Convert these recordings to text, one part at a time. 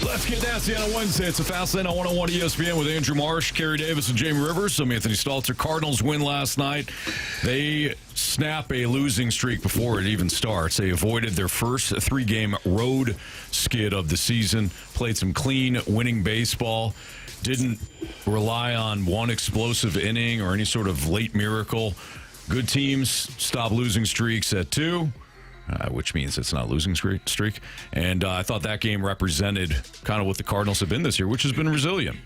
Let's get nasty on a Wednesday. It's a fast lane on 101 ESPN with Andrew Marsh, Carey Davis, and Jamie Rivers. I'm Anthony Stalter. Cardinals win last night. They snap a losing streak before it even starts. They avoided their first 3-game road skid of the season, played some clean, winning baseball, didn't rely on one explosive inning or any sort of late miracle. Good teams stop losing streaks at 2. Which means it's not a losing streak. And I thought that game represented kind of what the Cardinals have been this year, which has been resilient.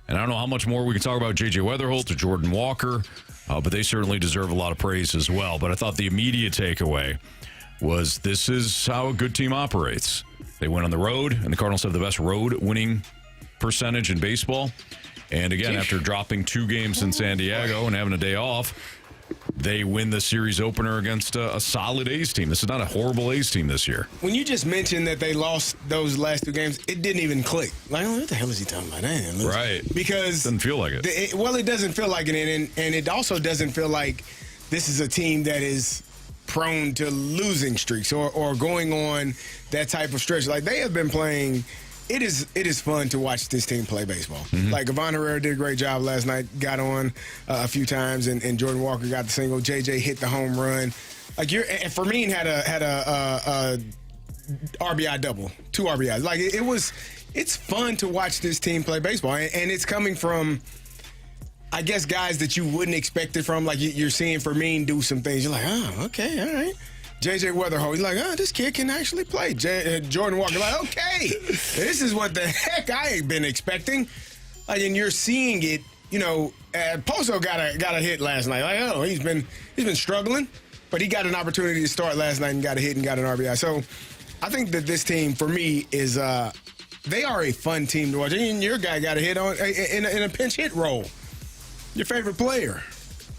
And I don't know how much more we can talk about J.J. Weatherholt or Jordan Walker, but they certainly deserve a lot of praise as well. But I thought the immediate takeaway was this is how a good team operates. They went on the road, and the Cardinals have the best road winning percentage in baseball. And again, after dropping 2 games in San Diego and having a day off, they win the series opener against a solid A's team. This is not a horrible A's team this year. When you just mentioned that they lost those last 2 games, it didn't even click. Like, what the hell is he talking about? Right. Because doesn't feel like it. It doesn't feel like it, and it also doesn't feel like this is a team that is prone to losing streaks or going on that type of stretch. Like, they have been playing. It is fun to watch this team play baseball. Mm-hmm. Like, Ivan Herrera did a great job last night, got on a few times, and Jordan Walker got the single. JJ hit the home run. Like, Fermin had a RBI double, 2 RBIs. Like, it's fun to watch this team play baseball, and it's coming from, I guess, guys that you wouldn't expect it from. Like, you're seeing Fermin do some things. You're like, oh, okay, all right. J.J. Weatherholt, he's like, this kid can actually play. Jordan Walker, like, okay, this is what the heck I ain't been expecting. Like, and you're seeing it. You know, Pozo got a hit last night. Like, oh, he's been struggling, but he got an opportunity to start last night and got a hit and got an RBI. So, I think that this team, for me, is they are a fun team to watch. And your guy got a hit on in a pinch hit role. Your favorite player,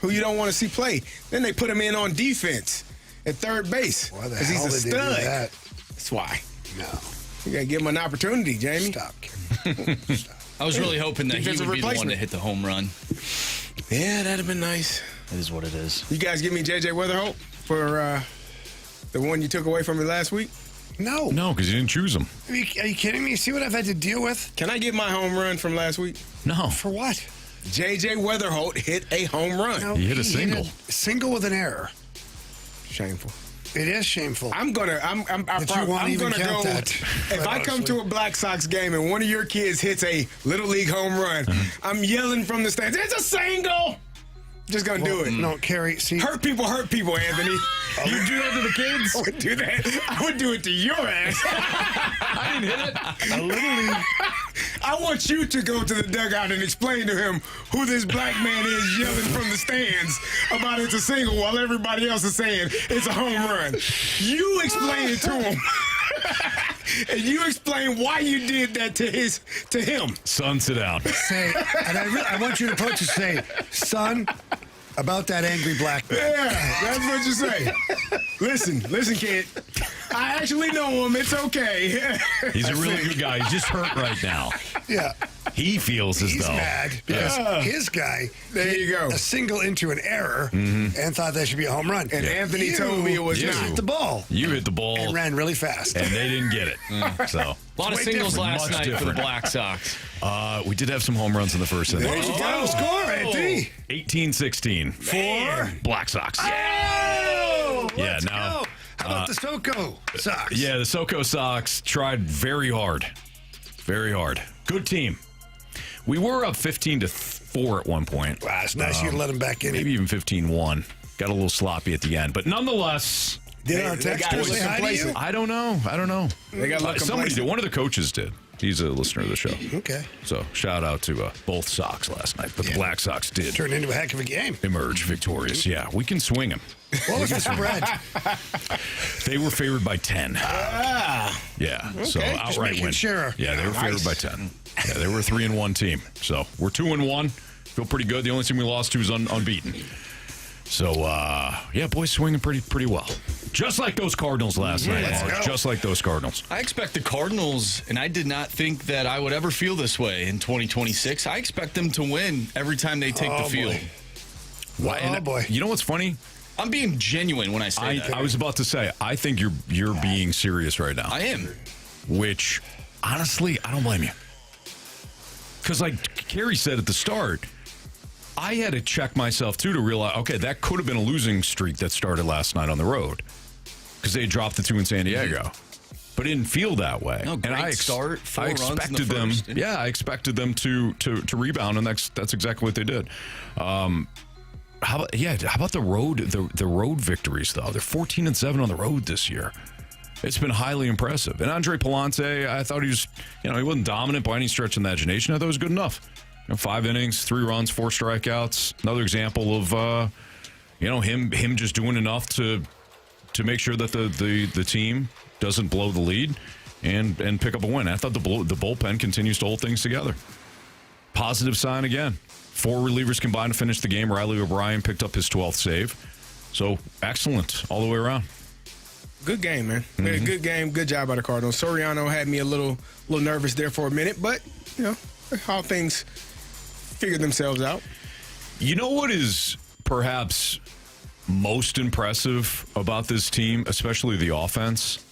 who you don't want to see play. Then they put him in on defense at third base because he's a stud. That's why. No. You got to give him an opportunity, Jamie. Stop. I was really hoping that he would be the one to hit the home run. Yeah, that'd have been nice. It is what it is. You guys give me J.J. Weatherholt for the one you took away from me last week? No. No, because you didn't choose him. Are you kidding me? See what I've had to deal with? Can I get my home run from last week? No. For what? J.J. Weatherholt hit a home run. No, he hit a single. A single with an error. Shameful. It is shameful. I'm gonna go. That. If I come to a Black Sox game and one of your kids hits a Little League home run, I'm yelling from the stands, it's a single! Just gonna do it. No, Carey, see. Hurt people, Anthony. You do that to the kids? I would do that. I would do it to your ass. I didn't hit it. A Little League. I want you to go to the dugout and explain to him who this black man is yelling from the stands about it's a single while everybody else is saying it's a home run. You explain it to him. And you explain why you did that to him. Son, sit down. Say, and I want you to approach and say, son, about that angry black man. Yeah, that's what you say. Listen, kid. I actually know him. It's okay. He's a really good guy. He's just hurt right now. Yeah. He feels as He's though. mad because his guy There you go. a single into an error and thought that should be a home run. And Anthony told me it was You not. hit the ball. You hit the ball. And ran really fast. And they didn't get it. So A lot of way singles different. last Much night for the different. Black Sox. we did have some home runs in the first inning. What was the final score, Anthony? 18-16 for Black Sox. Oh! Yeah, Let's now, go. How about the Soko Sox? Yeah, the Soko Sox tried very hard. Very hard. Good team. We were up 15-4 at one point. Wow, it's nice you let him back in. Maybe even 15-1. Got a little sloppy at the end. But nonetheless, Did our texter say hi to you? I don't know. They got Somebody complacent. did. One of the coaches did. He's a listener of the show. Okay. So shout out to both Sox last night. But the Black Sox did Turned into a heck of a game. emerge victorious. Yeah, we can swing them. What was the spread? They were favored by 10. Yeah, so Just outright making win. sure. Yeah, they were favored by 10. Yeah, they were a 3-1 team. So we're 2-1. Feel pretty good. The only team we lost to is unbeaten. So yeah, boys swinging pretty well. Just like those Cardinals last night. let's Mark. go. Just like those Cardinals. I expect the Cardinals, and I did not think that I would ever feel this way in 2026. I expect them to win every time they take the field. Why? Oh, boy. You know what's funny? I'm being genuine when I say that. I was about to say, I think you're being serious right now. I am. Which honestly, I don't blame you. Because like Carey said at the start, I had to check myself, too, to realize, okay, that could have been a losing streak that started last night on the road because they dropped the 2 in San Diego. But it didn't feel that way. No, great start. 4 runs in the first. I expected them to rebound, and that's exactly what they did. How about the road the road victories, though? They're 14-7 on the road this year. It's been highly impressive. And Andre Palante, I thought he was, he wasn't dominant by any stretch of the imagination. I thought he was good enough. 5 innings, 3 runs, 4 strikeouts. Another example of, him just doing enough to make sure that the team doesn't blow the lead and pick up a win. I thought the bullpen continues to hold things together. Positive sign again. 4 relievers combined to finish the game. Riley O'Brien picked up his 12th save. So excellent all the way around. Good game, man. Good game. Good job by the Cardinals. Soriano had me a little nervous there for a minute, but how things figure themselves out. You know what is perhaps most impressive about this team, especially the offense?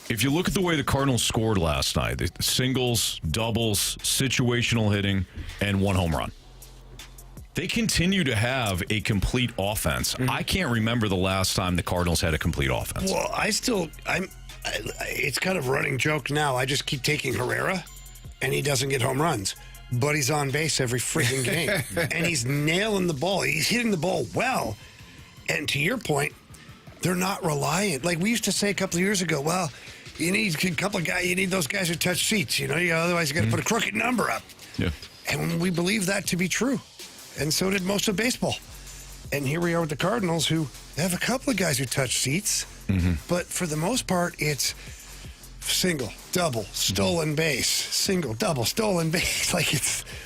If you look at the way the Cardinals scored last night, the singles, doubles, situational hitting, and 1 home run. They continue to have a complete offense. I can't remember the last time the Cardinals had a complete offense. Well, it's kind of a running joke now. I just keep taking Herrera, and he doesn't get home runs. But he's on base every freaking game. And he's nailing the ball. He's hitting the ball well. And to your point, they're not reliant. Like we used to say a couple of years ago, well, you need a couple of guys. You need those guys who touch seats. Otherwise you got to put a crooked number up. Yeah. And we believe that to be true. And so did most of baseball. And here we are with the Cardinals, who have a couple of guys who touch seats. But for the most part, it's single, double, stolen base, single, double, stolen base.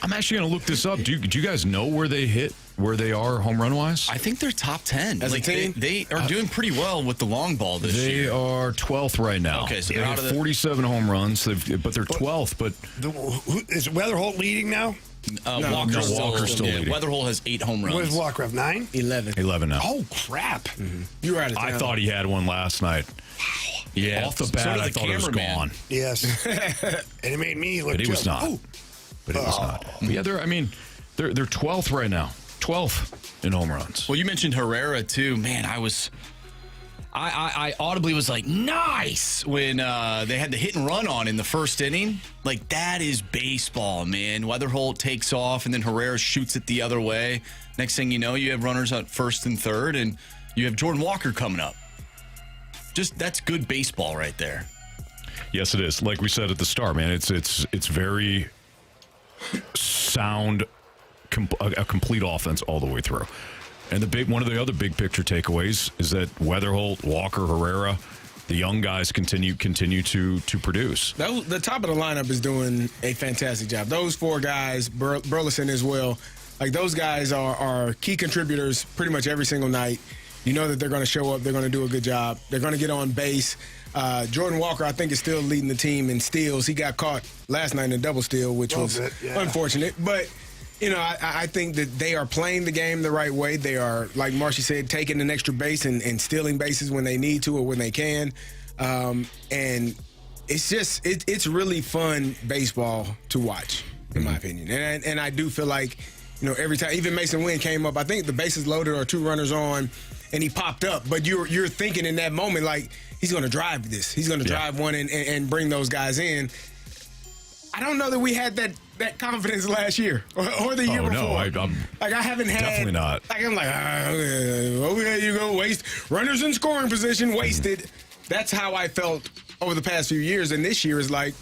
I'm actually going to look this up. Do you guys know where they are home run wise? I think they're top 10. As a team? They are doing pretty well with the long ball this year. They are 12th right now. Okay, so they they're have out of 47 home runs, but they're 12th. But is Weatherholt leading now? Walker's still leading. Weatherholt has 8 home runs. What does Walker have, 9? 11 now. Oh, crap. You were out of town. I thought he had one last night. Yeah. Off the bat, I thought it was gone. Yes. And it made me look But he was not. But he was not. But yeah, they're 12th right now. 12th in home runs. Well, you mentioned Herrera, too. Man, I audibly was like, nice, when they had the hit and run on in the first inning. Like, that is baseball, man. Weatherholt takes off, and then Herrera shoots it the other way. Next thing you know, you have runners at first and third, and you have Jordan Walker coming up. That's good baseball right there. Yes, it is. Like we said at the start, man, it's very sound, a complete offense all the way through. And one of the other big picture takeaways is that Weatherholt, Walker, Herrera, the young guys continue to produce. The top of the lineup is doing a fantastic job. Those 4 guys, Burleson as well, like those guys are key contributors pretty much every single night. You know that they're going to show up. They're going to do a good job. They're going to get on base. Jordan Walker, I think, is still leading the team in steals. He got caught last night in a double steal, which was unfortunate. But, I think that they are playing the game the right way. They are, like Marshy said, taking an extra base and stealing bases when they need to or when they can. And it's just it's really fun baseball to watch, in my opinion. And I do feel like, every time, even Mason Wynn came up, I think the bases loaded or 2 runners on, and he popped up. But you're thinking in that moment, like, he's going to drive this. He's going to drive one and bring those guys in. I don't know that we had that confidence last year or the year before. No, I haven't had. Definitely not. Like, I'm like, there you go, waste. Runners in scoring position, wasted. That's how I felt over the past few years. And this year is like,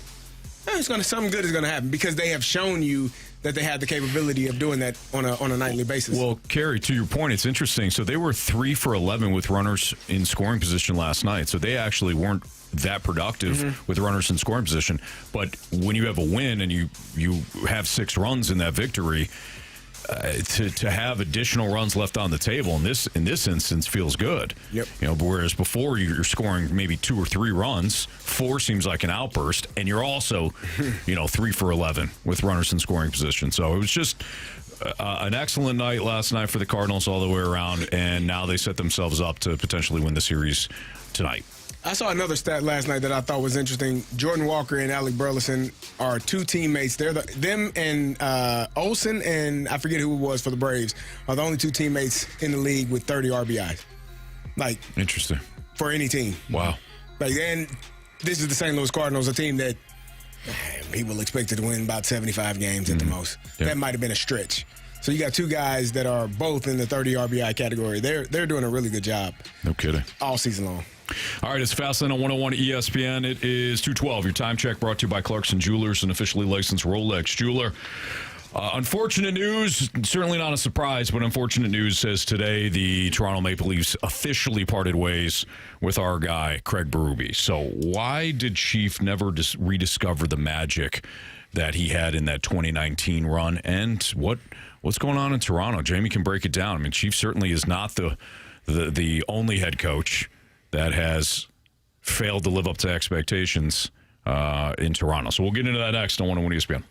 something good is going to happen because they have shown you that they have the capability of doing that on a nightly basis. Well, Carey, to your point, it's interesting. So they were 3 for 11 with runners in scoring position last night. So they actually weren't that productive with runners in scoring position. But when you have a win and you have 6 runs in that victory, to have additional runs left on the table in this instance feels good. Yep. But whereas before you're scoring maybe 2 or 3 runs, 4 seems like an outburst, and you're also 3 for 11 with runners in scoring position. So it was just an excellent night last night for the Cardinals all the way around, and now they set themselves up to potentially win the series tonight. I saw another stat last night that I thought was interesting. Jordan Walker and Alec Burleson are two teammates. Them and Olsen and I forget who it was for the Braves are the only two teammates in the league with 30 RBIs. Like, Interesting. for any team. Wow. Like, and this is the St. Louis Cardinals, a team that people expected to win about 75 games at the most. Yeah. That might have been a stretch. So you got two guys that are both in the 30 RBI category. They're doing a really good job No kidding. all season long. All right, it's Fastlane on 101 ESPN. It is 2:12. Your time check brought to you by Clarkson Jewelers, an officially licensed Rolex jeweler. Unfortunate news, certainly not a surprise, but unfortunate news says today the Toronto Maple Leafs officially parted ways with our guy, Craig Berube. So why did Chief never rediscover the magic that he had in that 2019 run? And what's going on in Toronto? Jamie can break it down. I mean, Chief certainly is not the only head coach that has failed to live up to expectations in Toronto. So we'll get into that next on 101 ESPN.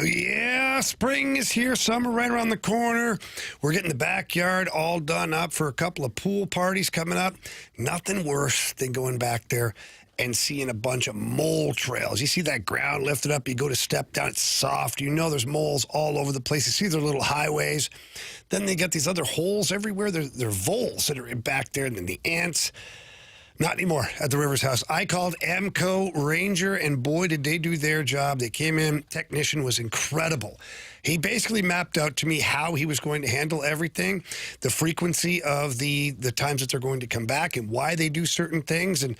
Yeah, spring is here, summer right around the corner. We're getting the backyard all done up for a couple of pool parties coming up. Nothing worse than going back there and seeing a bunch of mole trails. You see that ground lifted up, you go to step down, it's soft. You know there's moles all over the place. You see their little highways. Then they got these other holes everywhere. They're voles that are back there, and then the ants. Not anymore at the Rivers house. I called Amco Ranger, and boy, did they do their job. They came in. Technician was incredible. He basically mapped out to me how he was going to handle everything, the frequency of the times that they're going to come back and why they do certain things. And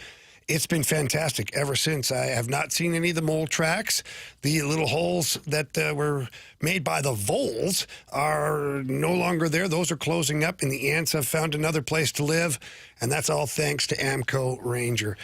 it's been fantastic ever since. I have not seen any of the mole tracks. The little holes that were made by the voles are no longer there. Those are closing up, and the ants have found another place to live, and that's all thanks to Amco Ranger.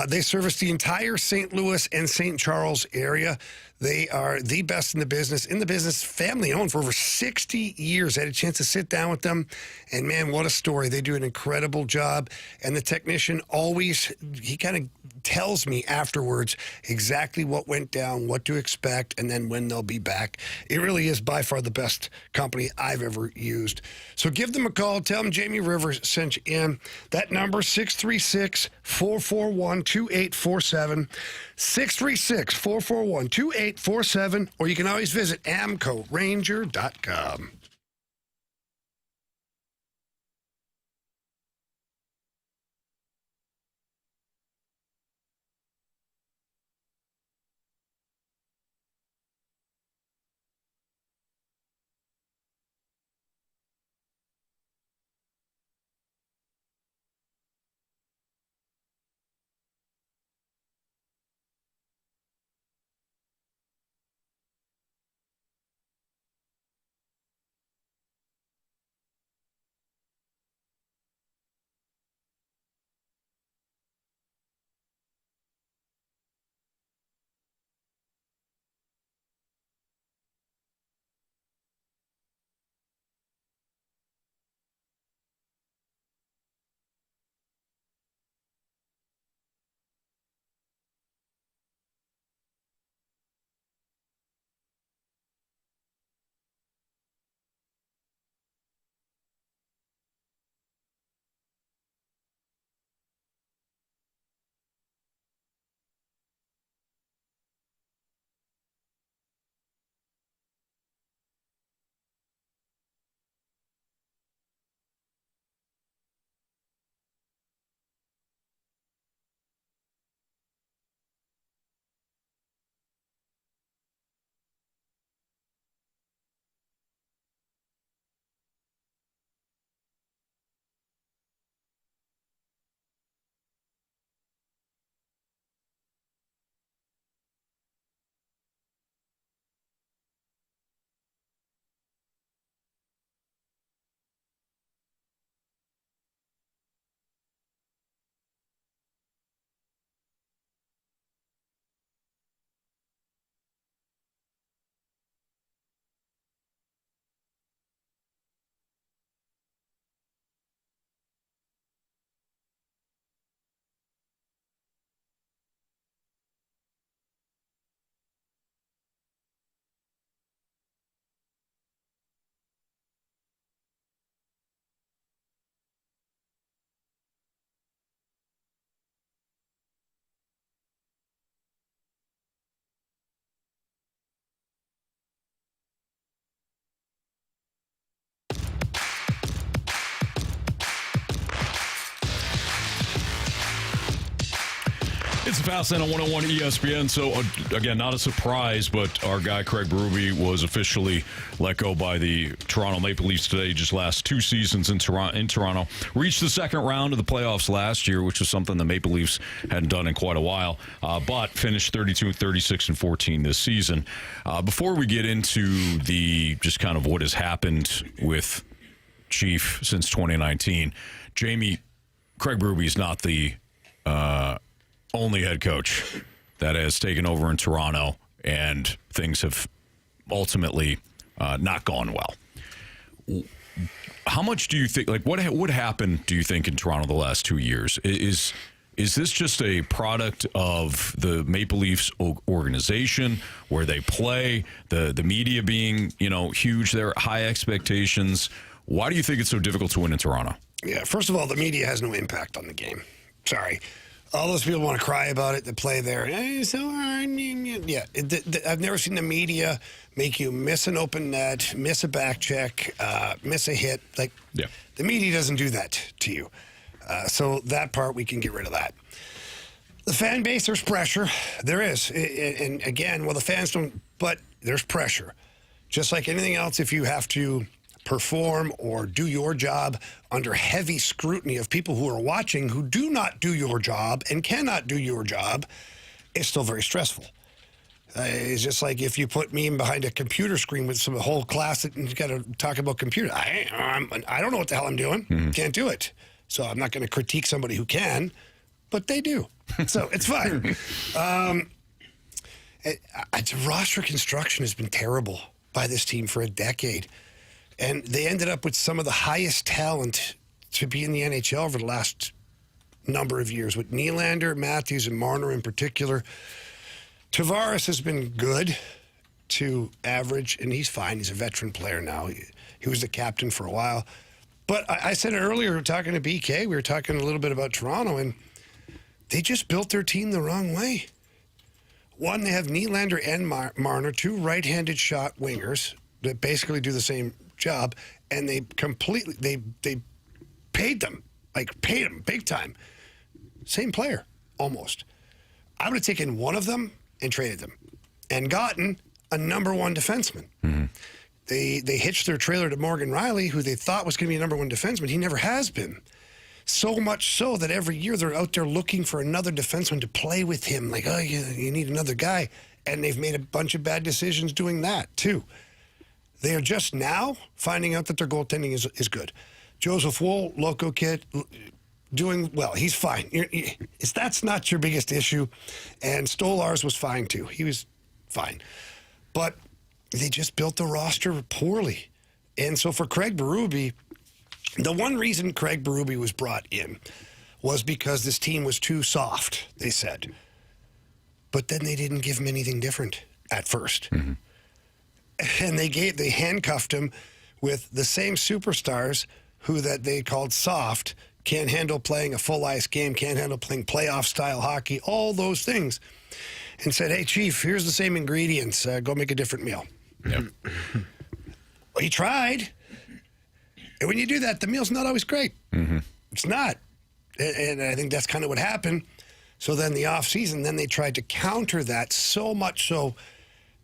They service the entire St. Louis and St. Charles area. They are the best in the business, family owned for over 60 years. I had a chance to sit down with them, and man, what a story. They do an incredible job, and the technician always, he kind of tells me afterwards exactly what went down, what to expect, and then when they'll be back. It really is by far the best company I've ever used. So give them a call. Tell them Jamie Rivers sent you in. That number, 636-441-2847. 636-441-2847, or you can always visit amcoranger.com. It's a fast lane on 101 ESPN. So, again, not a surprise, but our guy Craig Berube was officially let go by the Toronto Maple Leafs today. Just last 2 seasons in Toronto. Reached the second round of the playoffs last year, which was something the Maple Leafs hadn't done in quite a while, but finished 32, 36, and 14 this season. Before we get into the just kind of what has happened with Chief since 2019, Jamie, Craig Berube is not the only head coach that has taken over in Toronto, and things have ultimately not gone well. How much do you think, like, what happened, do you think, in Toronto the last 2 years? Is this just a product of the Maple Leafs organization, where they play, the media being, huge, their high expectations? Why do you think it's so difficult to win in Toronto? Yeah, first of all, the media has no impact on the game. Sorry. All those people want to cry about it that play there. It's so hard. Yeah, I've never seen the media make you miss an open net, miss a back check, miss a hit. Like, yeah. The media doesn't do that to you. So that part, we can get rid of that. The fan base, there's pressure. There is. And again, well, the fans don't, but there's pressure. Just like anything else, if you have to perform or do your job under heavy scrutiny of people who are watching who do not do your job and cannot do your job, it's still very stressful. It's just like if you put me in behind a computer screen with some whole class and you got to talk about computer. I don't know what the hell I'm doing. Can't do it. So I'm not going to critique somebody who can, but they do. So it's fine. Roster construction has been terrible by this team for a decade. And they ended up with some of the highest talent to be in the NHL over the last number of years, with Nylander, Matthews, and Marner in particular. Tavares has been good to average, and he's fine. He's a veteran player now. He was the captain for a while. But I said it earlier, we were talking to BK, we were talking a little bit about Toronto, and they just built their team the wrong way. One, they have Nylander and Marner, 2 right-handed shot wingers that basically do the same job, and they paid them big time. Same player, almost. I would have taken one of them and traded them and gotten a number 1 defenseman. Mm-hmm. They hitched their trailer to Morgan Riley, who they thought was going to be a number 1 defenseman. He never has been. So much so that every year they're out there looking for another defenseman to play with him. Like, oh, you need another guy. And they've made a bunch of bad decisions doing that, too. They are just now finding out that their goaltending is good. Joseph Woll, loco kid, doing well. He's fine. That's not your biggest issue. And Stolarz was fine, too. He was fine. But they just built the roster poorly. And so for Craig Berube, the one reason Craig Berube was brought in was because this team was too soft, they said. But then they didn't give him anything different at first. Mm-hmm. And they handcuffed him with the same superstars who that they called soft, can't handle playing a full ice game, can't handle playing playoff style hockey, all those things, and said, hey, Chief, here's the same ingredients. Go make a different meal. Yep. Well, he tried. And when you do that, the meal's not always great. Mm-hmm. It's not. And I think that's kind of what happened. So then the offseason, then they tried to counter that so much so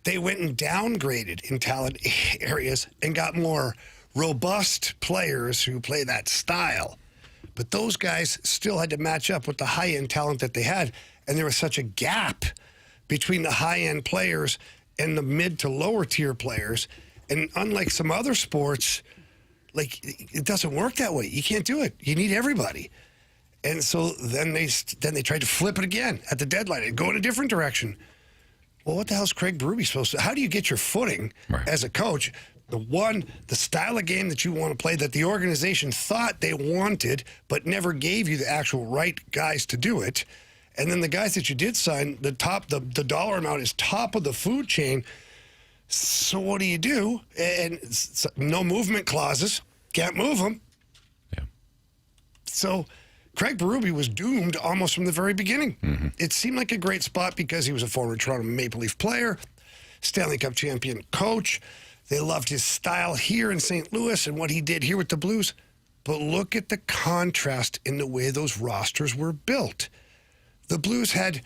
they went and downgraded in talent areas and got more robust players who play that style. But those guys still had to match up with the high-end talent that they had. And there was such a gap between the high-end players and the mid to lower tier players. And unlike some other sports, like, it doesn't work that way. You can't do it. You need everybody. And so then they tried to flip it again at the deadline and go in a different direction. Well, what the hell is Craig Berube supposed to? How do you get your footing as a coach? The style of game that you want to play, that the organization thought they wanted, but never gave you the actual right guys to do it. And then the guys that you did sign, the dollar amount is top of the food chain. So what do? And no movement clauses. Can't move them. Yeah. So Craig Berube was doomed almost from the very beginning. Mm-hmm. It seemed like a great spot because he was a former Toronto Maple Leaf player, Stanley Cup champion coach. They loved his style here in St. Louis and what he did here with the Blues. But look at the contrast in the way those rosters were built. The Blues had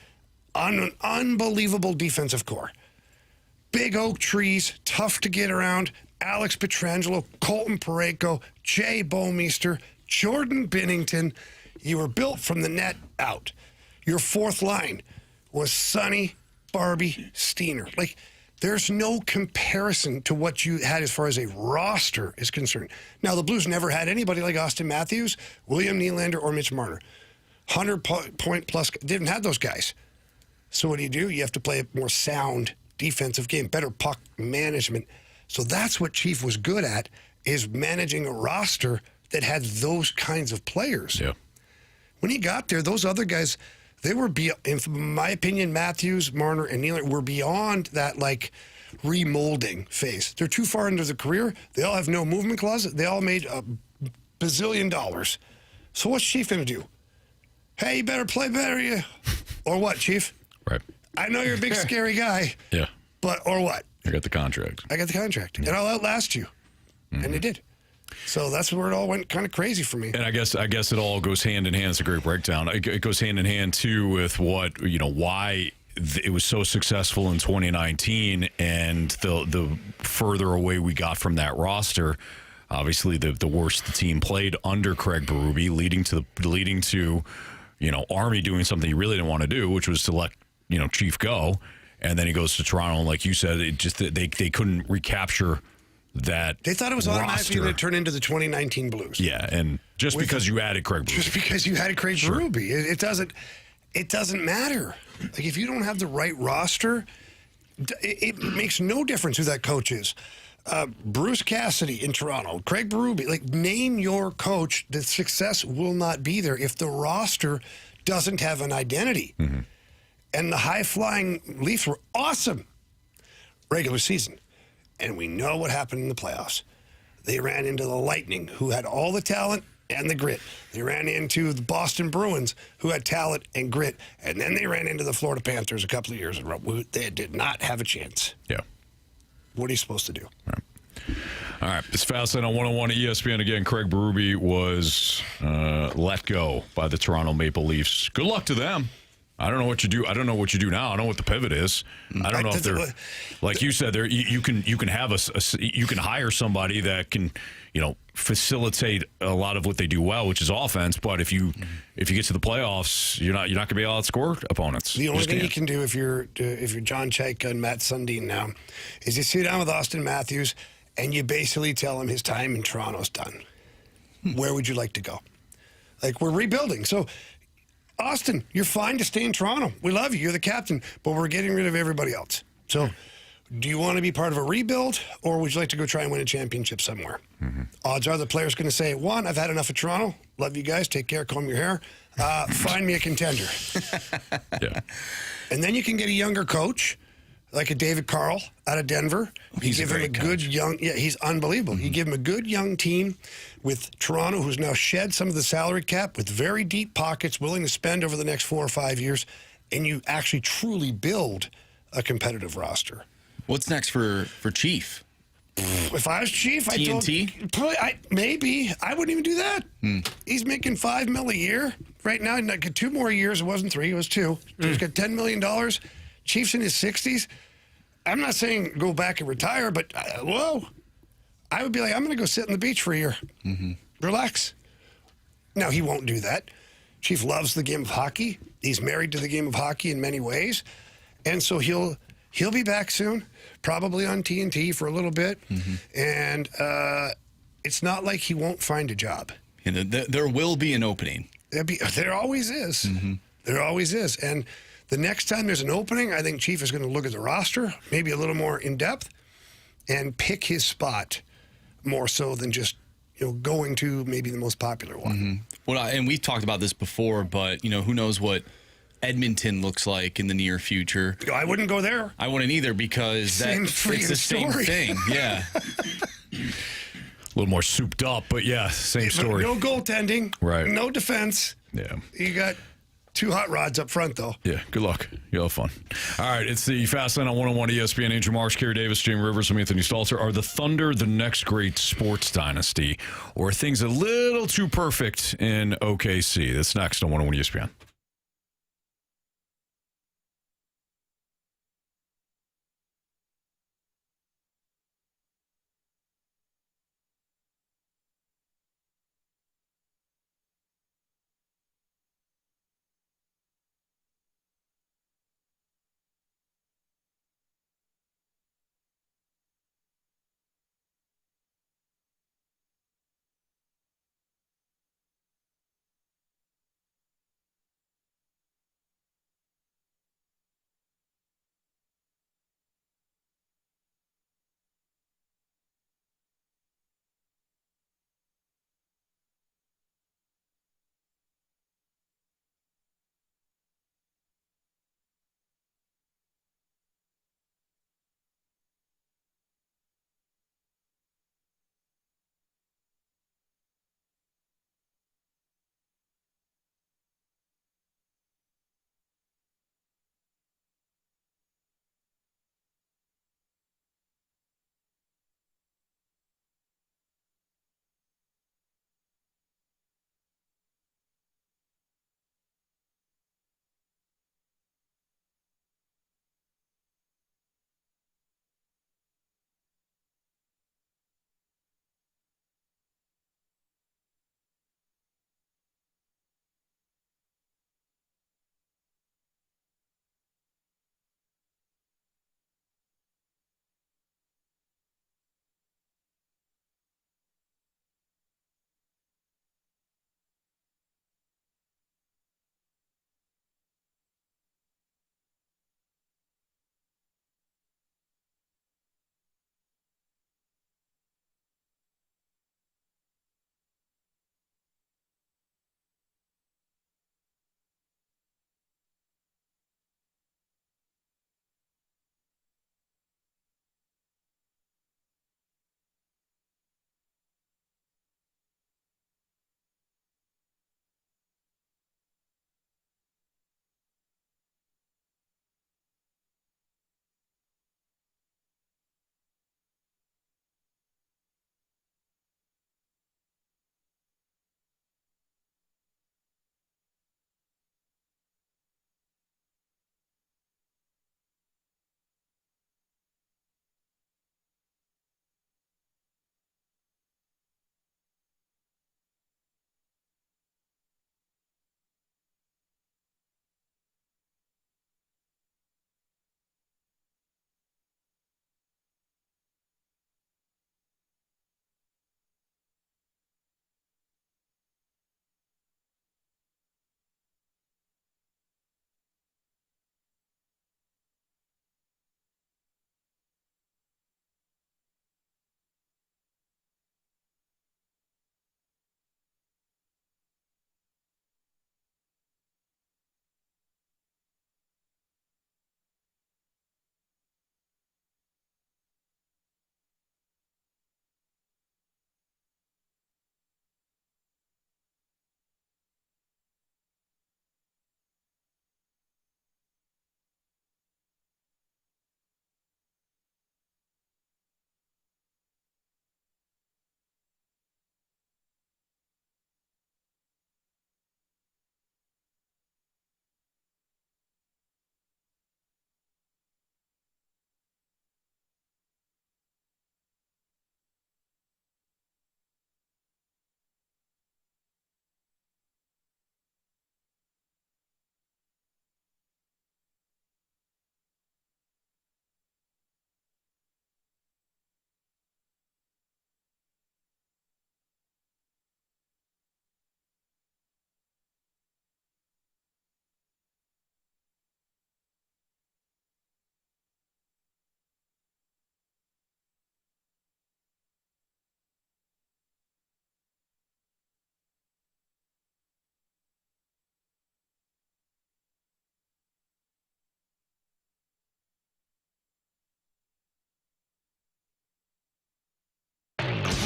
An unbelievable defensive core. Big oak trees, tough to get around. Alex Pietrangelo, Colton Parayko, Jay Bouwmeester, Jordan Binnington. You were built from the net out. Your fourth line was Sonny, Barbie, Steiner. Like, there's no comparison to what you had as far as a roster is concerned. Now, the Blues never had anybody like Austin Matthews, William Nylander, or Mitch Marner. 100-point plus, didn't have those guys. So what do? You have to play a more sound defensive game, better puck management. So that's what Chief was good at, is managing a roster that had those kinds of players. Yeah. When he got there, those other guys, they were, in my opinion, Matthews, Marner, and Nylander were beyond that, like, remolding phase. They're too far into their career. They all have no movement clause. They all made $1 bazillion. So what's Chief going to do? Hey, you better play better, you. Or what, Chief? Right. I know you're a big, scary guy. Yeah. But, or what? I got the contract. I got the contract. And I'll outlast you. And they did. So that's where it all went kind of crazy for me. And I guess it all goes hand in hand. It's a great breakdown. It goes hand in hand too with what, why it was so successful in 2019, and the further away we got from that roster. Obviously, the worse the team played under Craig Berube, leading to Army doing something he really didn't want to do, which was to let Chief go, and then he goes to Toronto, and like you said, it just they couldn't recapture that. They thought it was automatically going to turn into the 2019 Blues. Yeah, and because you added Craig Berube. Just because you had Craig Berube. It doesn't matter. Like, if you don't have the right roster, it makes no difference who that coach is. Bruce Cassidy in Toronto, Craig Berube, like, name your coach. The success will not be there if the roster doesn't have an identity. Mm-hmm. And the high-flying Leafs were awesome regular season. And we know what happened in the playoffs. They ran into the Lightning, who had all the talent and the grit. They ran into the Boston Bruins, who had talent and grit. And then they ran into the Florida Panthers a couple of years in a row. They did not have a chance. Yeah. What are you supposed to do? All right. It's Fastlane on 101 at ESPN. Again, Craig Berube was let go by the Toronto Maple Leafs. Good luck to them. I don't know what you do. I don't know what you do now. I don't know what the pivot is. I don't know if they're, like you said, you can you can hire somebody that can facilitate a lot of what they do well, which is offense. But if you get to the playoffs, you're not going to be able to outscore opponents. The only thing you can do if you're John Chaika and Matt Sundin now is you sit down with Austin Matthews and you basically tell him his time in Toronto's done. Where would you like to go? Like, we're rebuilding, so. Austin, you're fine to stay in Toronto. We love you. You're the captain, but we're getting rid of everybody else. So do you want to be part of a rebuild, or would you like to go try and win a championship somewhere? Mm-hmm. Odds are the player's going to say, one, I've had enough of Toronto. Love you guys. Take care. Comb your hair. Find me a contender. Yeah. And then you can get a younger coach, like a David Carl out of Denver. He's you give him a good young, he's unbelievable. You give him a good young team with Toronto, who's now shed some of the salary cap, with very deep pockets, willing to spend over the next 4 or 5 years, and you actually truly build a competitive roster. What's next for Chief? If I was Chief, maybe. I wouldn't even do that. He's making $5 million a year right now. He'd get 2 more years. It wasn't 3, it was 2. He's got $10 million. Chief's in his 60s. I'm not saying go back and retire, but whoa. I would be like, I'm going to go sit on the beach for a year. Mm-hmm. Relax. Now, he won't do that. Chief loves the game of hockey. He's married to the game of hockey in many ways. And so he'll be back soon, probably on TNT for a little bit. Mm-hmm. And it's not like he won't find a job. And there will be an opening. There always is. Mm-hmm. There always is. And the next time there's an opening, I think Chief is going to look at the roster, maybe a little more in depth, and pick his spot more so than just going to maybe the most popular one. Mm-hmm. Well, and we've talked about this before, but who knows what Edmonton looks like in the near future. I wouldn't go there. I wouldn't either, because it's the same thing. Yeah. A little more souped up, but yeah, same story. No goaltending. Right. No defense. Yeah. You got 2 hot rods up front, though. Yeah, good luck. You'll have fun. All right, it's the Fastlane on 101 ESPN. Andrew Marsh, Carey Davis, Jamie Rivers, and Anthony Stalter. Are the Thunder the next great sports dynasty, or are things a little too perfect in OKC? That's next on 101 ESPN.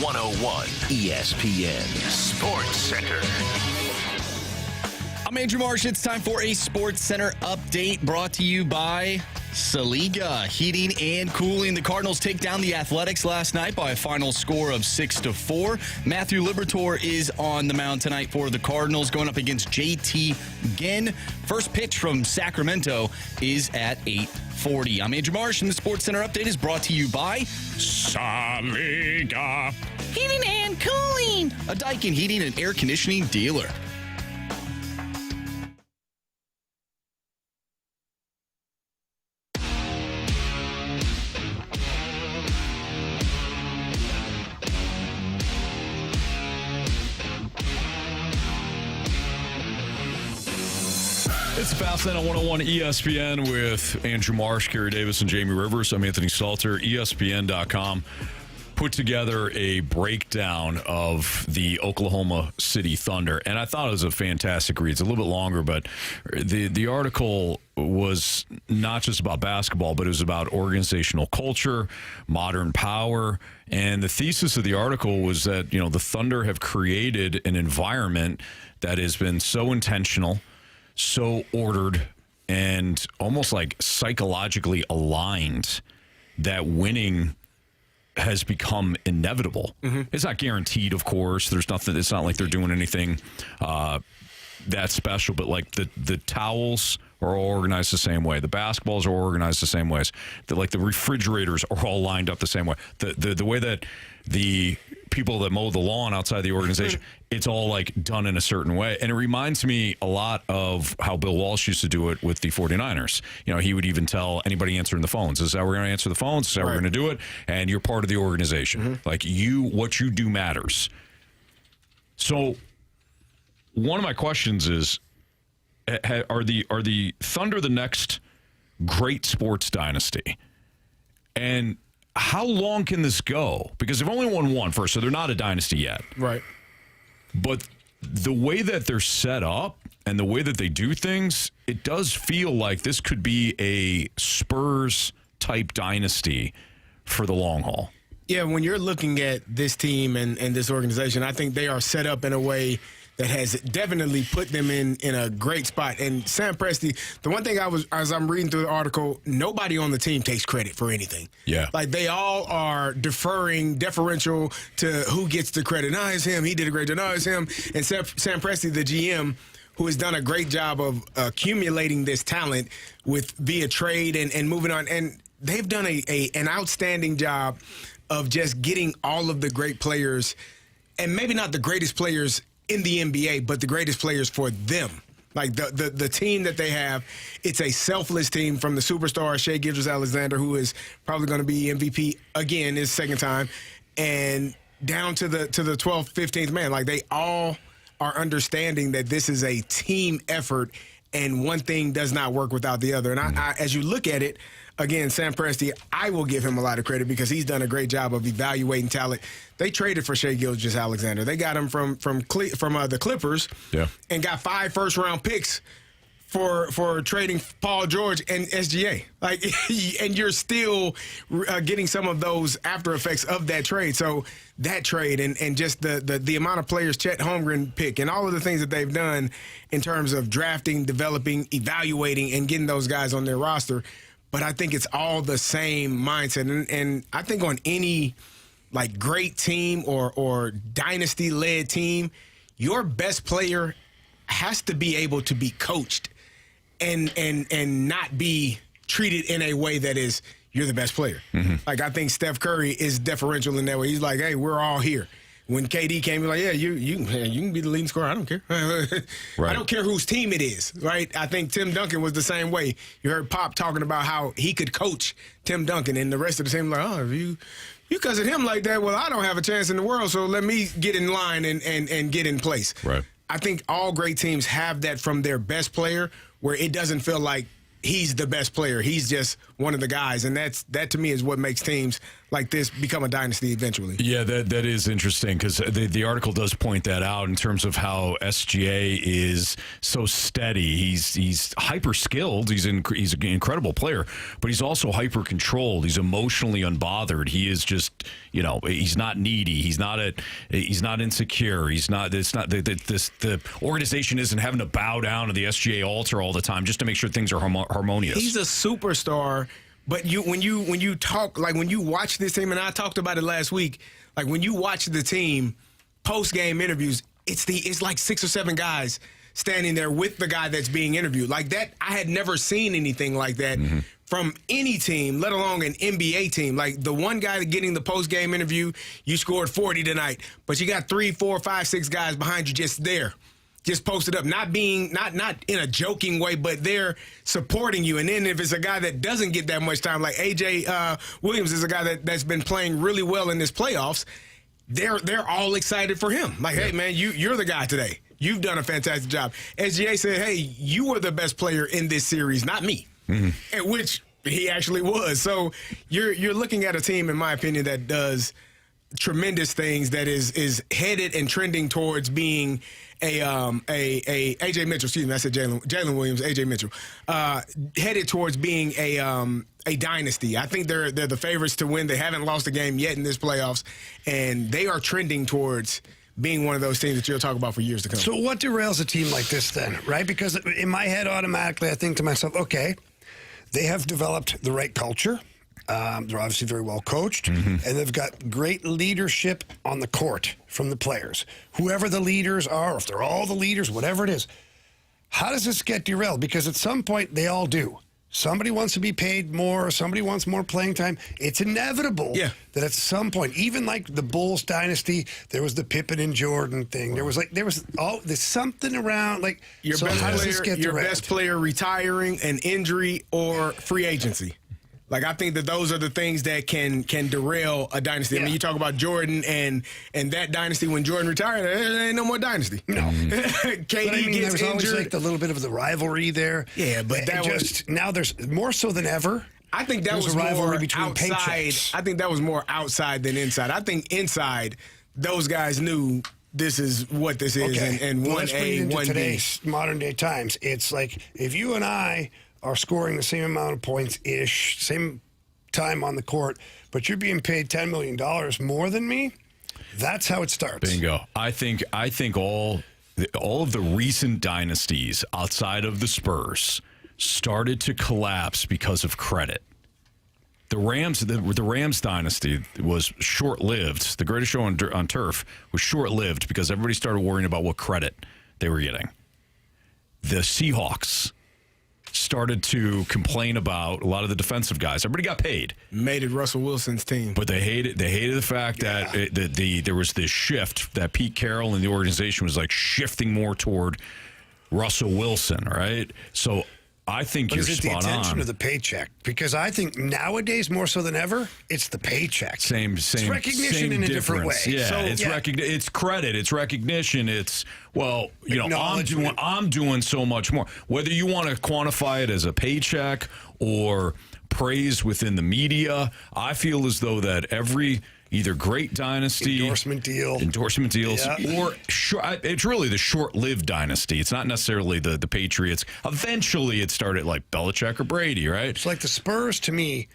101 ESPN Sports Center. I'm Andrew Marsh. It's time for a Sports Center update brought to you by Saliga Heating and Cooling. The Cardinals take down the Athletics last night by a final score of 6-4. Matthew Liberatore is on the mound tonight for the Cardinals, going up against JT Ginn. First pitch from Sacramento is at 8:40. I'm Andrew Marsh, and the Sports Center update is brought to you by Saliga Heating and Cooling, a Daikin heating and air conditioning dealer. It's the Fast Lane on 101 ESPN with Andrew Marsh, Carey Davis, and Jamie Rivers. I'm Anthony Stalter. ESPN.com put together a breakdown of the Oklahoma City Thunder, and I thought it was a fantastic read. It's a little bit longer, but the article was not just about basketball, but it was about organizational culture, modern power, and the thesis of the article was that, you know, the Thunder have created an environment that has been so intentional, so ordered, and almost like psychologically aligned that winning has become inevitable. Mm-hmm. It's not guaranteed, of course. There's nothing. It's not like they're doing anything that special. But like the towels are all organized the same way. The basketballs are organized the same ways. Like the refrigerators are all lined up the same way. The way that the people that mow the lawn outside the organization, it's all like done in a certain way. And it reminds me a lot of how Bill Walsh used to do it with the 49ers. You know, he would even tell anybody answering the phones, this is how we're going to answer the phones, this is how we're going to do it, and you're part of the organization. Mm-hmm. Like what you do matters. So one of my questions is, are the Thunder the next great sports dynasty? And how long can this go? Because they've only won one first, so they're not a dynasty yet. Right. But the way that they're set up and the way that they do things, it does feel like this could be a Spurs-type dynasty for the long haul. Yeah, when you're looking at this team and this organization, I think they are set up in a way that has definitely put them in a great spot. And Sam Presti, the one thing as I'm reading through the article, nobody on the team takes credit for anything. Yeah. Like they all are deferential to who gets the credit. No, it's him. He did a great job. No, it's him. And Sam Presti, the GM, who has done a great job of accumulating this talent via trade and moving on. And they've done an outstanding job of just getting all of the great players, and maybe not the greatest players in the NBA, but the greatest players for them. Like the team that they have, it's a selfless team, from the superstar Shai Gilgeous-Alexander, who is probably going to be MVP again his second time, and down to the 12th, 15th man. Like they all are understanding that this is a team effort, and one thing does not work without the other. And I as you look at it, again, Sam Presti, I will give him a lot of credit because he's done a great job of evaluating talent. They traded for Shai Gilgeous-Alexander. They got him from the Clippers, and got 5 first-round picks for trading Paul George and SGA. Like, and you're still getting some of those after effects of that trade. So that trade and just the amount of players Chet Holmgren pick and all of the things that they've done in terms of drafting, developing, evaluating, and getting those guys on their roster. But I think it's all the same mindset. And I think on any like great team or dynasty-led team, your best player has to be able to be coached and not be treated in a way that is, you're the best player. Mm-hmm. Like, I think Steph Curry is deferential in that way. He's like, hey, we're all here. When KD came, he's like, yeah, you can be the leading scorer. I don't care. Right. I don't care whose team it is, right? I think Tim Duncan was the same way. You heard Pop talking about how he could coach Tim Duncan, and the rest of the team like, oh, if you cuss at him like that, well, I don't have a chance in the world, so let me get in line and get in place. Right. I think all great teams have that from their best player, where it doesn't feel like he's the best player. He's just one of the guys, and that to me is what makes teams like this become a dynasty eventually. Yeah, that is interesting because the article does point that out in terms of how SGA is so steady. He's hyper skilled. He's an incredible player, but he's also hyper controlled. He's emotionally unbothered. He is just, he's not needy. He's not insecure. He's not. It's not the organization isn't having to bow down to the SGA altar all the time just to make sure things are harmonious. He's a superstar. But when you talk, like when you watch this team, and I talked about it last week, like when you watch the team post-game interviews, it's like 6 or 7 guys standing there with the guy that's being interviewed. Like that, I had never seen anything like that from any team, let alone an NBA team. Like the one guy getting the post-game interview, you scored 40 tonight, but you got 3, 4, 5, 6 guys behind you just there. Just posted up, not in a joking way, but they're supporting you. And then if it's a guy that doesn't get that much time, like AJ Williams is a guy that's been playing really well in this playoffs, they're all excited for him. Like, hey, man, you're the guy today. You've done a fantastic job. SGA said, hey, you were the best player in this series, not me, which he actually was. So you're looking at a team, in my opinion, that does tremendous things, that is headed and trending towards being a AJ Mitchell, excuse me, I said Jalen Williams, AJ Mitchell, headed towards being a dynasty. I think they're the favorites to win. They haven't lost a game yet in this playoffs, and they are trending towards being one of those teams that you'll talk about for years to come. So what derails a team like this then, right? Because in my head, automatically, I think to myself, okay, they have developed the right culture. They're obviously very well coached, and they've got great leadership on the court from the players. Whoever the leaders are, or if they're all the leaders, whatever it is, how does this get derailed? Because at some point, they all do. Somebody wants to be paid more, somebody wants more playing time. It's inevitable that at some point, even like the Bulls dynasty, there was the Pippen and Jordan thing. There's something around like your best player retiring, an injury, or free agency. Like, I think that those are the things that can derail a dynasty. Yeah. I mean, you talk about Jordan and that dynasty. When Jordan retired, there ain't no more dynasty. No. KD There's gets injured. Always like the little bit of the rivalry there. Yeah, but now there's more so than ever. I think that was a rivalry more between outside. paychecks. I think that was more outside than inside. I think inside, those guys knew this is what this is, and let's bring it into 1A, 1B. today's modern day times. It's like if you and I are scoring the same amount of points-ish, same time on the court, but you're being paid $10 million more than me, that's how it starts. Bingo. I think all of the recent dynasties outside of the Spurs started to collapse because of credit. The Rams dynasty was short-lived. The greatest show on turf was short-lived because everybody started worrying about what credit they were getting. The Seahawks started to complain about a lot of the defensive guys. Everybody got paid. Made it Russell Wilson's team. But they hated the fact that there was this shift, that Pete Carroll and the organization was like shifting more toward Russell Wilson, right? So I think you're spot on. Is it the attention or the paycheck? Because I think nowadays, more so than ever, it's the paycheck. Same. It's recognition in a different way. Yeah, it's credit, it's recognition, it's, I'm doing so much more. Whether you want to quantify it as a paycheck or praise within the media, I feel as though that every either great dynasty, endorsement deals, or it's really the short-lived dynasty. It's not necessarily the Patriots. Eventually, it started like Belichick or Brady, right? It's like the Spurs, to me,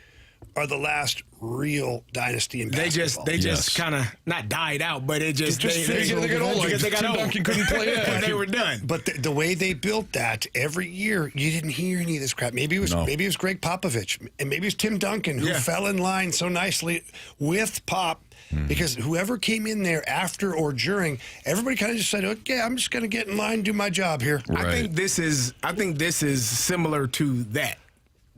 are the last real dynasty in basketball. They just kind of not died out, but they got old because they got old. Duncan couldn't play it. And they were done. But the way they built that, every year you didn't hear any of this crap. Maybe it was Greg Popovich, and maybe it was Tim Duncan who fell in line so nicely with Pop. Because whoever came in there after or during, everybody kind of just said, "Okay, I'm just going to get in line and do my job here." Right. I think this is similar to that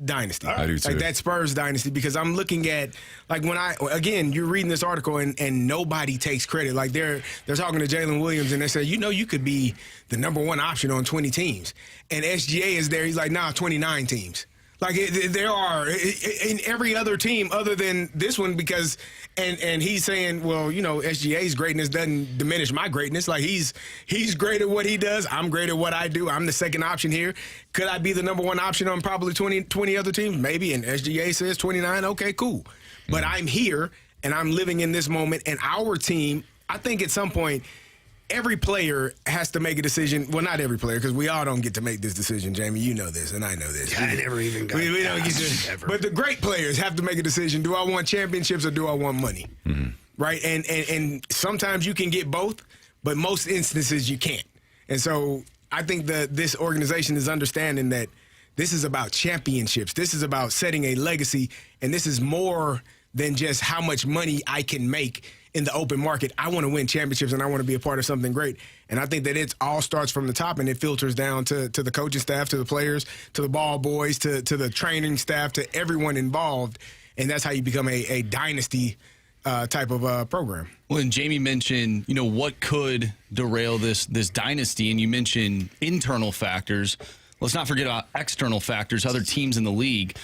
dynasty. I do too. Like that Spurs dynasty, because I'm looking at, like, you're reading this article and nobody takes credit. Like they're talking to Jalen Williams and they say, you could be the number one option on 20 teams. And SGA is there. He's like, 29 teams. Like there are in every other team other than this one, because and he's saying, well, SGA's greatness doesn't diminish my greatness. Like he's great at what he does. I'm great at what I do. I'm the second option here. Could I be the number one option on probably 20 other teams? Maybe. And SGA says 29. Okay, cool. But I'm here, and I'm living in this moment, and our team, I think at some point, every player has to make a decision. Well, not every player, because we all don't get to make this decision, Jamie. You know this, and I know this. I never even got we don't get to, ever. But the great players have to make a decision. Do I want championships or do I want money? Right? And sometimes you can get both, but most instances you can't. And so I think that this organization is understanding that this is about championships. This is about setting a legacy, and this is more than just how much money I can make in the open market. I want to win championships, and I want to be a part of something great. And I think that it all starts from the top, and it filters down to the coaching staff, to the players, to the ball boys, to the training staff, to everyone involved. And that's how you become a dynasty type of program. Well, and Jamie mentioned, what could derail this dynasty, and you mentioned internal factors. Let's not forget about external factors, other teams in the league.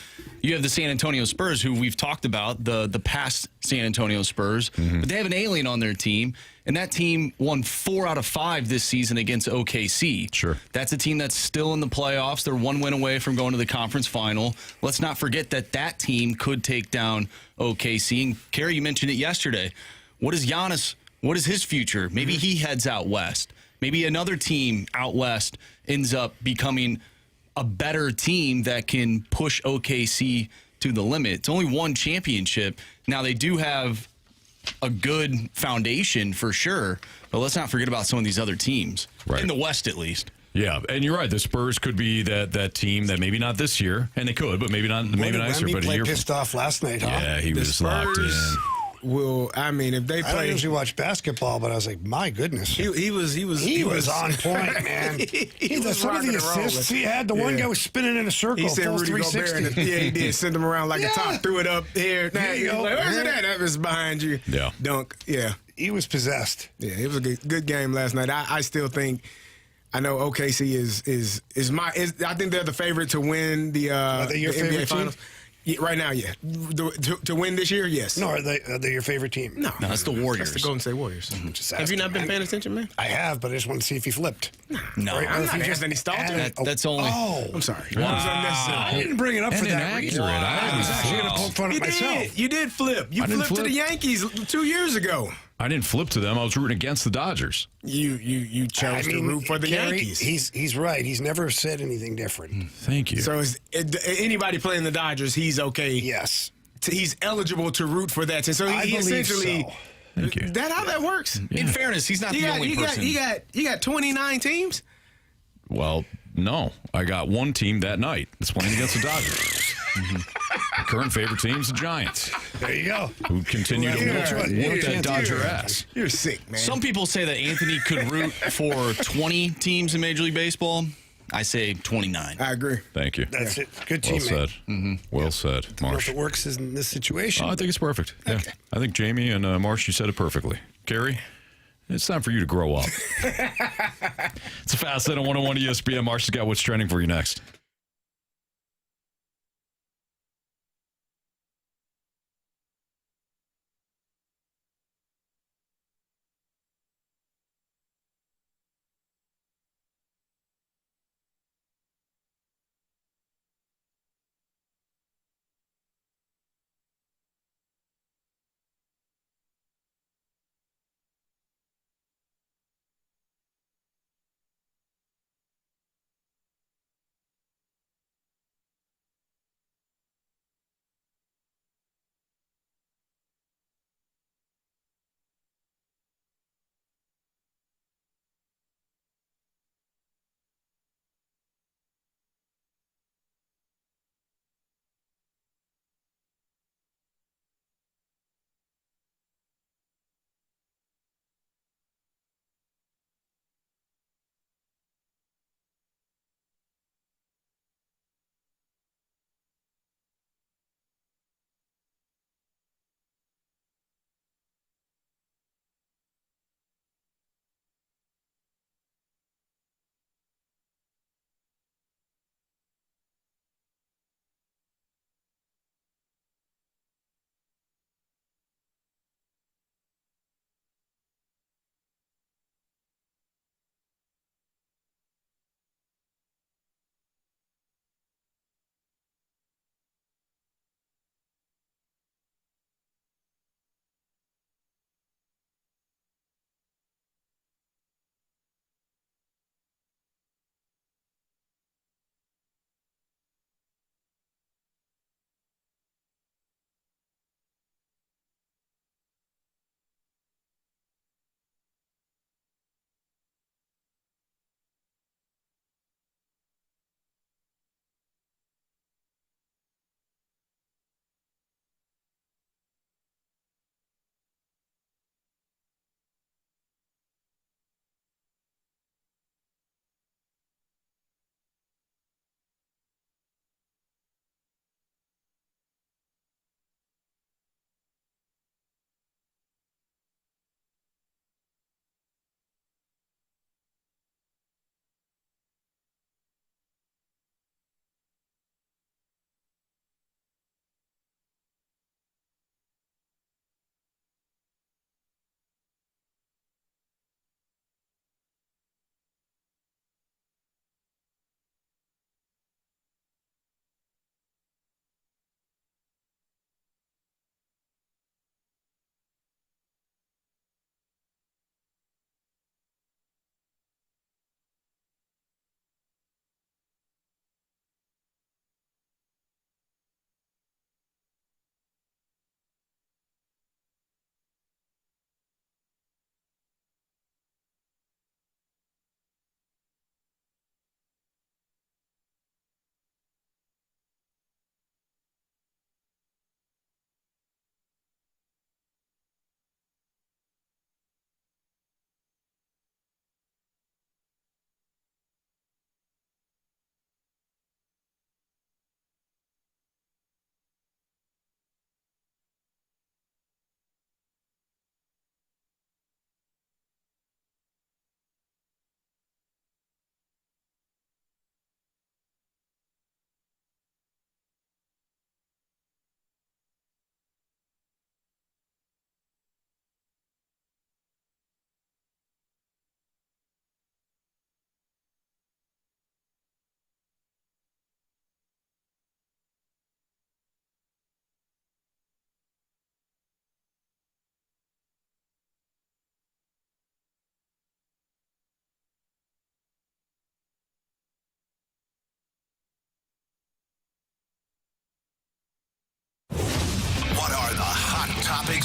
You have the San Antonio Spurs, who we've talked about, the past San Antonio Spurs, but they have an alien on their team, and that team won 4 out of 5 this season against OKC. Sure. That's a team that's still in the playoffs. They're 1 win away from going to the conference final. Let's not forget that team could take down OKC. And Carey, you mentioned it yesterday. What is Giannis? What is his future? Maybe he heads out west. Maybe another team out west ends up becoming a better team that can push OKC to the limit. It's only one championship. Now, they do have a good foundation for sure, but let's not forget about some of these other teams, Right. in the West at least. Yeah, and you're right. The Spurs could be that team that maybe not this year, and they could, but maybe not. Maybe nicer, Wemby but a played year. pissed off last night, huh? Yeah, he The was locked in. Spurs will, I mean, if they I don't play, usually watch basketball, but I was like, my goodness. he was on point, man. Some of rocking the and rolling. assists he had, the one guy was spinning in a circle, He said full Rudy Gobert, 360. yeah, he did. Send him around like Yeah. a top, threw it up here. Now, you go. like, where's it at? That was behind you. Yeah. Dunk. Yeah. He was possessed. Yeah, it was a good game last night. I still think, I know OKC I think they're the favorite to win the they your the favorite NBA team? Finals. Yeah, right now, yeah. To win this year, yes. No, are they your favorite team? No, that's the Warriors. That's the Golden State Warriors. Just Have you asking, not been man. paying attention, man? I have, but I just want to see if he flipped. No. Or I'm if not he just Anthony Stalter. added- That's only. Oh, I'm sorry. Wow. That was unnecessary. I didn't bring it up for that reason. Inaccurate. I was actually going to poke fun at You myself. did. You did flip. You I didn't flipped to the flip. Yankees 2 years ago. I didn't flip to them. I was rooting against the Dodgers. You chose to root for the Carey, Yankees. He's right. He's never said anything different. Thank you. So anybody playing the Dodgers, he's okay. Yes. He's eligible to root for that. And so I he believe essentially so. Thank you. that how that works. In fairness, he's not the only person. You got 29 teams. Well, no. I got one team that night that's playing against the Dodgers. My current favorite team's the Giants, There you go. who continue to whoop that Dodger ass. You're sick, man. Some people say that Anthony could root for 20 teams in Major League Baseball. I say 29. I agree. Thank you. That's it. Good Well teammate. said. Well said, If Marsh. it works in this situation. Oh, I think it's perfect. Yeah. Okay. I think Jamie and Marsh, you said it perfectly. Carey, it's time for you to grow up. It's a fast set on 101 ESPN. Marsh has got what's trending for you next.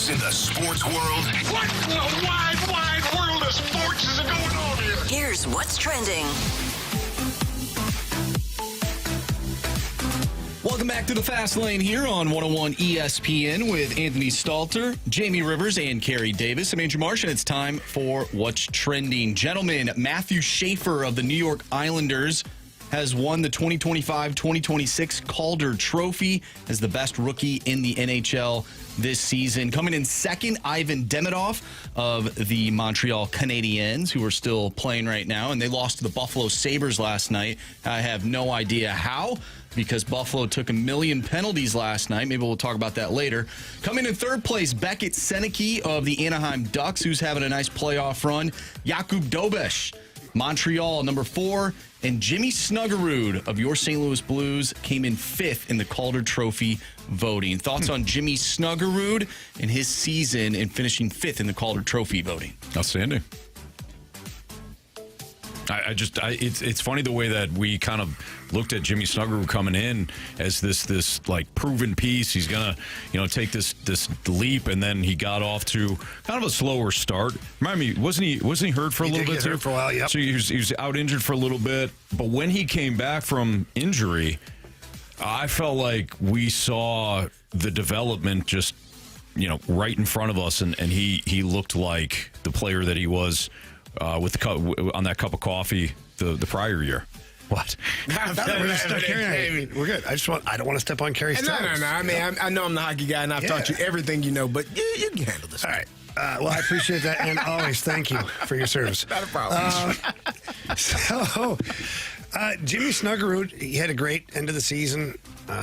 news in the sports world. What in the wide, wide world of sports is going on here? Here's what's trending. Welcome back to the Fast Lane here on 101 ESPN with Anthony Stalter, Jamie Rivers, and Carey Davis. I'm Andrew Marsh, and it's time for What's Trending. Gentlemen, Matthew Schaefer of the New York Islanders has won the 2025-2026 Calder Trophy as the best rookie in the NHL this season. Coming in second, Ivan Demidov of the Montreal Canadiens, who are still playing right now, and they lost to the Buffalo Sabres last night. I have no idea how, because Buffalo took 1 million penalties last night. Maybe we'll talk about that later. Coming in third place, Beckett Seneke of the Anaheim Ducks, who's having a nice playoff run. Jakub Dobeš, Montreal, number 4. And Jimmy Snuggerud of your St. Louis Blues came in 5th in the Calder Trophy voting. Thoughts on Jimmy Snuggerud and his season and finishing 5th in the Calder Trophy voting? Outstanding. It's funny the way that we kind of looked at Jimmy Snuggerud coming in as this like proven piece. He's gonna take this leap, and then he got off to kind of a slower start. Remind me, wasn't he hurt for a little bit too? Hurt for a while, yep. So he was out injured for a little bit, but when he came back from injury, I felt like we saw the development just right in front of us, and he looked like the player that he was. With the cup on that cup of coffee the prior year. What? We're good. I don't want to step on Carey's toes. No. I mean, I know I'm the hockey guy, and I've taught you everything you know, but you can handle this. All right. Well, I appreciate that, and always thank you for your service. Not a problem. Jimmy Snuggerud, he had a great end of the season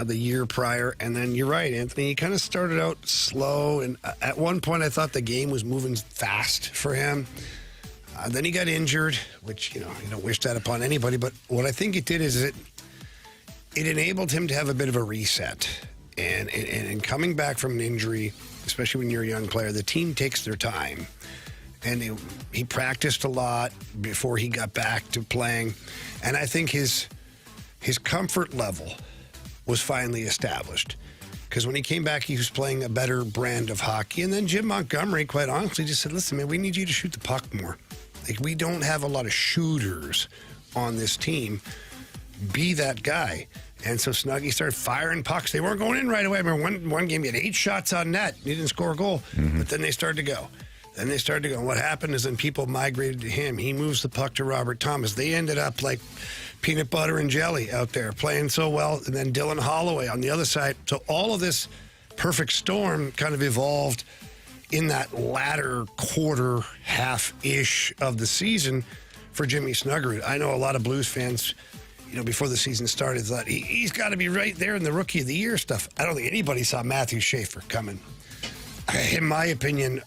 the year prior, and then you're right, Anthony. He kind of started out slow, and at one point I thought the game was moving fast for him. Then he got injured, which, you don't wish that upon anybody. But what I think it did is it enabled him to have a bit of a reset. And coming back from an injury, especially when you're a young player, the team takes their time. And he practiced a lot before he got back to playing. And I think his comfort level was finally established. Because when he came back, he was playing a better brand of hockey. And then Jim Montgomery, quite honestly, just said, listen, man, we need you to shoot the puck more. Like, we don't have a lot of shooters on this team. Be that guy. And so Snuggie started firing pucks. They weren't going in right away. I remember one game, he had 8 shots on net. He didn't score a goal. Mm-hmm. But then they started to go. And what happened is then people migrated to him. He moves the puck to Robert Thomas. They ended up like peanut butter and jelly out there, playing so well. And then Dylan Holloway on the other side. So all of this perfect storm kind of evolved in that latter quarter, half-ish of the season for Jimmy Snuggerud. I know a lot of Blues fans, before the season started, thought he's got to be right there in the Rookie of the Year stuff. I don't think anybody saw Matthew Schaefer coming. In my opinion,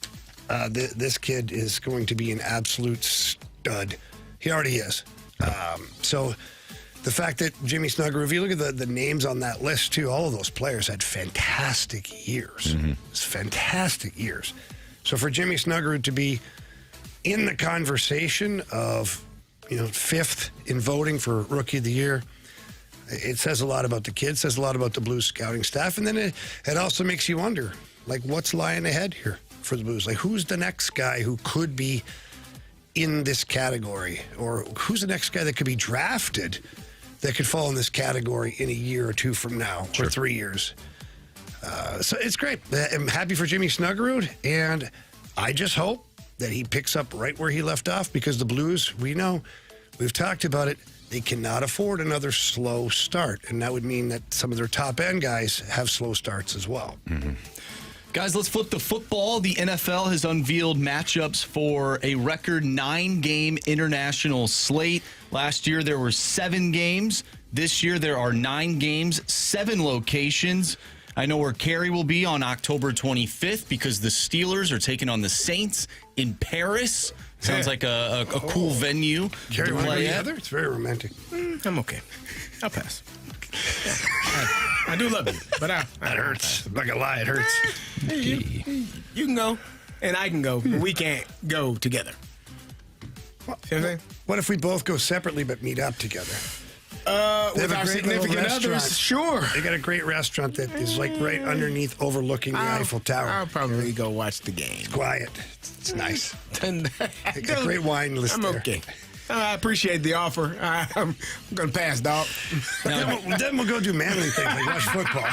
this kid is going to be an absolute stud. He already is. So the fact that Jimmy Snuggerud, if you look at the names on that list, too, all of those players had fantastic years. Mm-hmm. It's fantastic years. So for Jimmy Snuggerud to be in the conversation of, 5th in voting for Rookie of the Year, it says a lot about the kid, says a lot about the Blues scouting staff. And then it also makes you wonder, like, what's lying ahead here for the Blues? Like, who's the next guy who could be in this category? Or who's the next guy that could be drafted that could fall in this category in a year or two from now, or 3 years? So it's great. I'm happy for Jimmy Snuggerud, and I just hope that he picks up right where he left off, because the Blues, we've talked about it, they cannot afford another slow start, and that would mean that some of their top-end guys have slow starts as well. Mm-hmm. Guys, let's flip to football. The NFL has unveiled matchups for a record 9-game international slate. Last year, there were 7 games. This year, there are 9 games, 7 locations. I know where Carey will be on October 25th because the Steelers are taking on the Saints in Paris. Sounds like a cool venue. Carey, want to go together? It's very romantic. I'm okay. I'll pass. I do love you, but that hurts. I'm not gonna lie, it hurts. You can go, and I can go, but we can't go together. See what I'm saying? What if we both go separately but meet up together? They have with a our great little significant others, restaurant. sure. They got a great restaurant that is like right underneath overlooking the Eiffel Tower. I'll probably go watch the game. Quiet. It's nice. They They got a great wine list I'm there. okay. I appreciate the offer. I'm going to pass, dog. Then we'll go do manly things like watch football.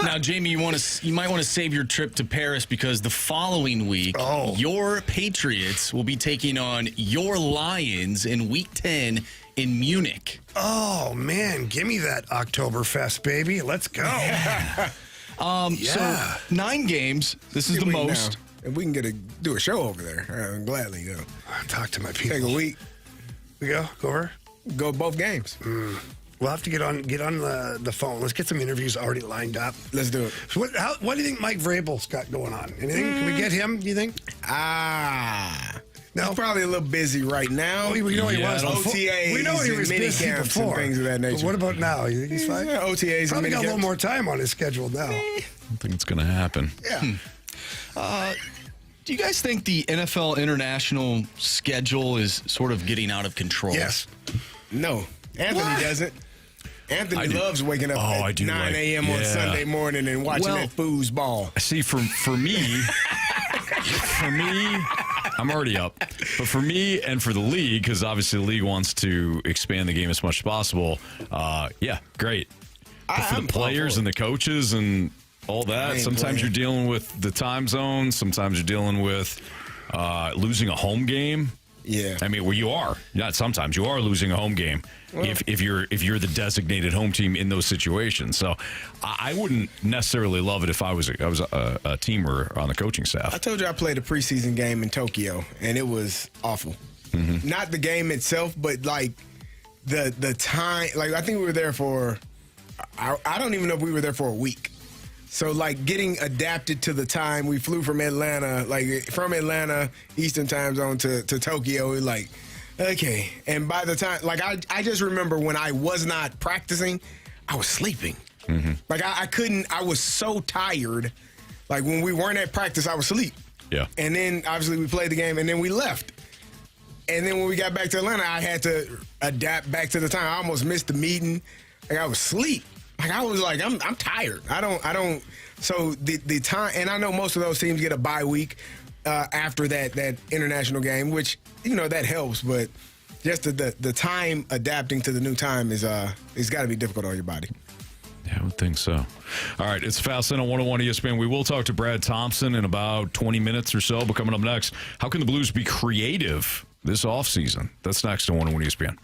Now, Jamie, you might want to save your trip to Paris because the following week, your Patriots will be taking on your Lions in Week 10 in Munich. Oh, man. Give me that Oktoberfest, baby. Let's go. So 9 games. This is the Wait most. now. If we can do a show over there, I'll gladly go. I'll talk to my people. Take a week, We go over. go both games. We'll have to get on the phone. Let's get some interviews already lined up. Let's do it. So what do you think Mike Vrabel's got going on? Anything? Can we get him, do you think? No, he's probably a little busy right now. We know he Yeah, was. I don't- before. OTAs We know he and was mini busy camps and before. things of that nature. But what about now? You think he's fine? Yeah, OTAs Probably and got a little minicamps. more time on his schedule now. I don't think it's going to happen. Yeah. Do you guys think the NFL international schedule is sort of getting out of control? Yes. No, Anthony doesn't. Anthony I do. loves waking up I at do 9 a.m. on yeah. Sunday morning and watching Well- that foosball. See, for me, I'm already up. But for me and for the league, because obviously the league wants to expand the game as much as possible, yeah, great. But for I'm the players all for and the coaches and all I that, ain't sometimes playing. you're dealing with the time zones. Sometimes you're dealing with losing a home game. Yeah. I mean, well, you are. Not sometimes. You are losing a home game if you're the designated home team in those situations. So I wouldn't necessarily love it if I was a teamer on the coaching I staff. told you I played a preseason game in Tokyo, and it was awful. Not the game itself, but like the time. Like I think we were there for. I don't even know if we were there for a week. So like getting adapted to the time. We flew from Atlanta, Eastern time zone to Tokyo. Like, okay. And by the time, like I just remember when I was not practicing, I was sleeping. Like I couldn't. I was so tired. Like when we weren't at practice, I was asleep. Yeah. And then obviously we played the game, and then we left. And then when we got back to Atlanta, I had to adapt back to the time. I almost missed the meeting. Like I was asleep. Like I was like, I'm tired. I don't. So the time, and I know most of those teams get a bye week after that international game, which that helps. But just the time adapting to the new time is it's got to be difficult on your body. Yeah, I would think so. All right, it's Fast Lane on 101 ESPN. We will talk to Brad Thompson in about 20 minutes or so, but coming up next, how can the Blues be creative this offseason? That's next on 101 ESPN.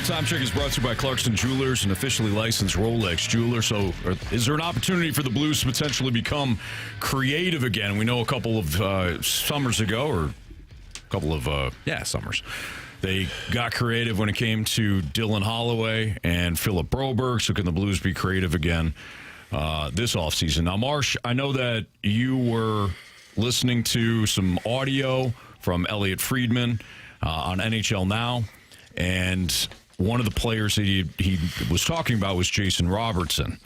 Your time check is brought to you by Clarkson Jewelers, an officially licensed Rolex jeweler. So is there an opportunity for the Blues to potentially become creative again? We know a couple of summers ago, or a couple of, summers, they got creative when it came to Dylan Holloway and Philip Broberg. So can the Blues be creative again this offseason? Now, Marsh, I know that you were listening to some audio from Elliot Friedman on NHL Now, and one of the players that he was talking about was Jason Robertson.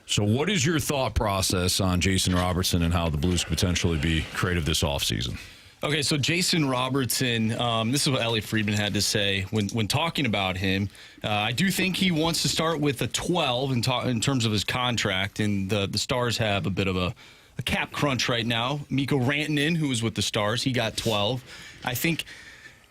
So what is your thought process on Jason Robertson and how the Blues could potentially be creative this offseason? Okay, so Jason Robertson, this is what Elliot Friedman had to say when talking about him. I do think he wants to start with a 12 in terms of his contract, and the Stars have a bit of a cap crunch right now. Mikko Rantanen, who was with the Stars, he got 12. I think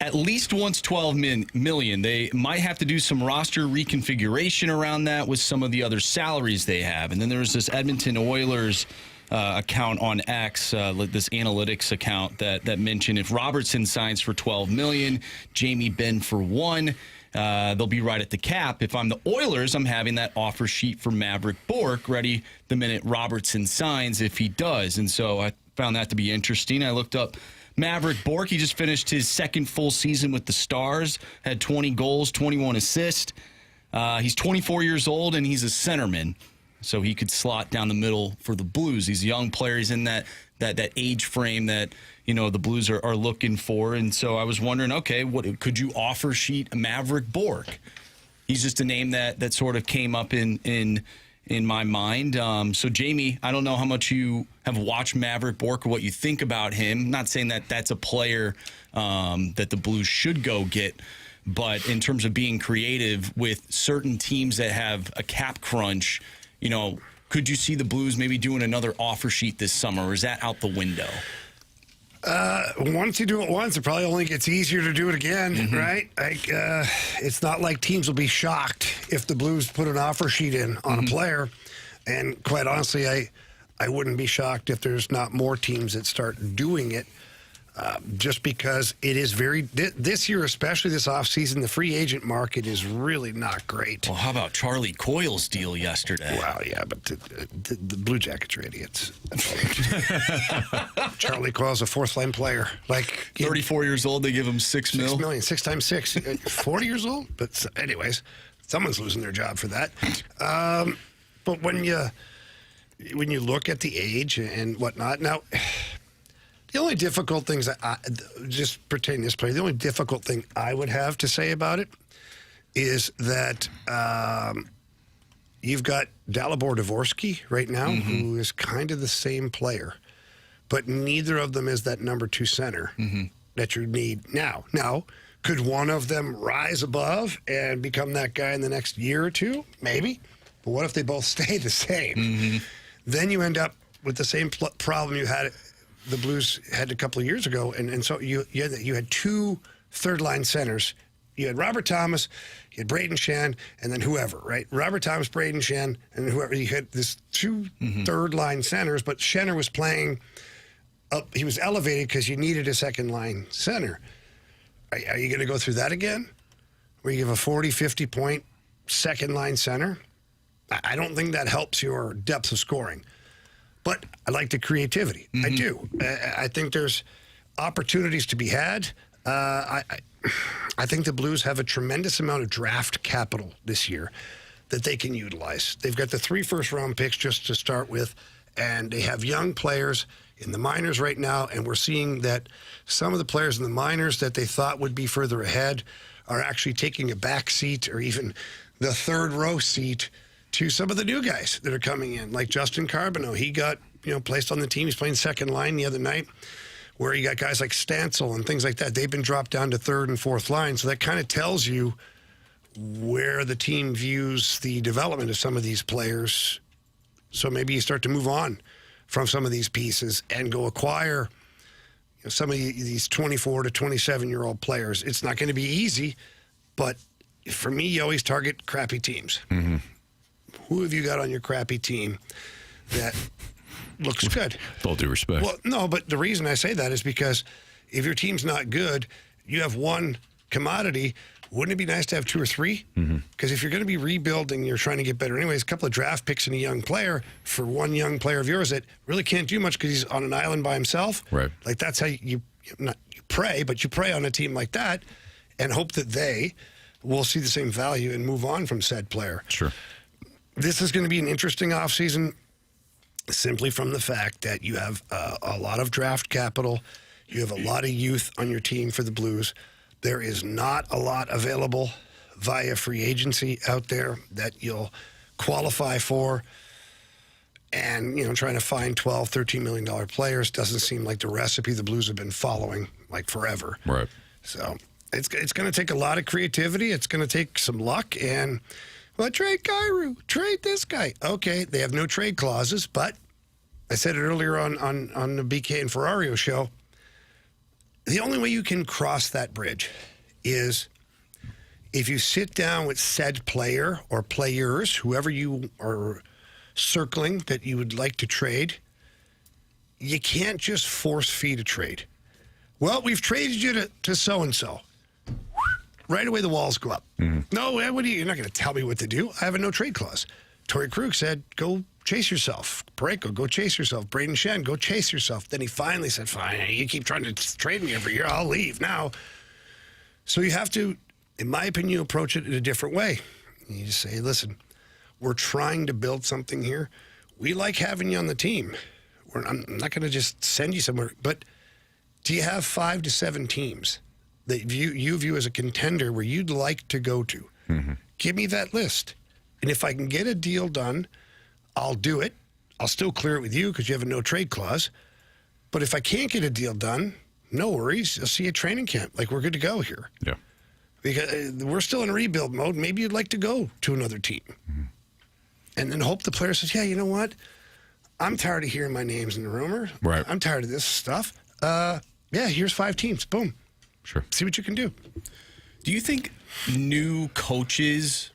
at least once 12 million. They might have to do some roster reconfiguration around that with some of the other salaries they have. And then there's this Edmonton Oilers account on X, this analytics account that mentioned if Robertson signs for 12 million, Jamie Benn for 1, they'll be right at the cap. If I'm the Oilers, I'm having that offer sheet for Maverick Bourque ready the minute Robertson signs, if he does. And so I found that to be interesting. I looked up Maverick Bourque. He just finished his second full season with the Stars, had 20 goals, 21 assists. He's 24 years old, and he's a centerman, so he could slot down the middle for the Blues. He's a young player. He's in that age frame that, you know, the Blues are looking for. And so I was wondering, okay, what could you offer sheet Maverick Bourque? He's just a name that sort of came up in my mind. So, Jamie, I don't know how much you have watched Maverick Bourque or what you think about him. I'm not saying that that's a player that the Blues should go get, but in terms of being creative with certain teams that have a cap crunch, you know, could you see the Blues maybe doing another offer sheet this summer, or is that out the window? Once you do it once, it probably only gets easier to do it again, right? Like, it's not like teams will be shocked if the Blues put an offer sheet in on a player. And quite honestly, I wouldn't be shocked if there's not more teams that start doing it, just because it is this year, especially this offseason, the free agent market is really not great. Well, how about Charlie Coyle's deal yesterday? Well, yeah, but the Blue Jackets are idiots. Charlie Coyle's a fourth-line player. Like 34 years old, they give him $6 million. 6 million, 6 times 6. 40 years old? But anyways, someone's losing their job for that. But when you look at the age and whatnot, now, the only difficult things just pertaining to this player, the only difficult thing I would have to say about it is that you've got Dalibor Dvorsky right now, who is kind of the same player, but neither of them is that number 2 center that you need now. Now, could one of them rise above and become that guy in the next year or two? Maybe. But what if they both stay the same? Then you end up with the same problem you had. The Blues had a couple of years ago, and so you had 2 third-line centers. You had Robert Thomas, you had Braden Shen, and then whoever, right? Robert Thomas, Braden Shen, and whoever. You had this 2 third-line centers, but Shenner was playing up. He was elevated because you needed a second-line center. Are you going to go through that again? Where you give a 40, 50-point second-line center? I don't think that helps your depth of scoring. But I like the creativity. I do. I think there's opportunities to be had. I think the Blues have a tremendous amount of draft capital this year that they can utilize. They've got the 3 first-round picks just to start with, and they have young players in the minors right now, and we're seeing that some of the players in the minors that they thought would be further ahead are actually taking a back seat or even the 3rd-row seat to some of the new guys that are coming in, like Justin Carbonneau. He got, placed on the team. He's playing second line the other night, where you got guys like Stancil and things like that. They've been dropped down to 3rd and 4th line. So that kind of tells you where the team views the development of some of these players. So maybe you start to move on from some of these pieces and go acquire some of these 24 to 27-year-old players. It's not going to be easy, but for me, you always target crappy teams. Who have you got on your crappy team that looks good? With all due respect. Well, no, but the reason I say that is because if your team's not good, you have one commodity wouldn't it be nice to have 2 or 3? Because if you're going to be rebuilding, you're trying to get better anyways, a couple of draft picks and a young player for one young player of yours that really can't do much because he's on an island by himself. Right. Like that's how you pray, but you pray on a team like that and hope that they will see the same value and move on from said player. Sure. This is going to be an interesting offseason simply from the fact that you have a lot of draft capital. You have a lot of youth on your team for the Blues. There is not a lot available via free agency out there that you'll qualify for. And, trying to find $12, $13 million players doesn't seem like the recipe the Blues have been following like forever. Right. So it's going to take a lot of creativity. It's going to take some luck. And, trade Carey, trade this guy. Okay, they have no trade clauses, but I said it earlier on the BK and Ferrario show. The only way you can cross that bridge is if you sit down with said player or players, whoever you are circling that you would like to trade. You can't just force feed a trade. Well, we've traded you to so-and-so. Right away, the walls go up. No, you're not going to tell me what to do. I have a no trade clause. Torrey Krug said, go chase yourself. Pareko, go chase yourself. Braden Shen, go chase yourself. Then he finally said, fine, you keep trying to trade me every year. I'll leave now. So you have to, in my opinion, approach it in a different way. You just say, listen, we're trying to build something here. We like having you on the team. I'm not going to just send you somewhere. But do you have 5 to 7 teams that you view as a contender where you'd like to go to? Give me that list. And if I can get a deal done, I'll do it. I'll still clear it with you because you have a no trade clause. But if I can't get a deal done, no worries. I'll see you at training camp. Like, we're good to go here. Yeah. Because we're still in rebuild mode. Maybe you'd like to go to another team. And then hope the player says, yeah, you know what? I'm tired of hearing my names in the rumor. Right. I'm tired of this stuff. Yeah, here's 5 teams. Boom. Sure. See what you can do. Do you think new coaches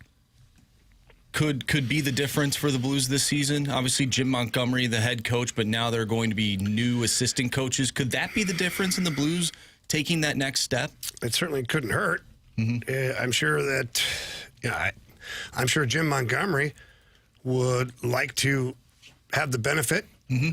could be the difference for the Blues this season? Obviously, Jim Montgomery, the head coach, but now there are going to be new assistant coaches. Could that be the difference in the Blues taking that next step? It certainly couldn't hurt. I'm sure that, I'm sure Jim Montgomery would like to have the benefit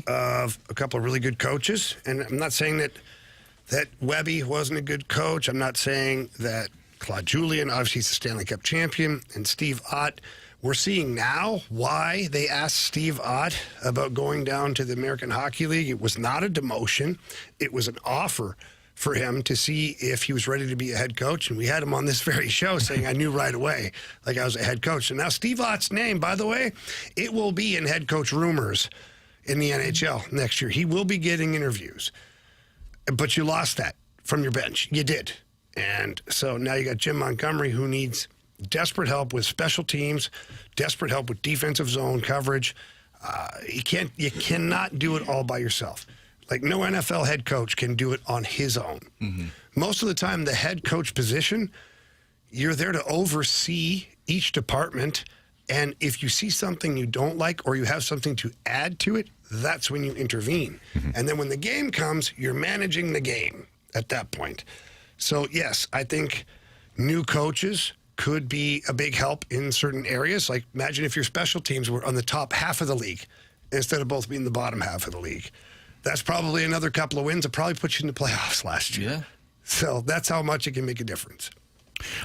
of a couple of really good coaches. And I'm not saying that Webby wasn't a good coach. I'm not saying that Claude Julien, obviously he's the Stanley Cup champion, and Steve Ott. We're seeing now why they asked Steve Ott about going down to the American Hockey League. It was not a demotion. It was an offer for him to see if he was ready to be a head coach. And we had him on this very show saying, I knew right away, like I was a head coach. And now Steve Ott's name, by the way, it will be in head coach rumors in the NHL next year. He will be getting interviews. But you lost that from your bench. You did. And so now you got Jim Montgomery, who needs desperate help with special teams, desperate help with defensive zone coverage. You cannot do it all by yourself. Like, no NFL head coach can do it on his own. Most of the time, the head coach position, you're there to oversee each department. And if you see something you don't like or you have something to add to it, that's when you intervene. And then when the game comes, you're managing the game at that point. So, yes, I think new coaches could be a big help in certain areas. Like, imagine if your special teams were on the top half of the league instead of both being the bottom half of the league. That's probably another couple of wins. It probably put you in the playoffs last year. Yeah. So that's how much it can make a difference.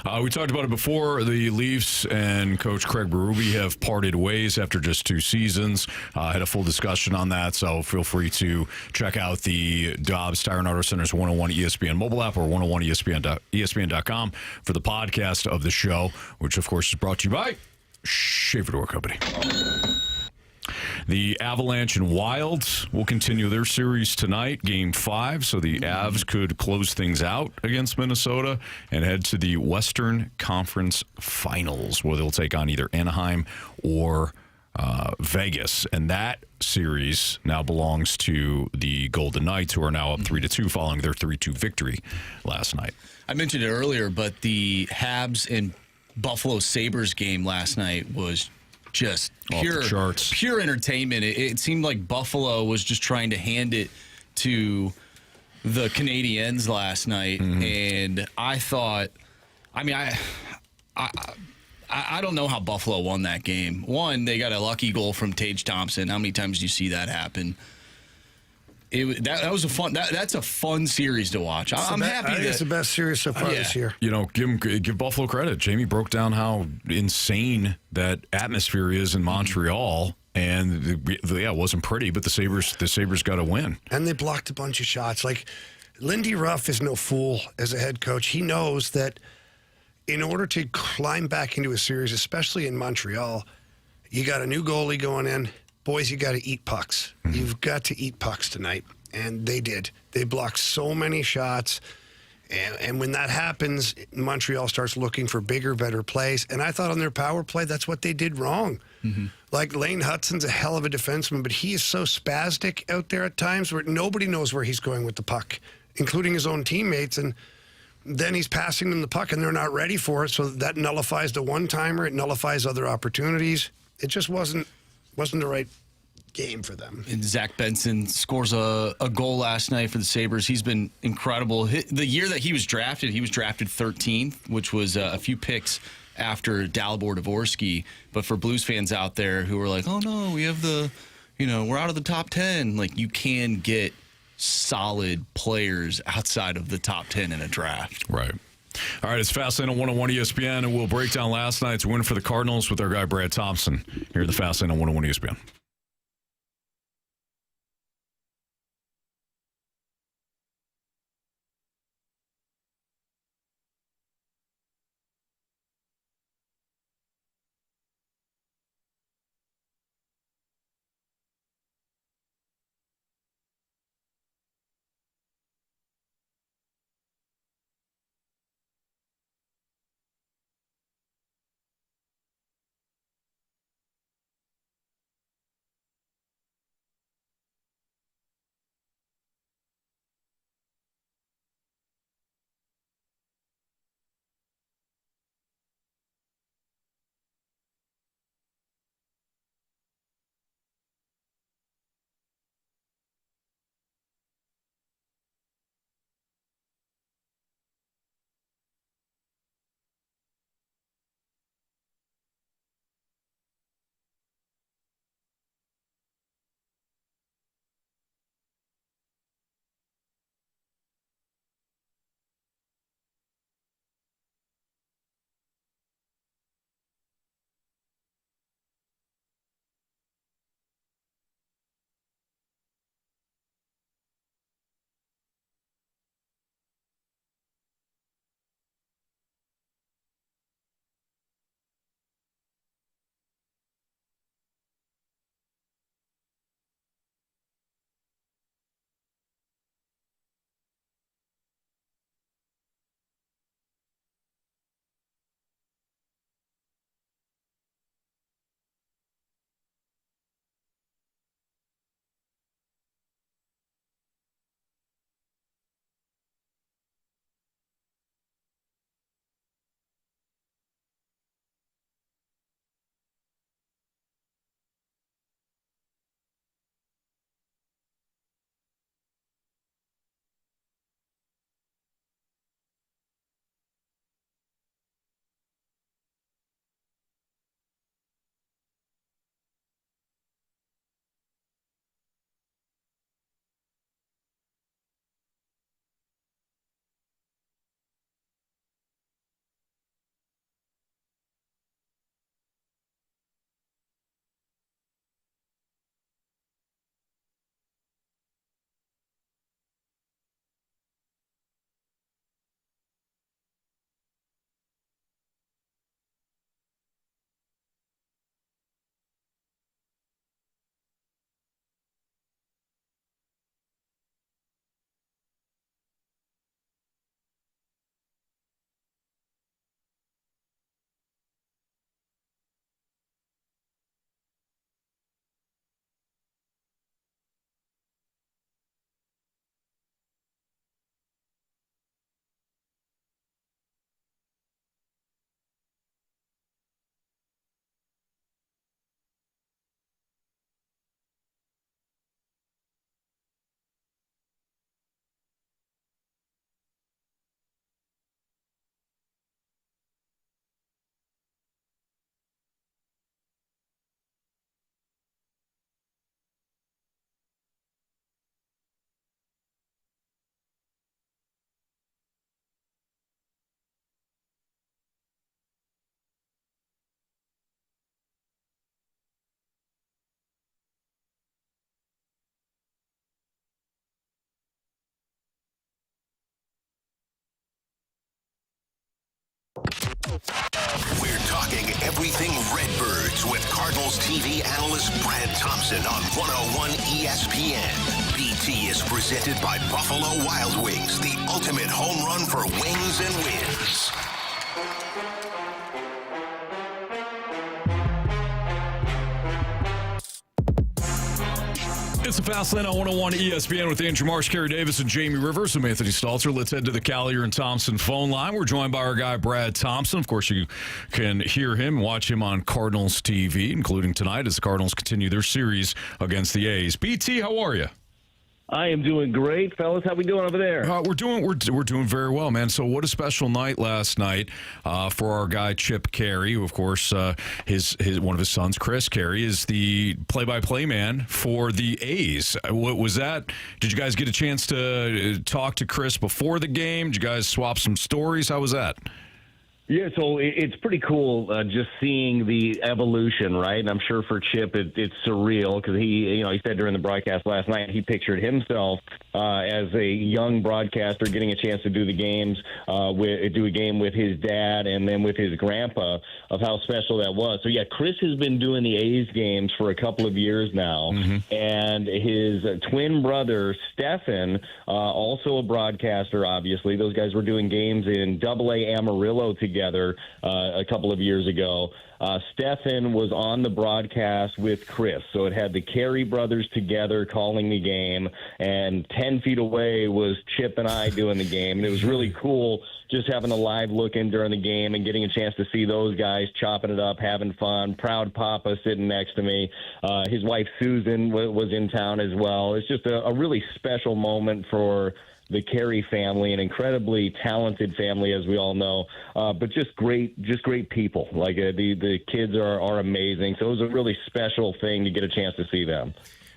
We talked about it before. The Leafs and Coach Craig Berube have parted ways after just 2 seasons. Had a full discussion on that, so feel free to check out the Dobbs Tire and Auto Center's 101 ESPN mobile app or 101ESPN.com for the podcast of the show, which, of course, is brought to you by Shaver Door Company. The Avalanche and Wild will continue their series tonight, Game 5, so the Avs could close things out against Minnesota and head to the Western Conference Finals, where they'll take on either Anaheim or Vegas. And that series now belongs to the Golden Knights, who are now up 3-2 following their 3-2 victory last night. I mentioned it earlier, but the Habs and Buffalo Sabres game last night was just pure entertainment. It seemed like Buffalo was just trying to hand it to the Canadiens last night, and I thought I mean, I don't know how Buffalo won that game. One, they got a lucky goal from Tage Thompson. How many times do you see that happen? That was a fun. That's a fun series to watch. I'm happy. I think it's the best series so far this year. You know, give Buffalo credit. Jamie broke down how insane that atmosphere is in Montreal, and it wasn't pretty, but the Sabres got a win. And they blocked a bunch of shots. Like Lindy Ruff is no fool as a head coach. He knows that in order to climb back into a series, especially in Montreal, you got a new goalie going in. Boys, you got to eat pucks. Mm-hmm. You've got to eat pucks tonight. And they did. They blocked so many shots. And when that happens, Montreal starts looking for bigger, better plays. And I thought on their power play, that's what they did wrong. Mm-hmm. Like Lane Hutson's a hell of a defenseman, but he is so spastic out there at times where nobody knows where he's going with the puck, including his own teammates. And then he's passing them the puck, and they're not ready for it. So that nullifies the one-timer. It nullifies other opportunities. It just wasn't the right game for them. And Zach Benson scores a goal last night for the Sabres. He's been incredible. The year that he was drafted 13th, which was a few picks after Dalibor Dvorsky. But for Blues fans out there who are like, oh, no, we have we're out of the top 10. Like, you can get solid players outside of the top 10 in a draft. Right. All right, it's Fastlane on 101 ESPN, and we'll break down last night's win for the Cardinals with our guy Brad Thompson here at the Fastlane on 101 ESPN. We're talking everything Redbirds with Cardinals TV analyst Brad Thompson on 101 ESPN. BT is presented by Buffalo Wild Wings, the ultimate home run for wings and wins. It's a Fast Lane on 101 ESPN with Andrew Marsh, Carey Davis, and Jamie Rivers. I'm Anthony Stalter. Let's head to the Collier and Thompson phone line. We're joined by our guy, Brad Thompson. Of course, you can hear him, watch him on Cardinals TV, including tonight as the Cardinals continue their series against the A's. BT, how are you? I am doing great, fellas. How we doing over there? We're doing very well, man. So what a special night last night for our guy Chip Carey, who of course his one of his sons, Chris Carey, is the play-by-play man for the A's. What was that? Did you guys get a chance to talk to Chris before the game? Did you guys swap some stories? How was that? Yeah, so it's pretty cool just seeing the evolution, right? And I'm sure for Chip it's surreal because he said during the broadcast last night he pictured himself as a young broadcaster getting a chance to do the games, do a game with his dad and then with his grandpa, of how special that was. So yeah, Chris has been doing the A's games for a couple of years now, and his twin brother Stefan, also a broadcaster. Obviously, those guys were doing games in AA Amarillo together a couple of years ago. Stefan was on the broadcast with Chris, so it had the Carey brothers together calling the game, and 10 feet away was Chip and I doing the game, and it was really cool just having a live look in during the game and getting a chance to see those guys chopping it up, having fun. Proud Papa sitting next to me. His wife Susan was in town as well. It's just a really special moment for the Carey family, an incredibly talented family, as we all know, but just great people. Like the kids are amazing. So it was a really special thing to get a chance to see them.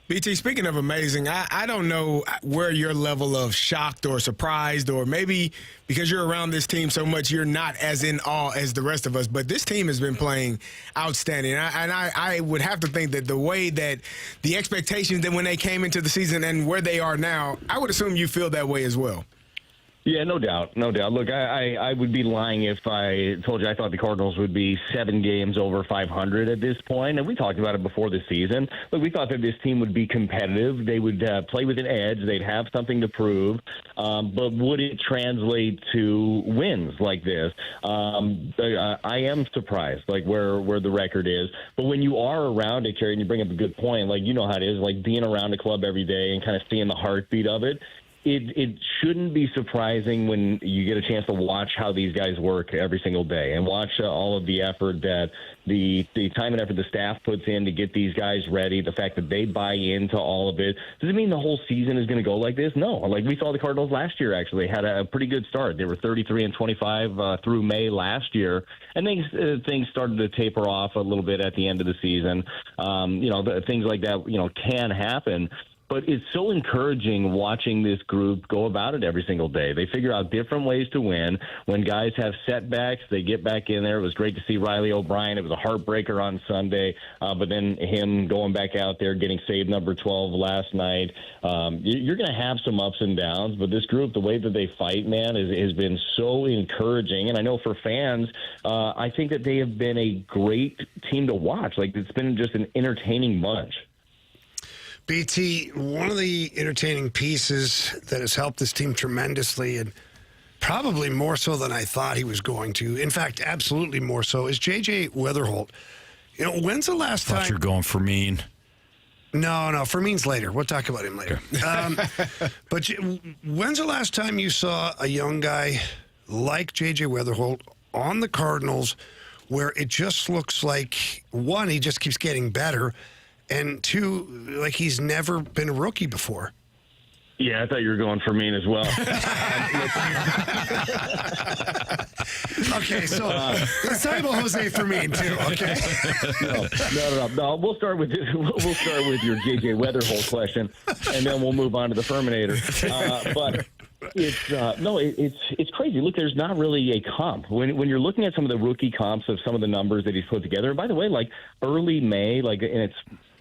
BT, speaking of amazing, I don't know where your level of shocked or surprised, or maybe because you're around this team so much, you're not as in awe as the rest of us. But this team has been playing outstanding. And I would have to think that the way that the expectations that when they came into the season and where they are now, I would assume you feel that way as well. Yeah, no doubt. Look, I would be lying if I told you I thought the Cardinals would be 7 games over 500 at this point, and we talked about it before the season. Look, we thought that this team would be competitive. They would play with an edge. They'd have something to prove, but would it translate to wins like this? I am surprised, like where the record is. But when you are around it, Carey, and you bring up a good point, like you know how it is, like being around a club every day and kind of seeing the heartbeat of it. It shouldn't be surprising when you get a chance to watch how these guys work every single day and watch all of the effort that the time and effort the staff puts in to get these guys ready, the fact that they buy into all of it. Does it mean the whole season is going to go like this? No. Like we saw the Cardinals last year actually had a pretty good start. They were 33-25 through May last year, and things started to taper off a little bit at the end of the season. Things like that, can happen. But it's so encouraging watching this group go about it every single day. They figure out different ways to win. When guys have setbacks, they get back in there. It was great to see Riley O'Brien. It was a heartbreaker on Sunday, but then him going back out there, getting save number 12 last night. You're going to have some ups and downs, but this group, the way that they fight, man, has been so encouraging. And I know for fans, I think that they have been a great team to watch. Like, it's been just an entertaining bunch. BT, one of the entertaining pieces that has helped this team tremendously, and probably more so than I thought he was going to, in fact, absolutely more so, is J.J. Weatherholt. When's the last time... I thought you're going for Mean. No, Fermin's later. We'll talk about him later. Okay. But when's the last time you saw a young guy like J.J. Weatherholt on the Cardinals where it just looks like, one, he just keeps getting better, and two, like he's never been a rookie before? Yeah, I thought you were going for Mean as well. Okay, so let's talk about Jose Fermin too. Okay. No. We'll start with your JJ Weatherholt question, and then we'll move on to the Ferminator. But it's crazy. Look, there's not really a comp when you're looking at some of the rookie comps of some of the numbers that he's put together. And by the way, like early May, and it's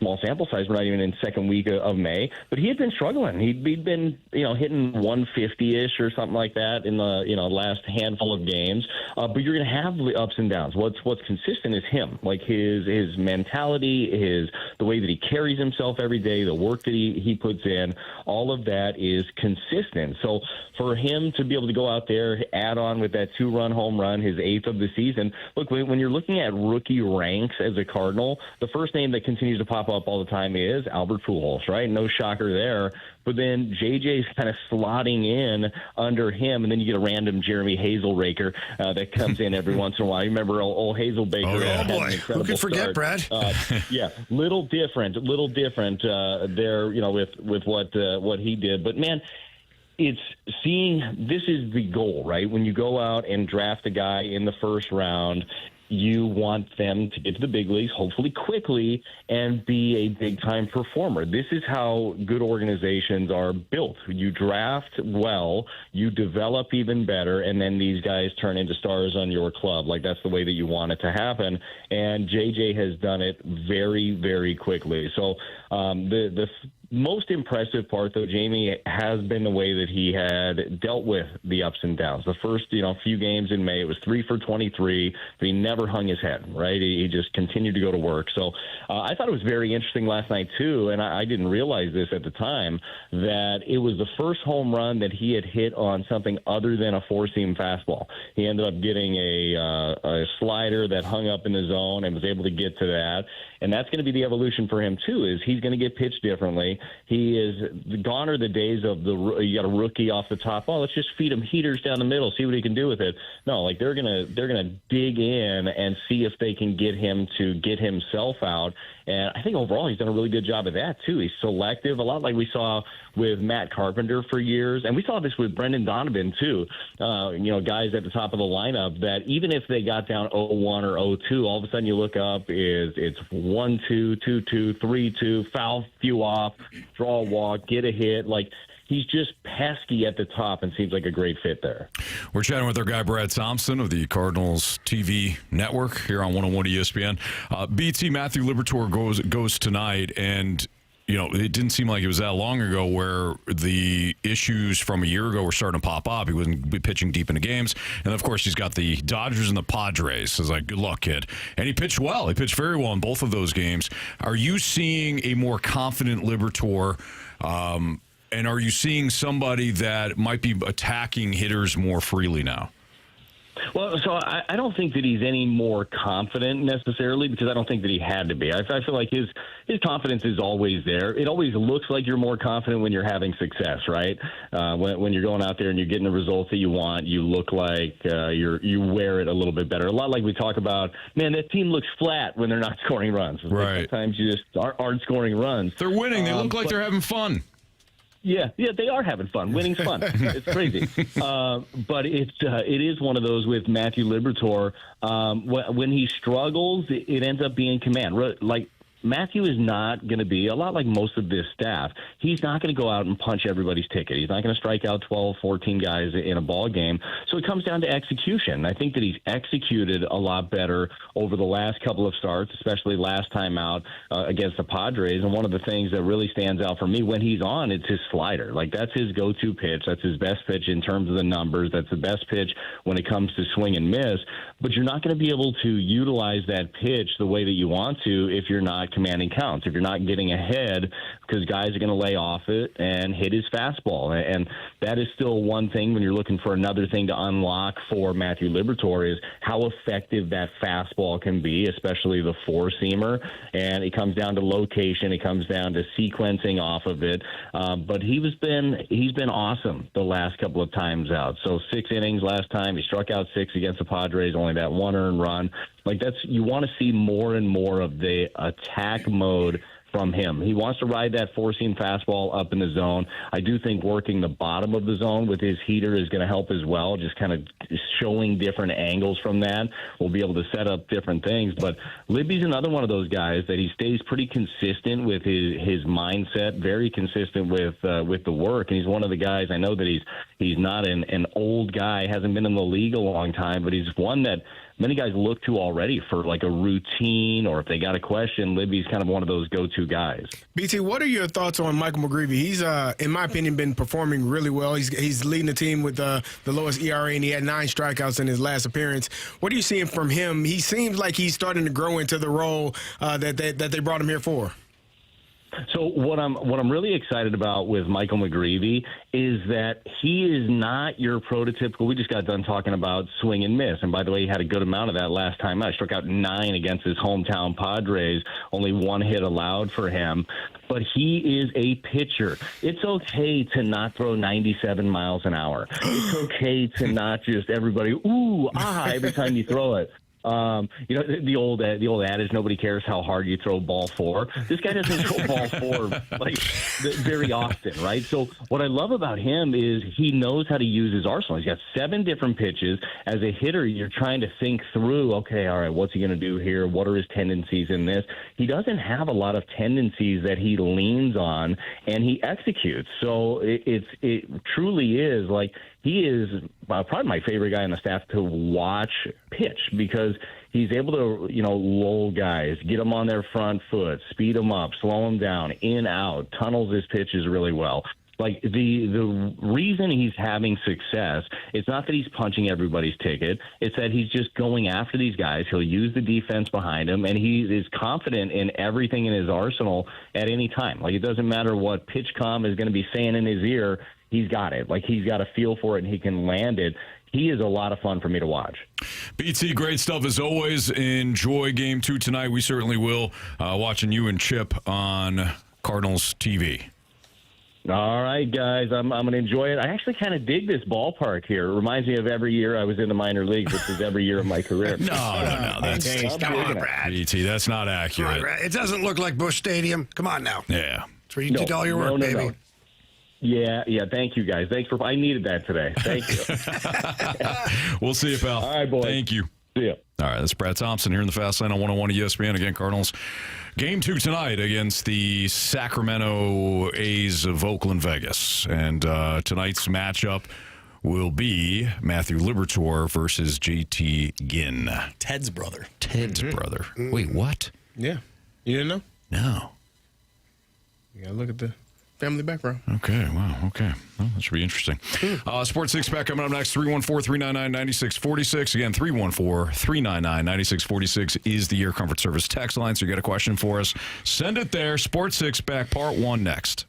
small sample size. We're not even in second week of May, but he had been struggling. He'd been, hitting 150-ish or something like that in the, last handful of games. But you're going to have the ups and downs. What's consistent is him, like his mentality, the way that he carries himself every day, the work that he puts in. All of that is consistent. So for him to be able to go out there, add on with that 2-run home run, his 8th of the season. Look, when you're looking at rookie ranks as a Cardinal, the first name that continues to pop up all the time is Albert Pujols, right? No shocker there. But then JJ's kind of slotting in under him, and then you get a random Jeremy Hazelraker that comes in every once in a while. You remember old Hazelbaker? Oh boy, who could forget, start. Brad? Yeah, little different there, with what he did. But man, it's seeing this is the goal, right? When you go out and draft a guy in the first round, you want them to get to the big leagues, hopefully quickly, and be a big-time performer. This is how good organizations are built. You draft well, you develop even better, and then these guys turn into stars on your club. Like, that's the way that you want it to happen. And JJ has done it very, very quickly. So the most impressive part, though, Jamie, has been the way that he had dealt with the ups and downs. The first, few games in May, it was 3 for 23, but he never hung his head, right? He just continued to go to work. So I thought it was very interesting last night, too, and I didn't realize this at the time, that it was the first home run that he had hit on something other than a four-seam fastball. He ended up getting a slider that hung up in the zone and was able to get to that. And that's going to be the evolution for him, too, is he's going to get pitched differently. He is gone are the days of you got a rookie off the top. Oh, let's just feed him heaters down the middle, see what he can do with it. No, like they're gonna dig in and see if they can get him to get himself out. And I think overall he's done a really good job of that, too. He's selective, a lot like we saw with Matt Carpenter for years. And we saw this with Brendan Donovan, too. Guys at the top of the lineup that even if they got down 0-1 or 0-2, all of a sudden you look up, it's 1-2, 2-2, 3-2, foul few off, draw a walk, get a hit. Like, he's just pesky at the top and seems like a great fit there. We're chatting with our guy, Brad Thompson of the Cardinals TV network here on 101 ESPN. BT, Matthew Liberatore goes tonight, and it didn't seem like it was that long ago where the issues from a year ago were starting to pop up. He wasn't pitching deep into games. And, of course, he's got the Dodgers and the Padres. So it's like, good luck, kid. And he pitched well. He pitched very well in both of those games. Are you seeing a more confident Liberatore? And are you seeing somebody that might be attacking hitters more freely now? Well, so I don't think that he's any more confident necessarily, because I don't think that he had to be. I feel like his confidence is always there. It always looks like you're more confident when you're having success, right? When you're going out there and you're getting the results that you want, you look like you wear it a little bit better. A lot like we talk about, man, that team looks flat when they're not scoring runs. Right. Sometimes you just aren't scoring runs. They're winning. They look like they're having fun. Yeah, they are having fun. Winning's fun. It's crazy. But it is one of those with Matthew Liberatore. When he struggles, it ends up being command. Like, Matthew is not going to be, a lot like most of this staff, he's not going to go out and punch everybody's ticket. He's not going to strike out 12, 14 guys in a ball game. So it comes down to execution. I think that he's executed a lot better over the last couple of starts, especially last time out against the Padres. And one of the things that really stands out for me when he's on, it's his slider. Like, that's his go-to pitch. That's his best pitch in terms of the numbers. That's the best pitch when it comes to swing and miss. But you're not going to be able to utilize that pitch the way that you want to if you're not commanding counts, if you're not getting ahead, because guys are going to lay off it and hit his fastball. And that is still one thing when you're looking for another thing to unlock for Matthew Liberatore, is how effective that fastball can be, especially the four-seamer. And it comes down to location. It comes down to sequencing off of it. But he's been awesome the last couple of times out. So 6 innings last time. He struck out 6 against the Padres, only that 1 earned run. Like, you want to see more and more of the attack mode from him. He wants to ride that four-seam fastball up in the zone. I do think working the bottom of the zone with his heater is going to help as well, just kind of showing different angles from that. We'll be able to set up different things. But Libby's another one of those guys that he stays pretty consistent with his mindset, very consistent with the work. And he's one of the guys, I know that he's not an old guy, hasn't been in the league a long time, but he's one that many guys look to already for like a routine, or if they got a question, Libby's kind of one of those go-to guys. BT, what are your thoughts on Michael McGreevy? He's, in my opinion, been performing really well. He's leading the team with the lowest ERA, and he had 9 strikeouts in his last appearance. What are you seeing from him? He seems like he's starting to grow into the role that they brought him here for. So what I'm really excited about with Michael McGreevy is that he is not your prototypical. We just got done talking about swing and miss, and by the way, he had a good amount of that last time out. He struck out 9 against his hometown Padres, only 1 hit allowed for him. But he is a pitcher. It's okay to not throw 97 miles an hour. It's okay to not just everybody every time you throw it. The old adage, nobody cares how hard you throw ball 4. This guy doesn't throw ball 4 like very often, right? So what I love about him is he knows how to use his arsenal. He's got 7 different pitches. As a hitter, you're trying to think through, okay, all right, what's he going to do here? What are his tendencies in this? He doesn't have a lot of tendencies that he leans on, and he executes. So it truly is like, he is probably my favorite guy on the staff to watch pitch, because he's able to, lull guys, get them on their front foot, speed them up, slow them down, in, out, tunnels his pitches really well. Like, the reason he's having success, it's not that he's punching everybody's ticket. It's that he's just going after these guys. He'll use the defense behind him, and he is confident in everything in his arsenal at any time. Like, it doesn't matter what pitch comm is going to be saying in his ear. He's got it. Like, he's got a feel for it, and he can land it. He is a lot of fun for me to watch. BT, great stuff as always. Enjoy Game 2 tonight. We certainly will. Watching you and Chip on Cardinals TV. All right, guys, I'm going to enjoy it. I actually kind of dig this ballpark here. It reminds me of every year I was in the minor leagues, which is every year of my career. No. Come on, Brad. BT, that's not accurate. Come on, Brad. It doesn't look like Busch Stadium. Come on now. Yeah. It's where you did all your work, baby. No. Yeah. Thank you, guys. I needed that today. Thank you. We'll see you, pal. All right, boys. Thank you. See ya. All right, that's Brad Thompson here in the Fast Lane on 101 ESPN. Again, Cardinals Game 2 tonight against the Sacramento A's of Oakland, Vegas. And tonight's matchup will be Matthew Liberatore versus JT Ginn. Ted's brother. Brother. Wait, what? Yeah. You didn't know? No. You got to look at the family background. Okay, wow, okay. Well, that should be interesting. Sports Six Pack coming up next, 314-399-9646. Again, 314-399-9646 is the Air Comfort Service text line, so you got a question for us, send it there. Sports Six Pack Part 1 next.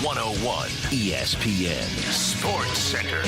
101 ESPN Sports Center.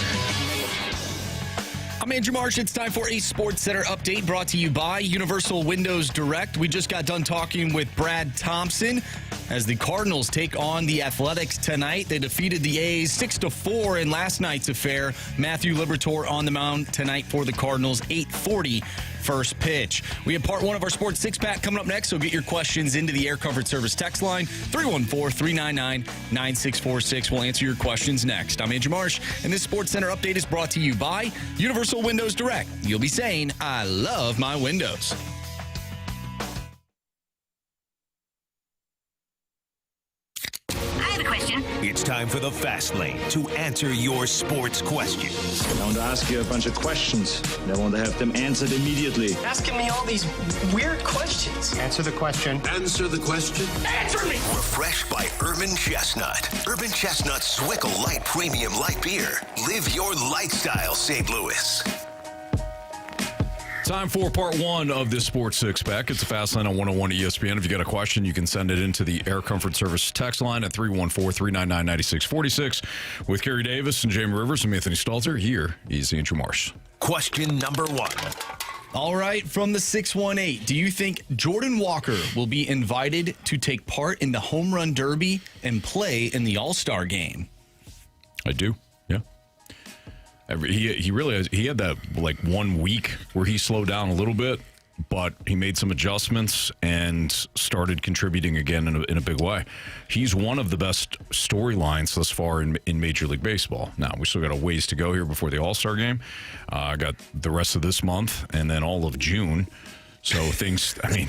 I'm Andrew Marsh. It's time for a Sports Center update brought to you by Universal Windows Direct. We just got done talking with Brad Thompson as the Cardinals take on the Athletics tonight. They defeated the A's 6-4 in last night's affair. Matthew Liberatore on the mound tonight for the Cardinals, 8:40 first pitch. We have part one of our Sports Six-Pack coming up next, so get your questions into the Air Comfort Service text line, 314-399-9646. We'll answer your questions next. I'm Andrew Marsh, and this Sports Center update is brought to you by Universal Windows Direct. You'll be saying, I love my windows. It's time for the Fast Lane to answer your sports questions. I want to ask you a bunch of questions, and I want to have them answered immediately. Asking me all these weird questions. Answer the question. Answer the question. Answer me! Refreshed by Urban Chestnut. Urban Chestnut's Swickle Light Premium Light Beer. Live your lifestyle, St. Louis. Time for part one of this Sports Six-Pack. It's a fast line on 101 ESPN. If you got a question, you can send it into the Air Comfort Service text line at 314-399-9646. With Carey Davis and Jamie Rivers, I'm Anthony Stalter. Here is Andrew Marsh. Question number one. All right, from the 618, do you think Jordan Walker will be invited to take part in the Home Run Derby and play in the All-Star game? I do, yeah. He really has, he had that like 1 week where he slowed down a little bit, but he made some adjustments and started contributing again in a big way. He's one of the best storylines thus far in Major League Baseball. Now, we still got a ways to go here before the All-Star game. I got the rest of this month and then all of June. So things can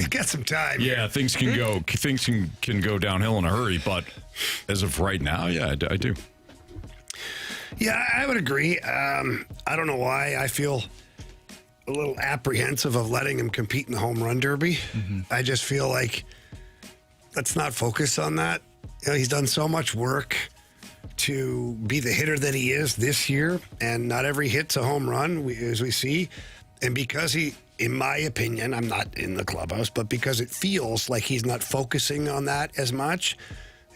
Get some time. Yeah, things can go downhill in a hurry, but as of right now, yeah, I do. Yeah, I would agree. I don't know why I feel a little apprehensive of letting him compete in the home run derby. Mm-hmm. I just feel like let's not focus on that. You know, he's done so much work to be the hitter that he is this year, and not every hit's a home run, as we see. And because he, in my opinion, I'm not in the clubhouse, but because it feels like he's not focusing on that as much,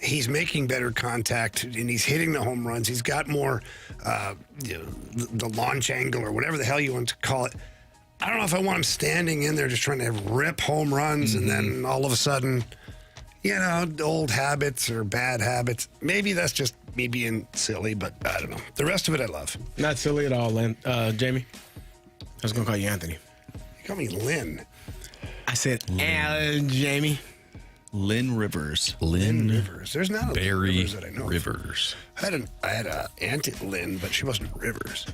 he's making better contact and he's hitting the home runs. He's got more, the launch angle or whatever the hell you want to call it. I don't know if I want him standing in there just trying to rip home runs and then all of a sudden, old habits or bad habits. Maybe that's just me being silly, but I don't know. The rest of it I love. Not silly at all, Jamie. I was going to call you Anthony. You call me Lynn. I said, Jamie. Lynn Rivers. Lynn Rivers. There's not a Barry Rivers that I know. Rivers. I had a Aunt Lynn, but she wasn't Rivers.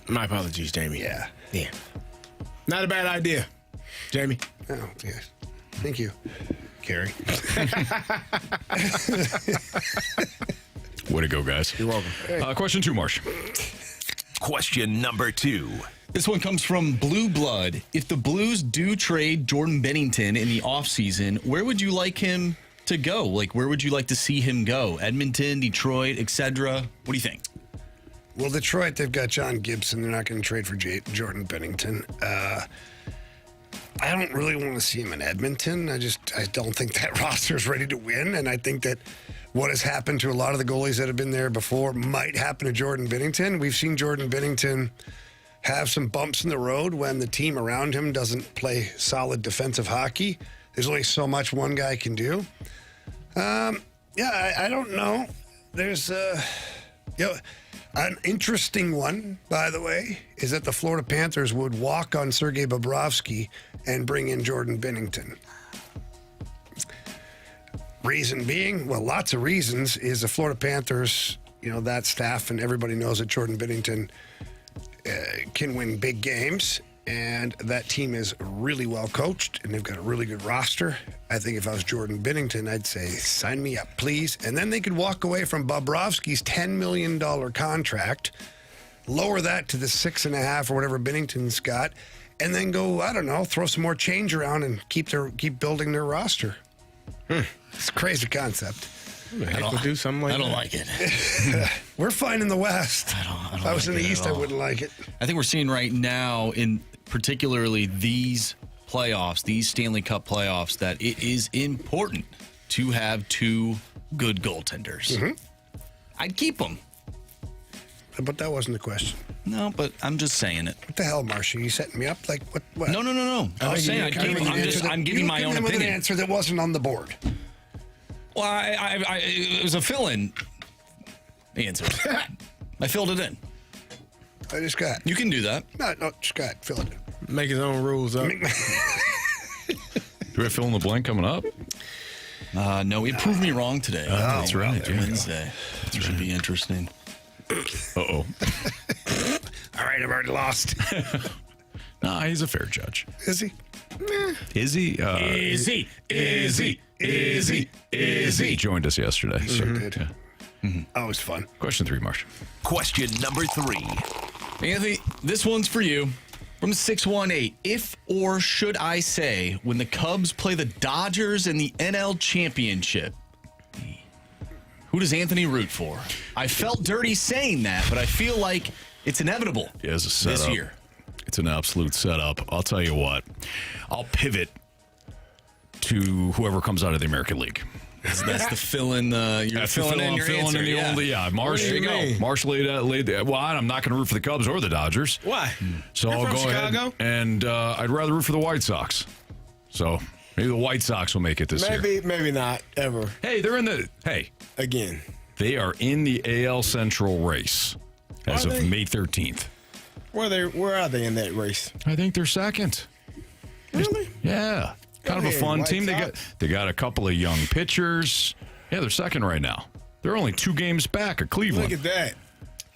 My apologies, Jamie. Yeah. Not a bad idea, Jamie. Oh, yes. Thank you, Carey. Way to go, guys. You're welcome. Question two, Marsh. Question number two. This one comes from Blue Blood. If the Blues do trade Jordan Bennington in the offseason, where would you like him to go? Like, where would you like to see him go? Edmonton, Detroit, etc. What do you think? Well, Detroit, they've got John Gibson. They're not going to trade for Jordan Bennington. I don't really want to see him in Edmonton. I don't think that roster is ready to win. And I think that what has happened to a lot of the goalies that have been there before might happen to Jordan Bennington. We've seen Jordan Bennington have some bumps in the road when the team around him doesn't play solid defensive hockey. There's only so much one guy can do. I don't know. There's an interesting one, by the way, is that the Florida Panthers would walk on Sergei Bobrovsky and bring in Jordan Bennington. Reason being, well, lots of reasons, is the Florida Panthers, that staff and everybody knows that Jordan Bennington can win big games, and that team is really well coached, and they've got a really good roster. I think if I was Jordan Bennington, I'd say, sign me up, please. And then they could walk away from Bobrovsky's $10 million contract, lower that to the 6.5 or whatever Bennington's got, and then go, I don't know, throw some more change around and keep building their roster. It's a crazy concept. I don't do something like that. I don't like it. We're fine in the West. I don't if I was like in the it East, at I all. wouldn't like it. I think we're seeing right now, in particularly these playoffs, these Stanley Cup playoffs, that it is important to have two good goaltenders. Mm-hmm. I'd keep them. But that wasn't the question. No, but I'm just saying it. What the hell, Marcia? You setting me up? Like, what? No. I was saying I'd keep them. I'm giving my own opinion. An answer that wasn't on the board. Well, it was a fill-in answer. I filled it in. I just got. You can do that. No, just go ahead. Fill it in. Make his own rules up. Do we have fill in the blank coming up? No, it proved me wrong today. That's right. Yeah. Wednesday. That should be interesting. Uh-oh. All right, I've already lost. Nah, he's a fair judge. Is he? Is he? Is he? Joined us yesterday. He's so good. Yeah. Always fun. Question 3, Marsh. Question number 3. Anthony, this one's for you. From 618, if or should I say, when the Cubs play the Dodgers in the NL Championship, who does Anthony root for? I felt dirty saying that, but I feel like it's inevitable It's a setup. this year. It's an absolute setup. I'll tell you what. I'll pivot to whoever comes out of the American League. That's the fill-in. You're filling in your answer. Marsh, There you go. Marsh laid well, I'm not going to root for the Cubs or the Dodgers. Why? So You're I'll from go Chicago? ahead and I'd rather root for the White Sox. So maybe the White Sox will make it this year. Maybe not ever Hey, again. they are in the AL Central race as Are of they? May 13th. Where are they in that race? I think they're second. Really? Yeah. Kind of a ahead, fun White team. Sox. They got a couple of young pitchers. Yeah, they're second right now. They're only 2 games back of Cleveland. Look at that.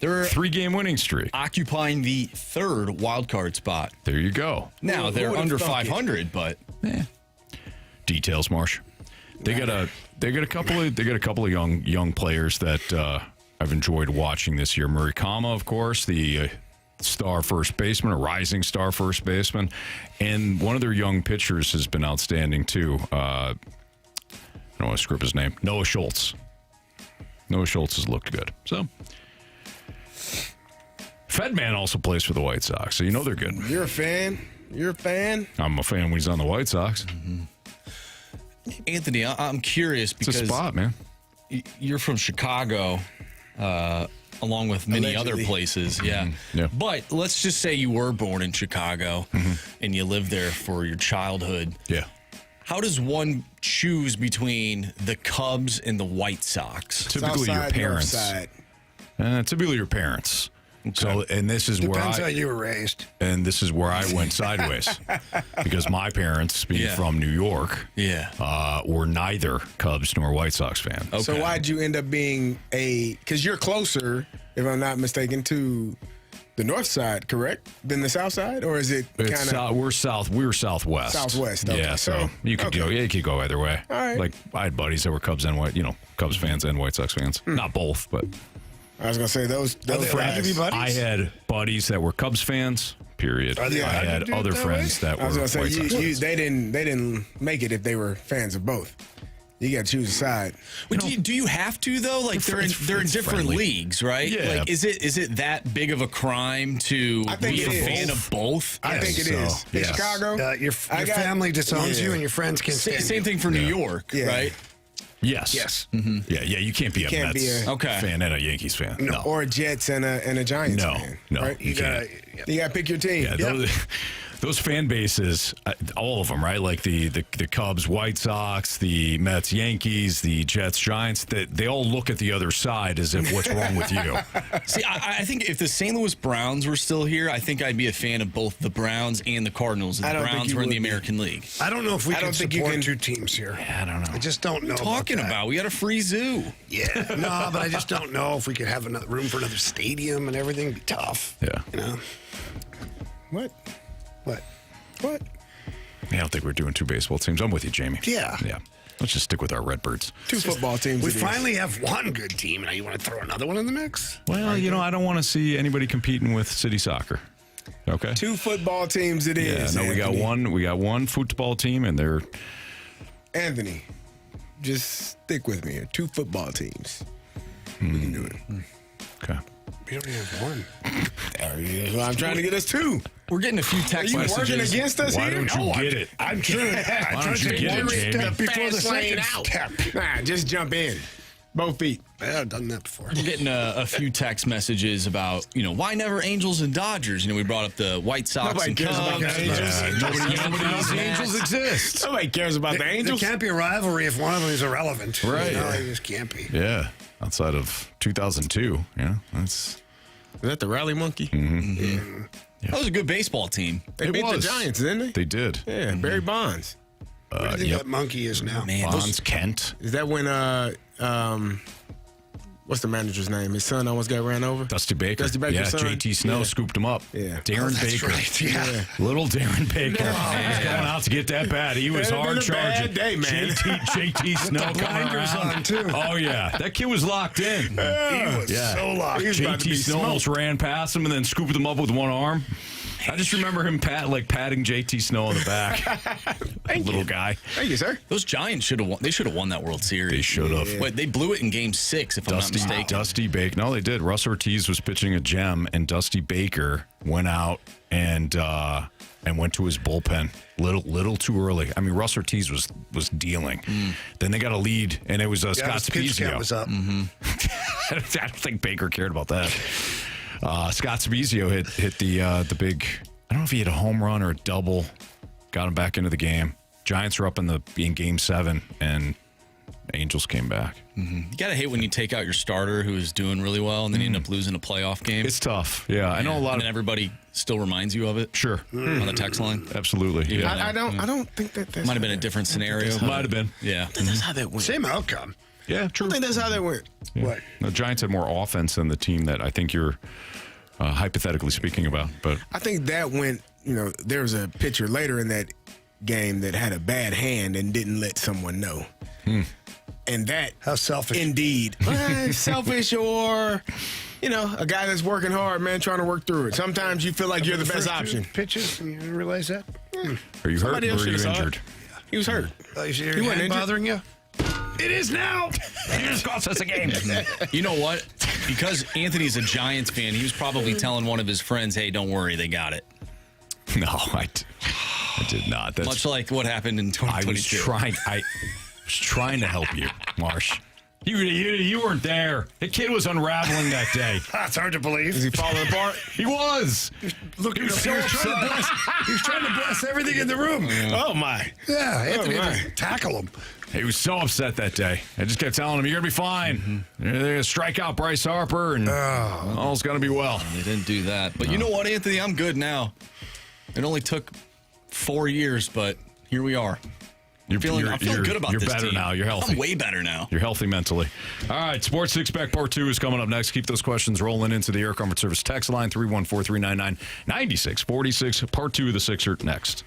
They're 3-game winning streak. occupying the third wild card spot. There you go. Now, Who they're would've under thunk it? 500, but Details, Marsh. They got a couple of young players that I've enjoyed watching this year. Murikama, of course, the star first baseman, a rising star first baseman, and one of their young pitchers has been outstanding too. I don't want to screw up his name. Noah Schultz. Noah Schultz has looked good. So, Fedman also plays for the White Sox, so you know they're good. You're a fan? You're a fan? I'm a fan when he's on the White Sox. Anthony, I'm curious It's because a spot, man. you're from Chicago, along with many Allegedly. other places. Yeah. Yeah. But let's just say you were born in Chicago and you lived there for your childhood. Yeah. How does one choose between the Cubs and the White Sox? Typically South your side, parents. north side. Typically your parents. So, and this is Depends how where you were raised. I went sideways because my parents, being Yeah. from New York, Yeah. were neither Cubs nor White Sox fans. Okay. So why'd you end up being because you're closer, if I'm not mistaken, to the north side, correct, than the south side, or is it It's kind of? we're southwest. Southwest, okay. Yeah, so So, you could okay. go. Yeah, you could go either way. All right. Like I had buddies that were Cubs and Cubs fans and White Sox fans. Not both, but I was gonna say those they allowed to guys. be buddies? I had buddies that were Cubs fans. Period. Are they I allowed to had do it other that friends that I was were gonna say White Sox fans. they didn't make it if they were fans of both. You got to choose a side. But do you have to though? Like they're in it's different friendly. leagues, right? Yeah. Like is it that big of a crime to I think be it a is. fan of both? I think it so, is. In yes. Chicago, Your I got- family disowns yeah. you and your friends can't stand Same you. thing for New York, Yeah. right? Yes. Yes. Yeah. You can't be a can't Mets be a- Okay. fan and a Yankees fan. No. or a Jets and a Giants No. fan. No. right? You can't. You got to pick your team. Yeah, those fan bases, all of them, right? Like the Cubs, White Sox, the Mets, Yankees, the Jets, Giants. They all look at the other side as if what's wrong with you. See, I think if the St. Louis Browns were still here, I think I'd be a fan of both the Browns and the Cardinals. And I the don't think Browns you were in would the be. American League. I don't know if we I can don't think you support can- two teams here. I don't know. I just don't know. Talking about, we got a free zoo. Yeah. No, but I just don't know if we could have another room for another stadium and everything. It'd be tough. Yeah. You know? What? What? What? I don't think we're doing 2 baseball teams. I'm with you, Jamie. Yeah. Yeah. Let's just stick with our Redbirds. 2 football teams. We it is. finally have one good team. Now you want to throw another one in the mix? Well, I don't want to see anybody competing with city soccer. Okay. 2 football teams. It is. Yeah. No, Anthony. we got one football team, and they're Anthony, just stick with me here. 2 football teams. We can do it. okay. We only have one. Well, I'm trying to get us 2. We're getting a few Are text you messages. working against us Why here? don't you get it? I'm trying. Why don't you get it, Jamie? Before the Fast lane second out. step. Nah, just jump in. Both feet. Yeah, I've done that before. I'm getting a few text messages about, why never Angels and Dodgers? We brought up the White Sox Nobody and cares about Cubs. the Angels. Yeah, nobody knows the Angels exist. Nobody cares about the Angels. There can't be a rivalry if one of them is irrelevant. Right. No, it just can't be. Yeah, outside of 2002. Yeah, that's. Is that the Rally Monkey? Mm-hmm. That was a good baseball team. They beat the Giants, didn't they? They did. Yeah, Barry Bonds. Where do you think that monkey is now? Man, Bonds Kent. Is that when what's the manager's name? His son almost got ran over. Dusty Baker. Dusty Baker's yeah, son. JT Snow Yeah. scooped him up. Yeah. Darren That's Baker. right, yeah. Little Darren Baker. He was going out to get that bat. He was That'd have hard been a bad charging. day, man. JT Snow coming blinders around. on, too. Oh, yeah. That kid was locked in. He was so locked. He was about to JT be Snow almost smoked. ran past him and then scooped him up with one arm. I just remember him patting JT Snow on the back. Little guy. Thank you, sir. those Giants should have won. They should have won that World Series. They should have. But they blew it in Game 6, if I'm not mistaken. Dusty Baker. No, they did. Russ Ortiz was pitching a gem, and Dusty Baker went out and went to his bullpen. Little too early. I mean, Russ Ortiz was dealing. Then they got a lead, and it was Scott his pitch count Spezio. was up. I don't think Baker cared about that. Scott Spezio hit the big. I don't know if he hit a home run or a double. Got him back into the game. Giants were up in Game 7, and Angels came back. You got to hate when you take out your starter who is doing really well, and then you end up losing a playoff game. It's tough. Yeah, I know a lot and of. then everybody still reminds you of it. Sure. On the text line. Absolutely. Yeah. Yeah. I don't think that's Might have been a different scenario. Might have been. Yeah. I think that's how that went. Same outcome. Yeah, I true. think that's how that went. What? The Giants had more offense than the team that I think you're hypothetically speaking about. But I think that went, there was a pitcher later in that game that had a bad hand and didn't let someone know. And that, How selfish. indeed, selfish or, a guy that's working hard, man, trying to work through it. Sometimes you feel like you're the best option. Pitches, and you didn't realize that? are you hurt Somebody or else are you should've saw it. injured? He was hurt. Your He wasn't hand injured. bothering you? It is now. He just cost us a game. You know what? Because Anthony's a Giants fan, he was probably telling one of his friends, hey, don't worry, they got it. No, I did not. That's, Much like what happened in I 2022. was trying to help you, Marsh. You weren't there. The kid was unraveling that day. That's hard to believe. Is he falling apart? He was. Look, he was so trying to bless everything in the room. Oh, my. Yeah, Anthony had my. to tackle him. He was so upset that day. I just kept telling him, you're going to be fine. They're going to strike out Bryce Harper, and all's going to be well. They didn't do that. But you know what, Anthony? I'm good now. It only took 4 years, but here we are. I'm feeling good about You're this better team. now. You're healthy. I'm way better now. You're healthy mentally. All right, Sports Six Pack Part 2 is coming up next. Keep those questions rolling into the Air Comfort Service text line, 314-399-9646. Part 2 of the Sixer next.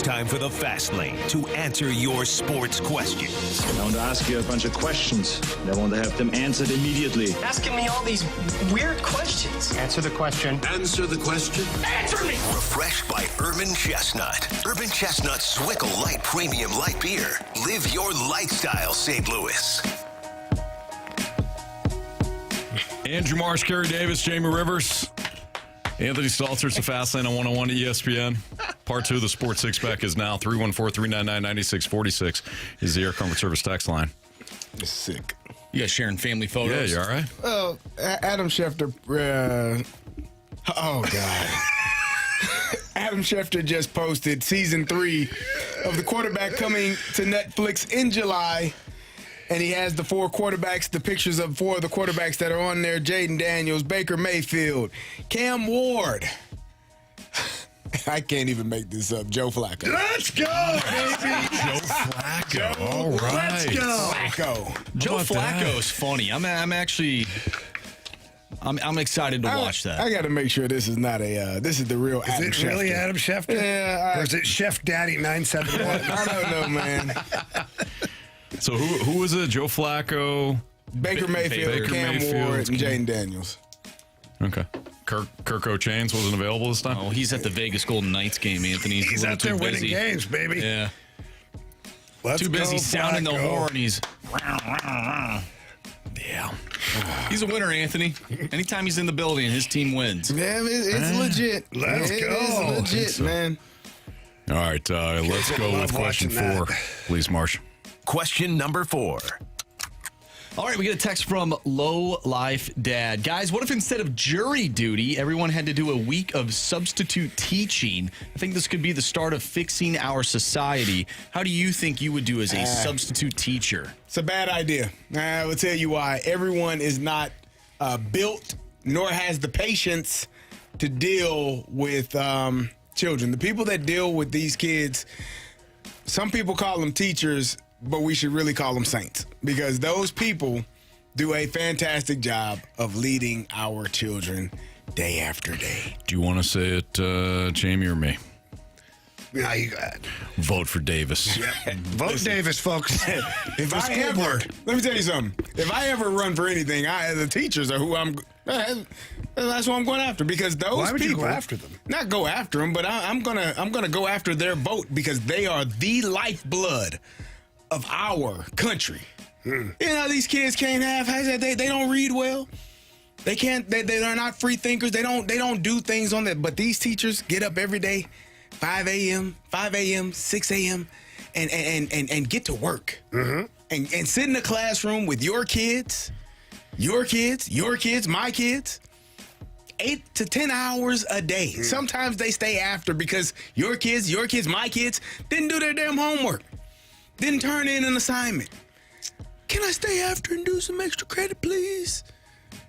It's time for the Fast Lane to answer your sports questions. I want to ask you a bunch of questions, and I want to have them answered immediately. Asking me all these weird questions. Answer the question. Answer the question. Answer me! Refreshed by Urban Chestnut. Urban Chestnut Swickle Light Premium Light Beer. Live your lifestyle, St. Louis. Andrew Marsh, Carey Davis, Jamie Rivers, Anthony Stalter. It's the Fast Lane on 101 ESPN. Part 2 of the Sports Six-Pack is now 314-399-9646 is the Air Comfort Service text line. It's sick. You guys sharing family photos? Yeah, you all right? Well, Adam Schefter. Oh God. Adam Schefter just posted season 3 of The Quarterback coming to Netflix in July. And he has the 4 quarterbacks, the pictures of 4 of the quarterbacks that are on there: Jaden Daniels, Baker Mayfield, Cam Ward. I can't even make this up. Joe Flacco. Let's go, baby. Joe Flacco. All right. Let's go. Flacco. Joe Flacco's funny. I'm actually excited to watch that. I got to make sure this is not this is the real Adam Is it Schefter. really Adam Schefter? Yeah. Or is it Chef Daddy 971? I don't know, man. So who was it? Joe Flacco, Baker Mayfield, Cam Ward, and Jaden Daniels. Okay. Kirk O'Chains wasn't available this time? Oh, he's at the Vegas Golden Knights game, Anthony. He's out there winning games, baby. Yeah. Let's Too busy go, sounding the Flacco. horn. He's... Yeah. He's a winner, Anthony. Anytime he's in the building, his team wins. Yeah, it's legit. Let's It go. is legit, man. All right, let's go with question 4. Please, Marsh. Question number 4. All right, we get a text from Low Life Dad. Guys, what if instead of jury duty, everyone had to do a week of substitute teaching? I think this could be the start of fixing our society. How do you think you would do as a substitute teacher? It's a bad idea. I will tell you why. Everyone is not built nor has the patience to deal with children. The people that deal with these kids, some people call them teachers, but we should really call them saints, because those people do a fantastic job of leading our children day after day. Do you want to say it, Jamie, or me? Yeah, you got it. Vote for Davis. Yep. Vote Davis, folks. If I ever, let me tell you something. If I ever run for anything, the teachers are who I'm. That's what I'm going after, because those Why would people. you go after them? Not go after them, but I'm gonna go after their vote, because they are the lifeblood of our country. You know, these kids can't have. They don't read well. They can't. They're not free thinkers. They don't do things on that. But these teachers get up every day, 5 a.m., 6 a.m., and get to work. And sit in the classroom with your kids, my kids, 8 to 10 hours a day. Sometimes they stay after because your kids, my kids, didn't do their damn homework. Didn't turn in an assignment. Can I stay after and do some extra credit, please?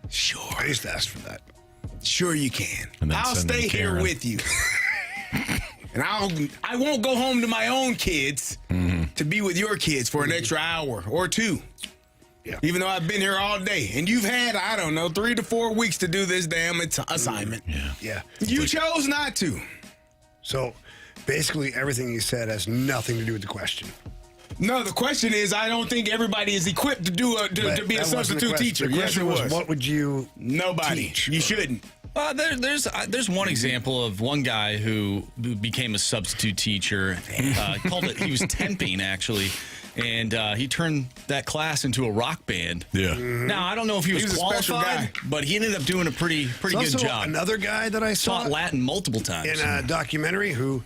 Sure. I used to ask for that. Sure you can. And then I'll send stay them here Karen. with you. And I won't go home to my own kids to be with your kids for an extra hour or 2. Yeah. Even though I've been here all day. And you've had, 3 to 4 weeks to do this damn assignment. Yeah. You chose not to. So basically everything you said has nothing to do with the question. No, the question is, I don't think everybody is equipped to do to be a substitute teacher. The Yes, it question was. What would you Nobody. teach? You shouldn't. There's one example of one guy who became a substitute teacher. Called it. He was temping, actually. And he turned that class into a rock band. Yeah. Now, I don't know if he was a special qualified, guy. but he ended up doing a pretty good also job. Another guy that I saw Taught Latin multiple times. in a documentary who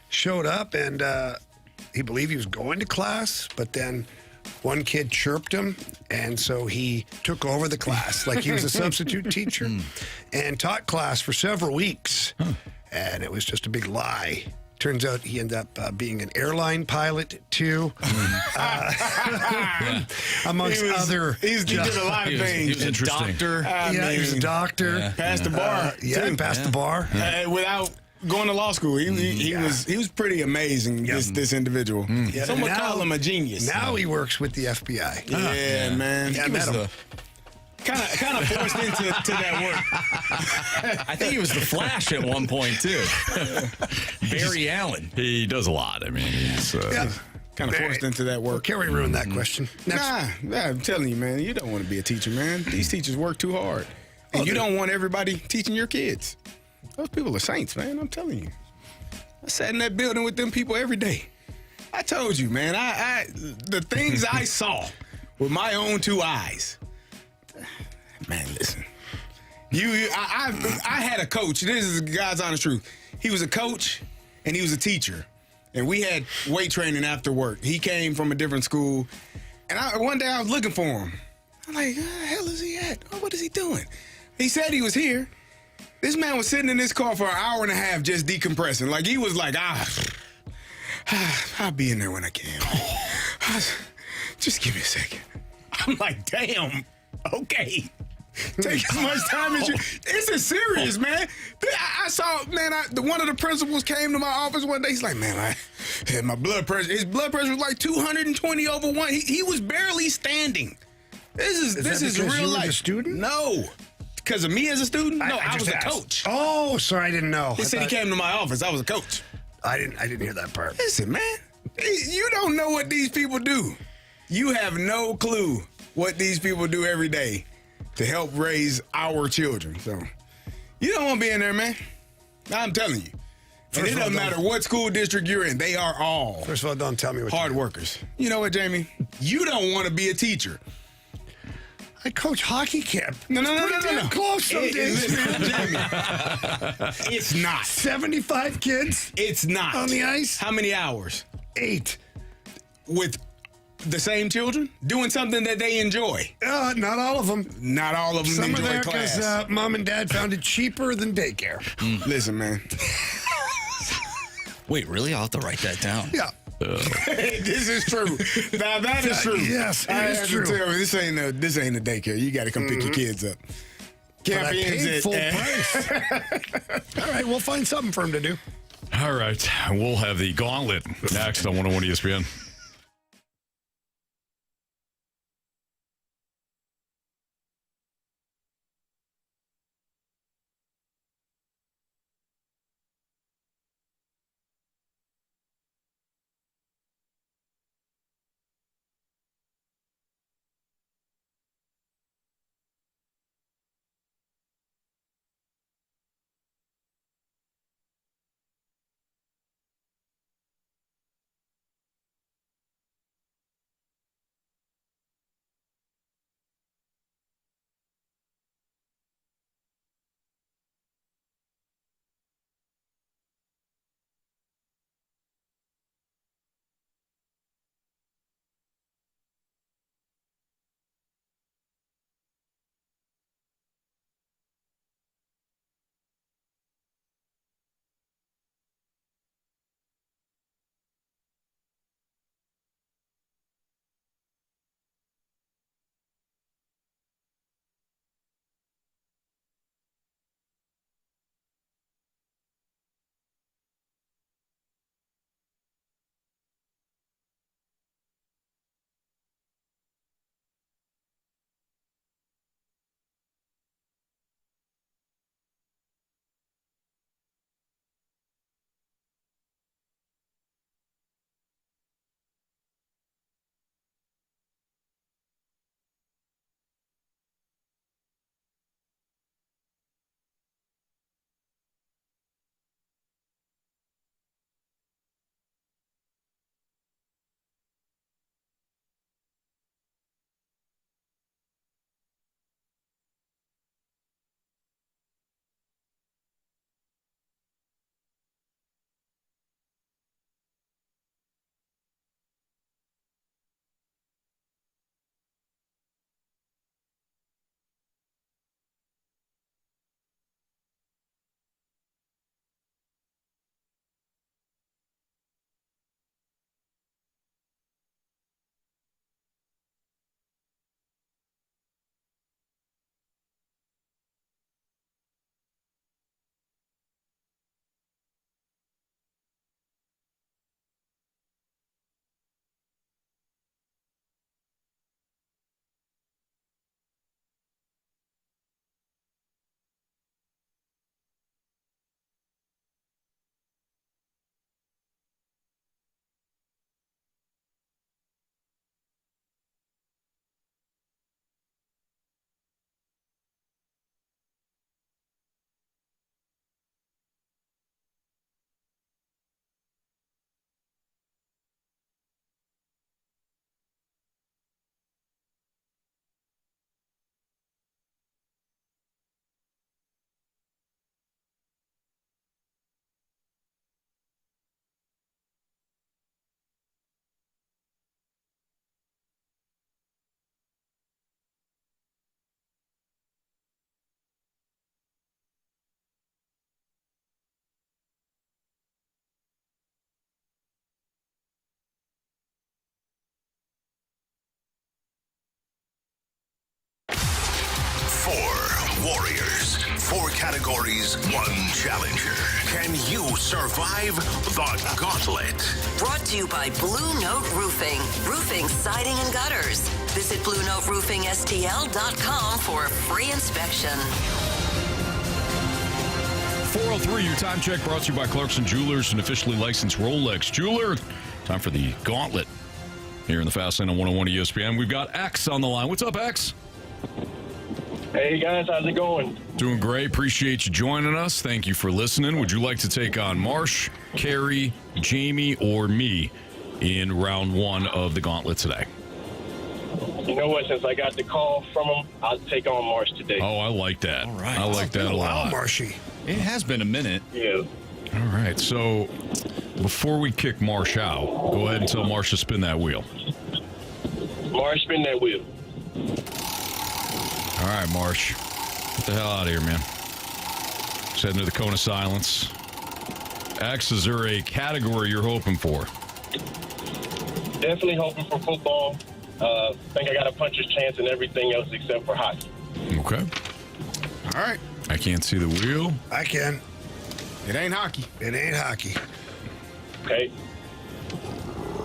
showed up and he believed he was going to class, but then one kid chirped him, and so he took over the class like he was a substitute teacher and taught class for several weeks. And it was just a big lie. Turns out he ended up being an airline pilot, too. Amongst other He did a lot of things. He was a doctor. he was a doctor. Yeah. Passed the bar. He passed the bar. Without going to law school. He was pretty amazing, this individual. Yeah, Some would now- call him a genius. Now he works with the FBI. Yeah, man. Yeah, I met him. Kind of forced into that work. I think it was the Flash at one point too. Barry Allen. He does a lot. I mean, he's kind of forced into that work. Carey ruined that question. Nah, I'm telling you, man, you don't want to be a teacher, man. These teachers work too hard. And you don't want everybody teaching your kids. Those people are saints, man. I'm telling you. I sat in that building with them people every day. I told you, man, I the things I saw with my own two eyes. Man, listen. I had a coach. This is God's honest truth. He was a coach and he was a teacher. And we had weight training after work. He came from a different school. And one day I was looking for him. I'm like, where the hell is he at? Oh, what is he doing? He said he was here. This man was sitting in this car for an hour and a half just decompressing. Like, he was like, I'll be in there when I can. Just give me a second. I'm like, damn, okay. Take as much time as you. This is serious, man. I saw, man, one of the principals came to my office one day. He's like, man, I had my blood pressure. His blood pressure was like 220 over 1. He was barely standing. This is real you life. were a student? No. Because of me as a student? No, I was a asked. coach. Oh, sorry, I didn't know. He said he came to my office. I was a coach. I didn't hear that part. Listen, man, you don't know what these people do. You have no clue what these people do every day to help raise our children. So you don't want to be in there, man. I'm telling you. And it doesn't matter what school district you're in. They are all First of all, don't tell me what hard you do. workers. You know what, Jamie? You don't want to be a teacher. I coach hockey camp. No. Close some days, man. Jamie, it's not. 75 kids It's not. on the ice. How many hours? 8. With the same children? Doing something that they enjoy. Not all of them. Not all of them Some are enjoy there class. because mom and dad found it cheaper than daycare. Listen, man. Wait, really? I'll have to write that down. Yeah. This is true. Now that is true. Yes, it I is have true. to tell you, this ain't a daycare. You got to come pick your kids up. But I Camp paid full ends price. All right, we'll find something for him to do. all right. We'll have the Gauntlet next on 101 ESPN. 4 categories, 1 challenger. Can you survive the Gauntlet? Brought to you by Blue Note Roofing. Roofing, siding, and gutters. Visit BlueNoteRoofingSTL.com for a free inspection. 4:03, your time check brought to you by Clarkson Jewelers, an officially licensed Rolex jeweler. Time for the Gauntlet here in the Fast Lane on 101 ESPN. We've got X on the line. What's up, X? Hey, guys. How's it going? Doing great. Appreciate you joining us. Thank you for listening. Would you like to take on Marsh, Carey, Jamie, or me in round 1 of the Gauntlet today? You know what? Since I got the call from him, I'll take on Marsh today. Oh, I like that. All right. I like that a lot. Marshy. It has been a minute. Yeah. All right. So before we kick Marsh out, go ahead and tell Marsh to spin that wheel. Marsh, spin that wheel. All right, Marsh. Get the hell out of here, man. Just heading to the cone of silence. X, is there a category you're hoping for? Definitely hoping for football. Think I got a puncher's chance in everything else except for hockey. Okay. All right. I can't see the wheel. I can. It ain't hockey. It ain't hockey. Okay.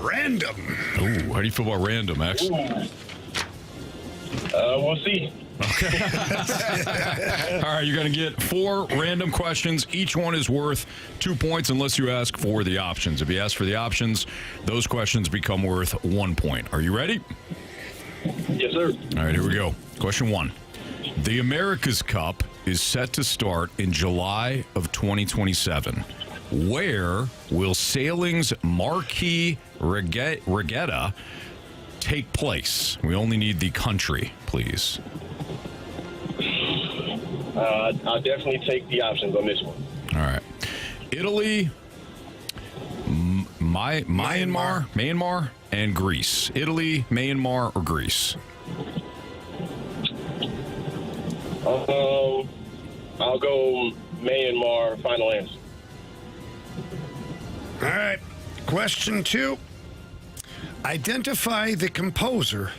Random. Ooh, how do you feel about random, X? Ooh. We'll see. Okay. All right, you're going to get 4 random questions. Each one is worth 2 points unless you ask for the options. If you ask for the options, those questions become worth 1 point. Are you ready? Yes, sir. All right, here we go. Question 1. The America's Cup is set to start in July of 2027. Where will sailing's marquee regatta take place? We only need the country, please. I'll definitely take the options on this one. All right. Italy, Myanmar, and Greece. Italy, Myanmar, or Greece? I'll go Myanmar, final answer. All right. Question 2. Identify the composer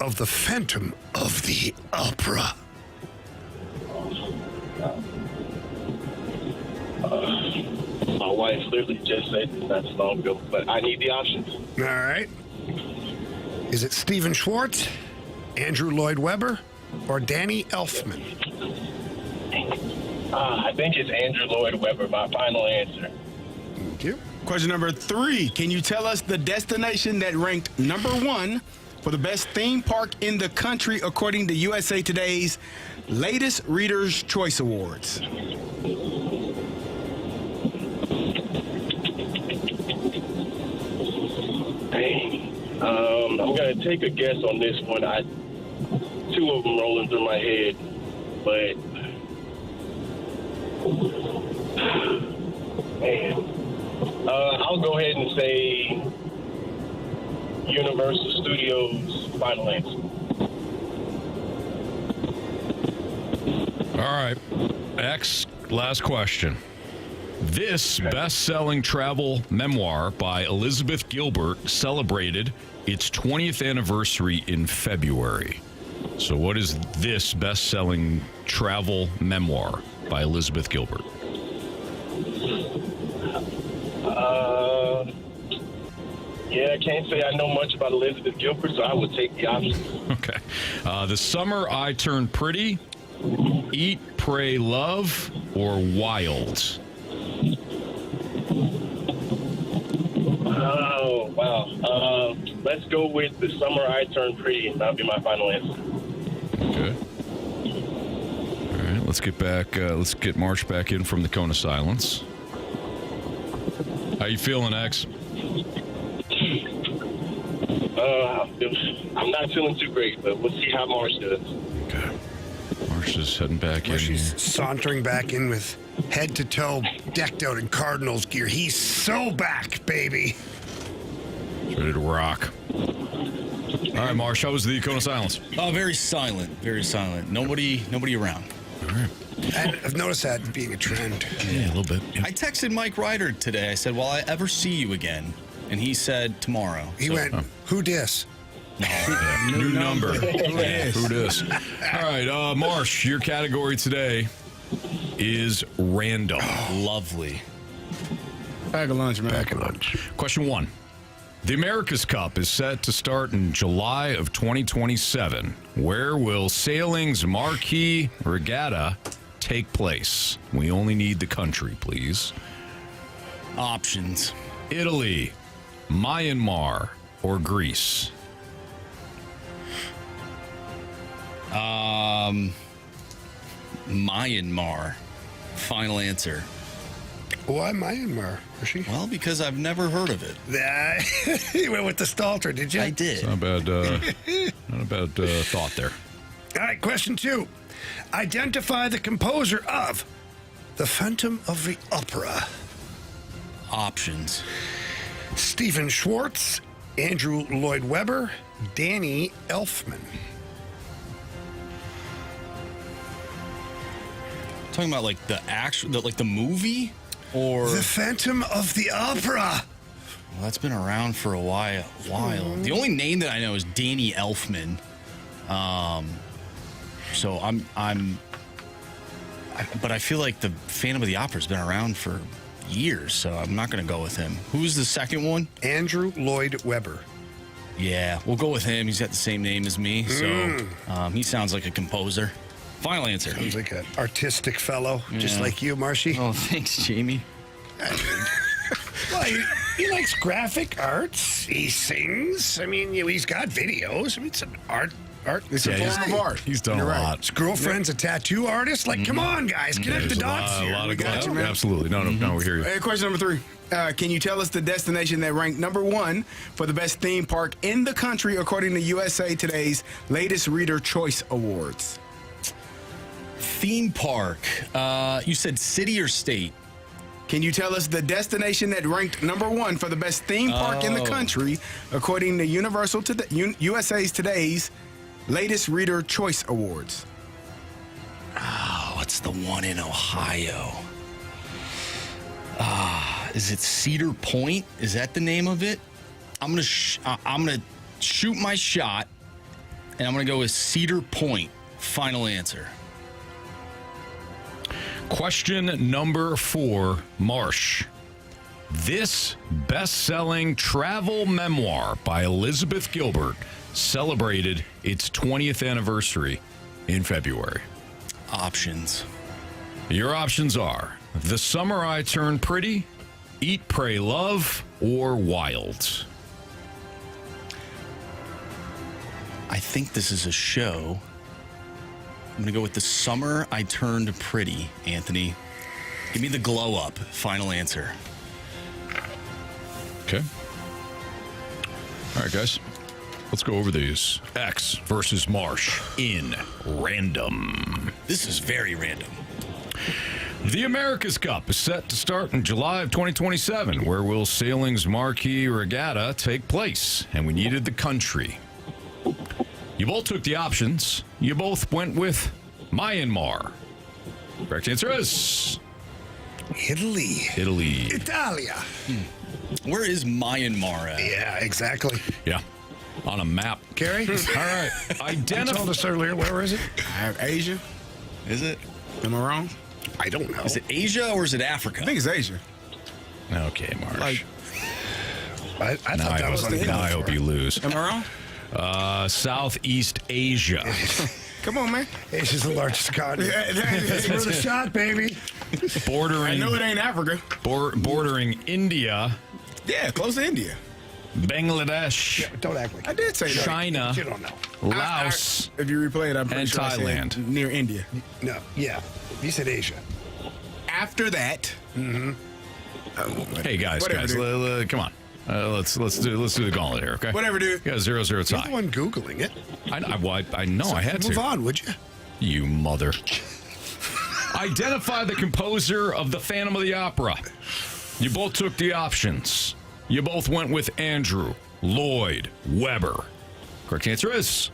of the Phantom of the Opera. My wife literally just said that's long ago, but I need the options. All right. Is it Stephen Schwartz, Andrew Lloyd Webber, or Danny Elfman? I think it's Andrew Lloyd Webber, my final answer. Thank you. Question number 3. Can you tell us the destination that ranked number 1 for the best theme park in the country according to USA Today's latest Reader's Choice Awards? I'm going to take a guess on this one. 2 of them rolling through my head, but man, I'll go ahead and say Universal Studios, final answer. All right. X, last question. This best-selling travel memoir by Elizabeth Gilbert celebrated its 20th anniversary in February. So what is this best-selling travel memoir by Elizabeth Gilbert? Yeah, I can't say I know much about Elizabeth Gilbert, so I would take the options. Okay. The Summer I Turned Pretty, Eat, Pray, Love, or Wild? Oh, wow. Let's go with The Summer I Turned Pretty, and that'll be my final answer. Okay. All right, let's get back. Let's get Marsh back in from the cone of silence. How you feeling, X? I'm not feeling too great, but we'll see how Marsh does. Okay. Marsh is heading back in. She's sauntering back in with head to toe decked out in Cardinals gear. He's so back, baby. He's ready to rock. All right, Marsh, how was the cone of silence? Very silent, very silent. Nobody around. All right. I've noticed that being a trend. Yeah, a little bit. Yeah. I texted Mike Ryder today. I said, "Will I ever see you again?" And he said, "Tomorrow." He went, "Who dis?" New number. Who dis? All right, Marsh, your category today is random. Lovely. Pack of lunch, man. Back at lunch. Question 1. The America's Cup is set to start in July of 2027. Where will sailing's marquee regatta take place? We only need the country, please. Options. Italy, Myanmar, or Greece? Myanmar. Final answer. Why Myanmar, Hershey? Well, because I've never heard of it. You went with the Stalter, did you? I did. It's not a bad thought there. All right, question 2. Identify the composer of The Phantom of the Opera. Options. Stephen Schwartz, Andrew Lloyd Webber, Danny Elfman. Talking about like the actual, like the movie, or The Phantom of the Opera. well, that's been around for a while. The only name that I know is Danny Elfman. So but I feel like the Phantom of the Opera's been around for years, so I'm not going to go with him. Who's the second one? Andrew Lloyd Webber. Yeah, we'll go with him. He's got the same name as me, so he sounds like a composer. Final answer. Sounds like an artistic fellow, just like you, Marshy. Oh, thanks, Jamie. Well, he likes graphic arts. He sings. I mean, he's got videos. I mean, it's an art. It's a form of art. He's done a lot. His girlfriend's a tattoo artist. Like, come on, guys, connect the dots here. A lot of got you, man. Absolutely. No, we hear you. Hey, question number 3. Can you tell us the destination that ranked number 1 for the best theme park in the country according to USA Today's latest Reader Choice Awards? Theme park. You said city or state? Can you tell us the destination that ranked number 1 for the best theme park in the country according to USA's Today's latest Reader Choice Awards? Oh, it's the one in Ohio. Is it Cedar Point? Is that the name of it? I'm gonna shoot my shot, and I'm gonna go with Cedar Point. Final answer. Question number 4, Marsh. This best-selling travel memoir by Elizabeth Gilbert celebrated its 20th anniversary in February. Options. Your options are The Summer I Turned Pretty, Eat, Pray, Love, or Wild. I think this is a show. I'm going to go with The Summer I Turned Pretty, Anthony. Give me the glow up. Final answer. Okay. All right, guys. Let's go over these. X versus Marsh in random. This is very random. The America's Cup is set to start in July of 2027. Where will sailing's marquee regatta take place? And we needed the country. You both took the options. You both went with Myanmar. Correct answer is Italy. Italia. Where is Myanmar at? Yeah, exactly. Yeah. On a map. Carey? All right. You told us earlier. Where is it? Asia. Is it? Am I wrong? I don't know. Is it Asia or is it Africa? I think it's Asia. Okay, Marsh. I thought that was now I hope you lose. Am I wrong? Southeast Asia. Come on, man. Asia's the largest continent. It's worth a shot, baby. Bordering. I know it ain't Africa. Bordering India. Yeah, close to India. Bangladesh. Yeah, don't act like I did say that. China. You don't know. Laos. If you replay it, I'm pretty and sure I said Thailand. near India. No, yeah. You said Asia. After that, Hey guys, Whatever, come on. Let's do the gauntlet here, okay? whatever, dude. Yeah, 0-0 You're tie. the one Googling it. I know I had to. Move on, would you? You mother. Identify the composer of The Phantom of the Opera. You both took the options. You both went with Andrew Lloyd Webber. Correct answer is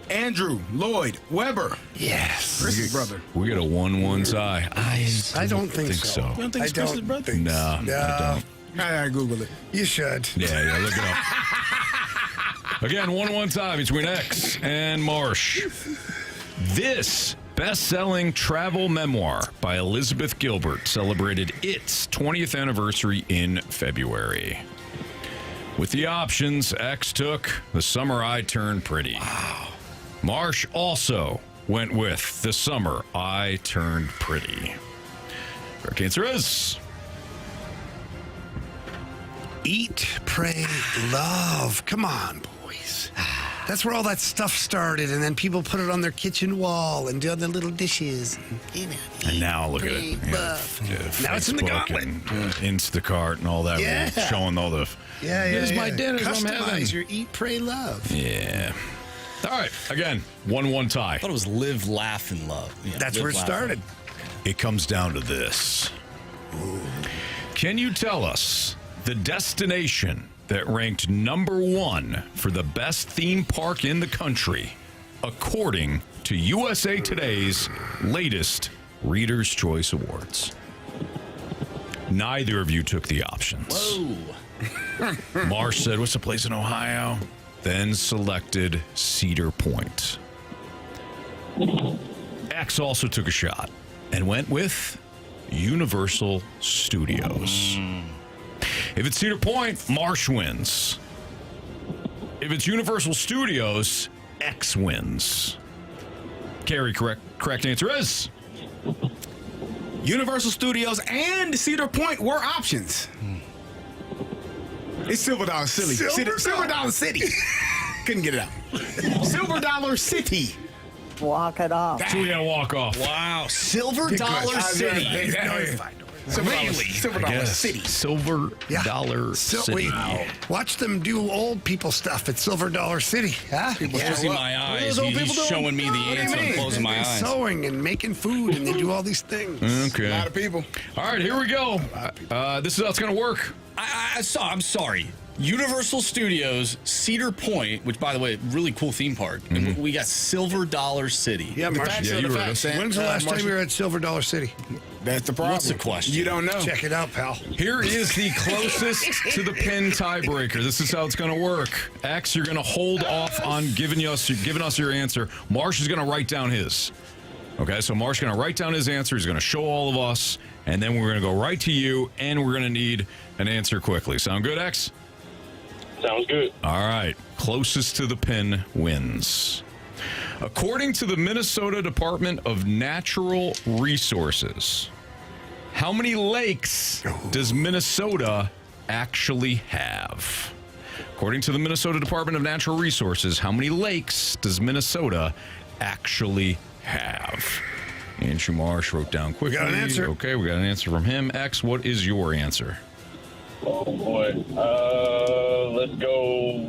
Andrew Lloyd Webber. Yes. Chris's brother. we get a 1-1 tie. I don't think so. You don't think it's Chris's brother? No, I don't. I Google it. You should. Yeah, look it up. Again, 1-1 tie between X and Marsh. This best-selling travel memoir by Elizabeth Gilbert celebrated its 20th anniversary in February. With the options, X took The Summer I Turned Pretty. Wow. Marsh also went with The Summer I Turned Pretty. Correct answer is... Eat, Pray, Love. Come on, boys. That's where all that stuff started, and then people put it on their kitchen wall and do other little dishes. And now look at it. Now it's in the Gauntlet. And Instacart and all that. Yeah. Showing all the... Here's my dinner from heaven. Customize your Eat, Pray, Love. Yeah. All right. Again, 1-1 tie. I thought it was Live, Laugh, and Love. Yeah, That's where it started. It comes down to this. Can you tell us the destination that ranked number 1 for the best theme park in the country, according to USA Today's latest Reader's Choice Awards? Neither of you took the options. Whoa. Marsh said, what's the place in Ohio? Then selected Cedar Point. X also took a shot and went with Universal Studios. If it's Cedar Point, Marsh wins. If it's Universal Studios, X wins. Carey, correct answer is... Universal Studios and Cedar Point were options. It's Silver Dollar City. Silver Dollar City. Couldn't get it out. Silver Dollar City. Walk it off. So we got to walk off. Wow. Silver Dollar City. Silver Dollar City. Silver Dollar City. Watch them do old people stuff at Silver Dollar City. Huh? Closing my eyes. He's showing me the answer. I'm closing my eyes. Sewing and making food, and they do all these things. Okay. A lot of people. All right, here we go. This is how it's going to work. I'm sorry. Universal Studios, Cedar Point, which, by the way, really cool theme park. And we got Silver Dollar City. Yeah, Marsh. Yeah, you heard us. When's the last time you were at Silver Dollar City? That's the problem. What's the question? You don't know. Check it out, pal. Here is the closest to the pin tiebreaker. This is how it's going to work. X, you're going to hold off on giving us your answer. Marsh is going to write down his. Okay, so Marsh is going to write down his answer. He's going to show all of us, and then we're going to go right to you, and we're going to need an answer quickly. Sound good, X? Sounds good. All right. Closest to the pin wins. According to the Minnesota Department of Natural Resources, how many lakes does Minnesota actually have? According to the Minnesota Department of Natural Resources, how many lakes does Minnesota actually have? Andrew Marsh wrote down quickly. We got an answer. Okay, we got an answer from him. X, what is your answer? Oh, boy. Let's go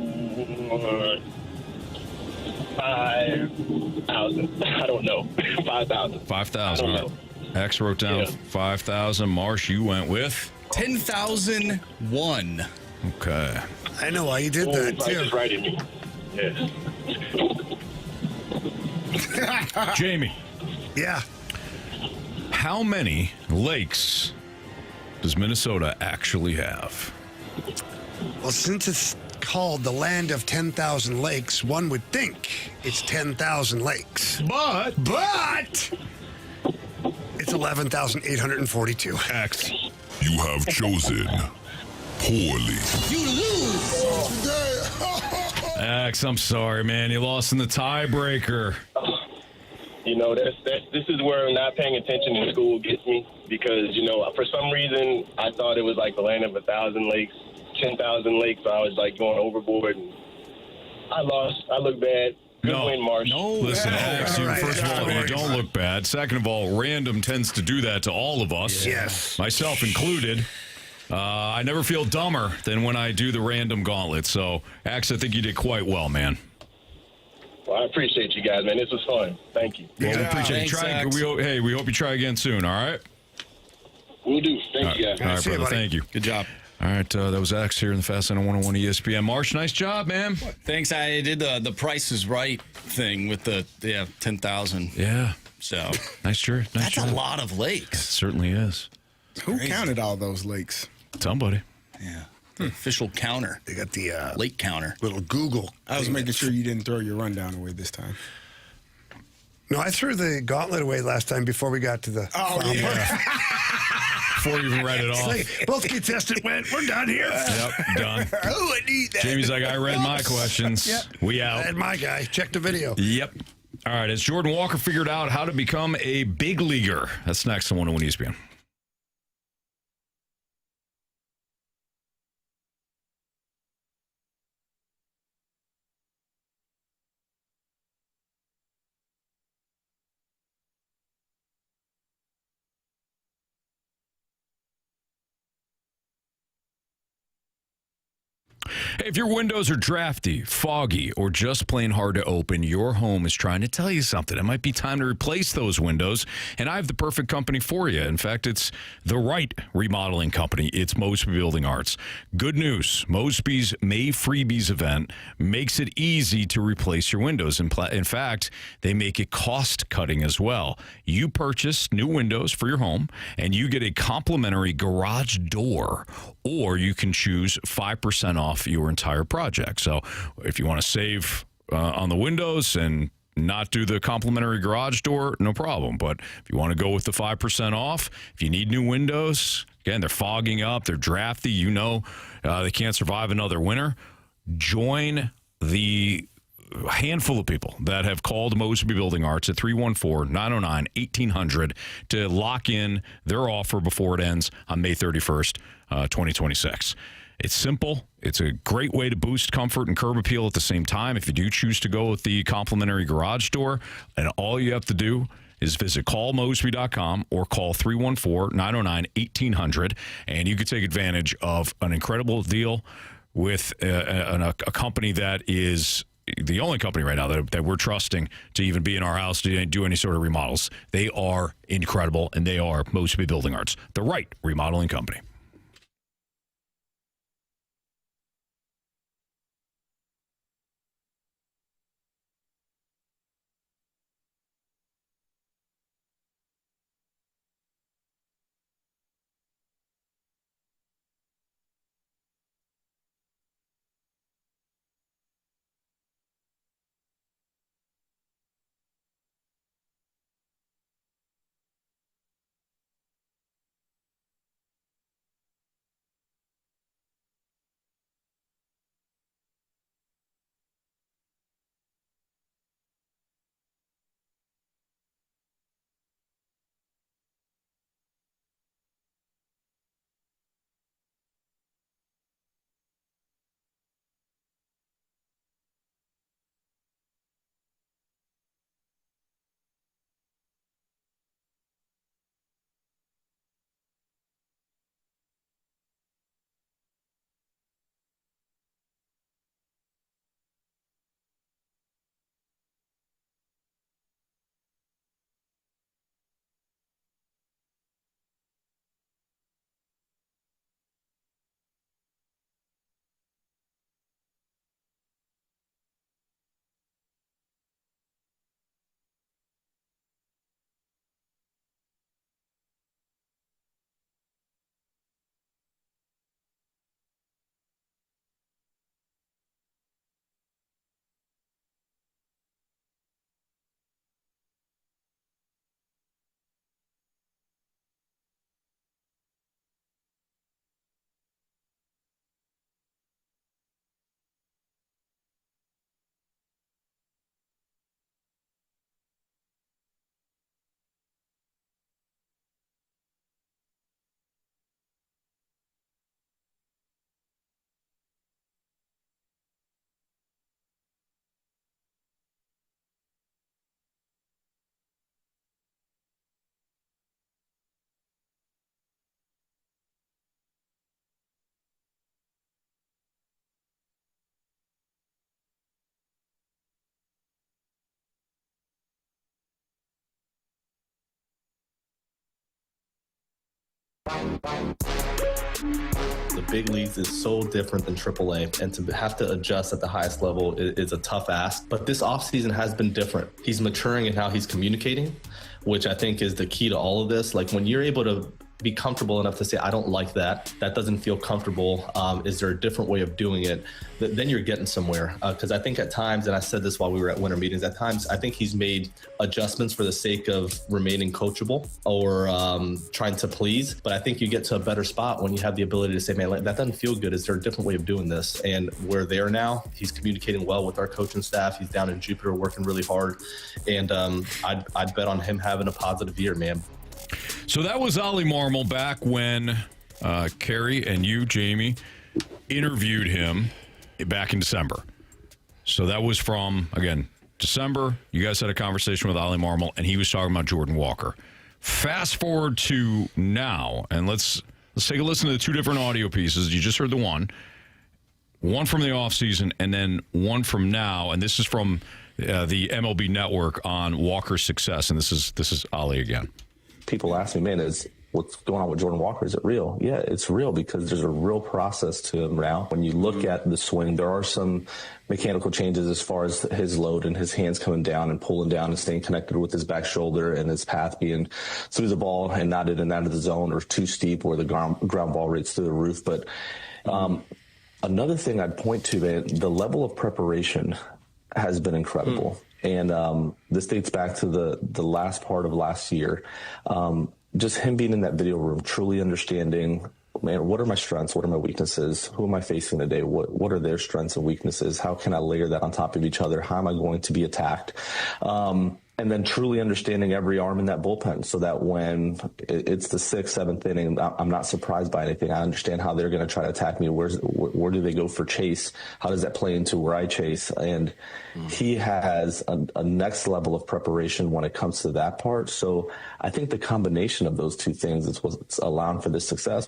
5,000. I don't know. 5,000. 5,000. X wrote down 5,000. Marsh, you went with? 10,001. Okay. I know why you did that, too. Just right in me. Yes. Jamie. Yeah. How many lakes does Minnesota actually have? Well, since it's called the land of 10,000 lakes, one would think it's 10,000 lakes. But it's 11,842. X. You have chosen poorly. You lose. X, I'm sorry, man. You lost in the tiebreaker. You know, this is where not paying attention in school gets me because, you know, for some reason I thought it was like the land of 1,000 lakes, 10,000 lakes. So I was like going overboard. And I lost. I look bad. Good win, Marsh. No, listen, X, first of all, you don't look bad. Second of all, random tends to do that to all of us. Yes. Myself included. I never feel dumber than when I do the random gauntlet. So, X, I think you did quite well, man. Well, I appreciate you guys, man. This was fun. Thank you. Well, we appreciate you. We hope you try again soon, all right? We'll do. Thank you, guys. All right, brother. Thank you. Good job. All right, that was X here in the Fast Lane on 101 ESPN. Marsh, nice job, man. Thanks. I did the Price is Right thing with the 10,000. Yeah. So nice job. That's a lot of lakes. It certainly is. Who counted all those lakes? Somebody. Yeah. The official counter. They got the lake counter. Little Google. I was making sure you didn't throw your rundown away this time. No, I threw the gauntlet away last time before we got to the final part. Before you even read it off. Like, both get tested, we're done here. Yep, done. Oh, I need that. Jamie's like, I read my questions. Yep. We out. And my guy, check the video. Yep. All right, has Jordan Walker figured out how to become a big leaguer? That's next on 101 ESPN. Hey, if your windows are drafty, foggy, or just plain hard to open, your home is trying to tell you something. It might be time to replace those windows, and I have the perfect company for you. In fact, it's the right remodeling company. It's Mosby Building Arts. Good news, Mosby's May Freebies event makes it easy to replace your windows. In fact, they make it cost-cutting as well. You purchase new windows for your home, and you get a complimentary garage door, or you can choose 5% off your entire project. So if you want to save on the windows and not do the complimentary garage door, no problem. But if you want to go with the 5% off, if you need new windows, again, they're fogging up, they're drafty, they can't survive another winter, join the handful of people that have called Mosby Building Arts at 314-909-1800 to lock in their offer before it ends on May 31st, 2026. It's simple. It's a great way to boost comfort and curb appeal at the same time. If you do choose to go with the complimentary garage door, and all you have to do is visit callmosby.com or call 314-909-1800, and you can take advantage of an incredible deal with a company that is the only company right now that we're trusting to even be in our house to do any sort of remodels. They are incredible, and they are Mosby Building Arts, the right remodeling company. The big leagues is so different than AAA, and to have to adjust at the highest level is a tough ask. But this offseason has been different. He's maturing in how he's communicating, which I think is the key to all of this. Like when you're able to be comfortable enough to say, I don't like that. That doesn't feel comfortable. Is there a different way of doing it? Then you're getting somewhere. Because I think at times, and I said this while we were at winter meetings, at times I think he's made adjustments for the sake of remaining coachable or trying to please. But I think you get to a better spot when you have the ability to say, man, that doesn't feel good. Is there a different way of doing this? And we're there now. He's communicating well with our coaching staff. He's down in Jupiter working really hard. And I'd bet on him having a positive year, man. So that was Ollie Marmol back when Carey and you, Jamie, interviewed him back in December. So that was from, again, December. You guys had a conversation with Ollie Marmol, and he was talking about Jordan Walker. Fast forward to now, and let's take a listen to the two different audio pieces. You just heard the one from the offseason, and then one from now, and this is from the MLB Network on Walker's success, and this is Ollie again. People ask me, man, what's going on with Jordan Walker? Is it real? Yeah, it's real because there's a real process to him now. When you look at the swing, there are some mechanical changes as far as his load and his hands coming down and pulling down and staying connected with his back shoulder and his path being through the ball and not in and out of the zone or too steep where the ground ball rates through the roof. But another thing I'd point to, man, the level of preparation has been incredible. And this dates back to the last part of last year. Just him being in that video room, truly understanding, man, what are my strengths? What are my weaknesses? Who am I facing today? What are their strengths and weaknesses? How can I layer that on top of each other? How am I going to be attacked? And then truly understanding every arm in that bullpen so that when it's the 6th, 7th inning, I'm not surprised by anything. I understand how they're going to try to attack me. Where do they go for chase? How does that play into where I chase? And he has a next level of preparation when it comes to that part. So I think the combination of those two things is what's allowing for this success.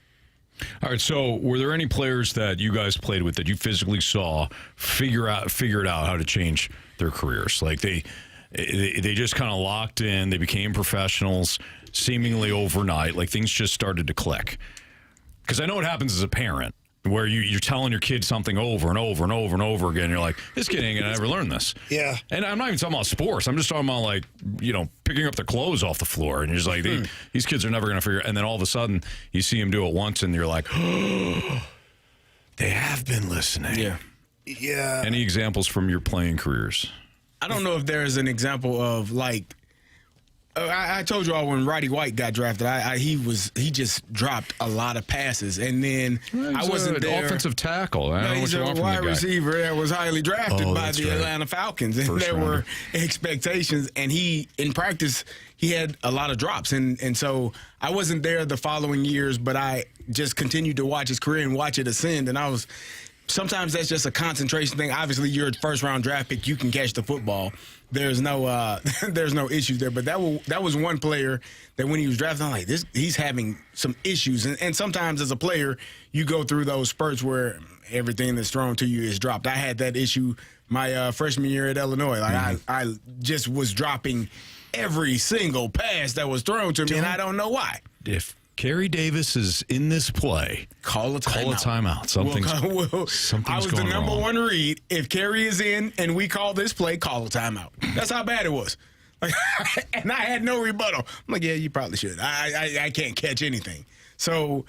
All right, so were there any players that you guys played with that you physically saw figured out how to change their careers? Like they just kind of locked in. They became professionals seemingly overnight. Like things just started to click. Because I know what happens as a parent where you're telling your kid something over and over and over and over again. You're like, this kid ain't going to ever learn this. Yeah. And I'm not even talking about sports. I'm just talking about, like, picking up the clothes off the floor. And you're just like, these kids are never going to figure it. And then all of a sudden you see him do it once and you're like, oh, they have been listening. Yeah. Yeah. Any examples from your playing careers? I don't know if there's an example of I told you all when Roddy White got drafted, he just dropped a lot of passes, and then I wasn't there. Offensive tackle. I don't know what he's you a want from the wide guy. receiver that was highly drafted by the Atlanta Falcons, and there were expectations. And in practice, he had a lot of drops, and so I wasn't there the following years, but I just continued to watch his career and watch it ascend, and I was. Sometimes that's just a concentration thing. Obviously, you're a first-round draft pick. You can catch the football. There's no issues there. But that was one player that when he was drafted, I'm like, he's having some issues. And sometimes as a player, you go through those spurts where everything that's thrown to you is dropped. I had that issue my freshman year at Illinois. Like I just was dropping every single pass that was thrown to me, and I don't know why. If Carey Davis is in this play, Call a timeout. Something's I was going the number wrong. one read. If Carey is in and we call this play, call a timeout. That's how bad it was. And I had no rebuttal. I'm like, yeah, you probably should. I can't catch anything. So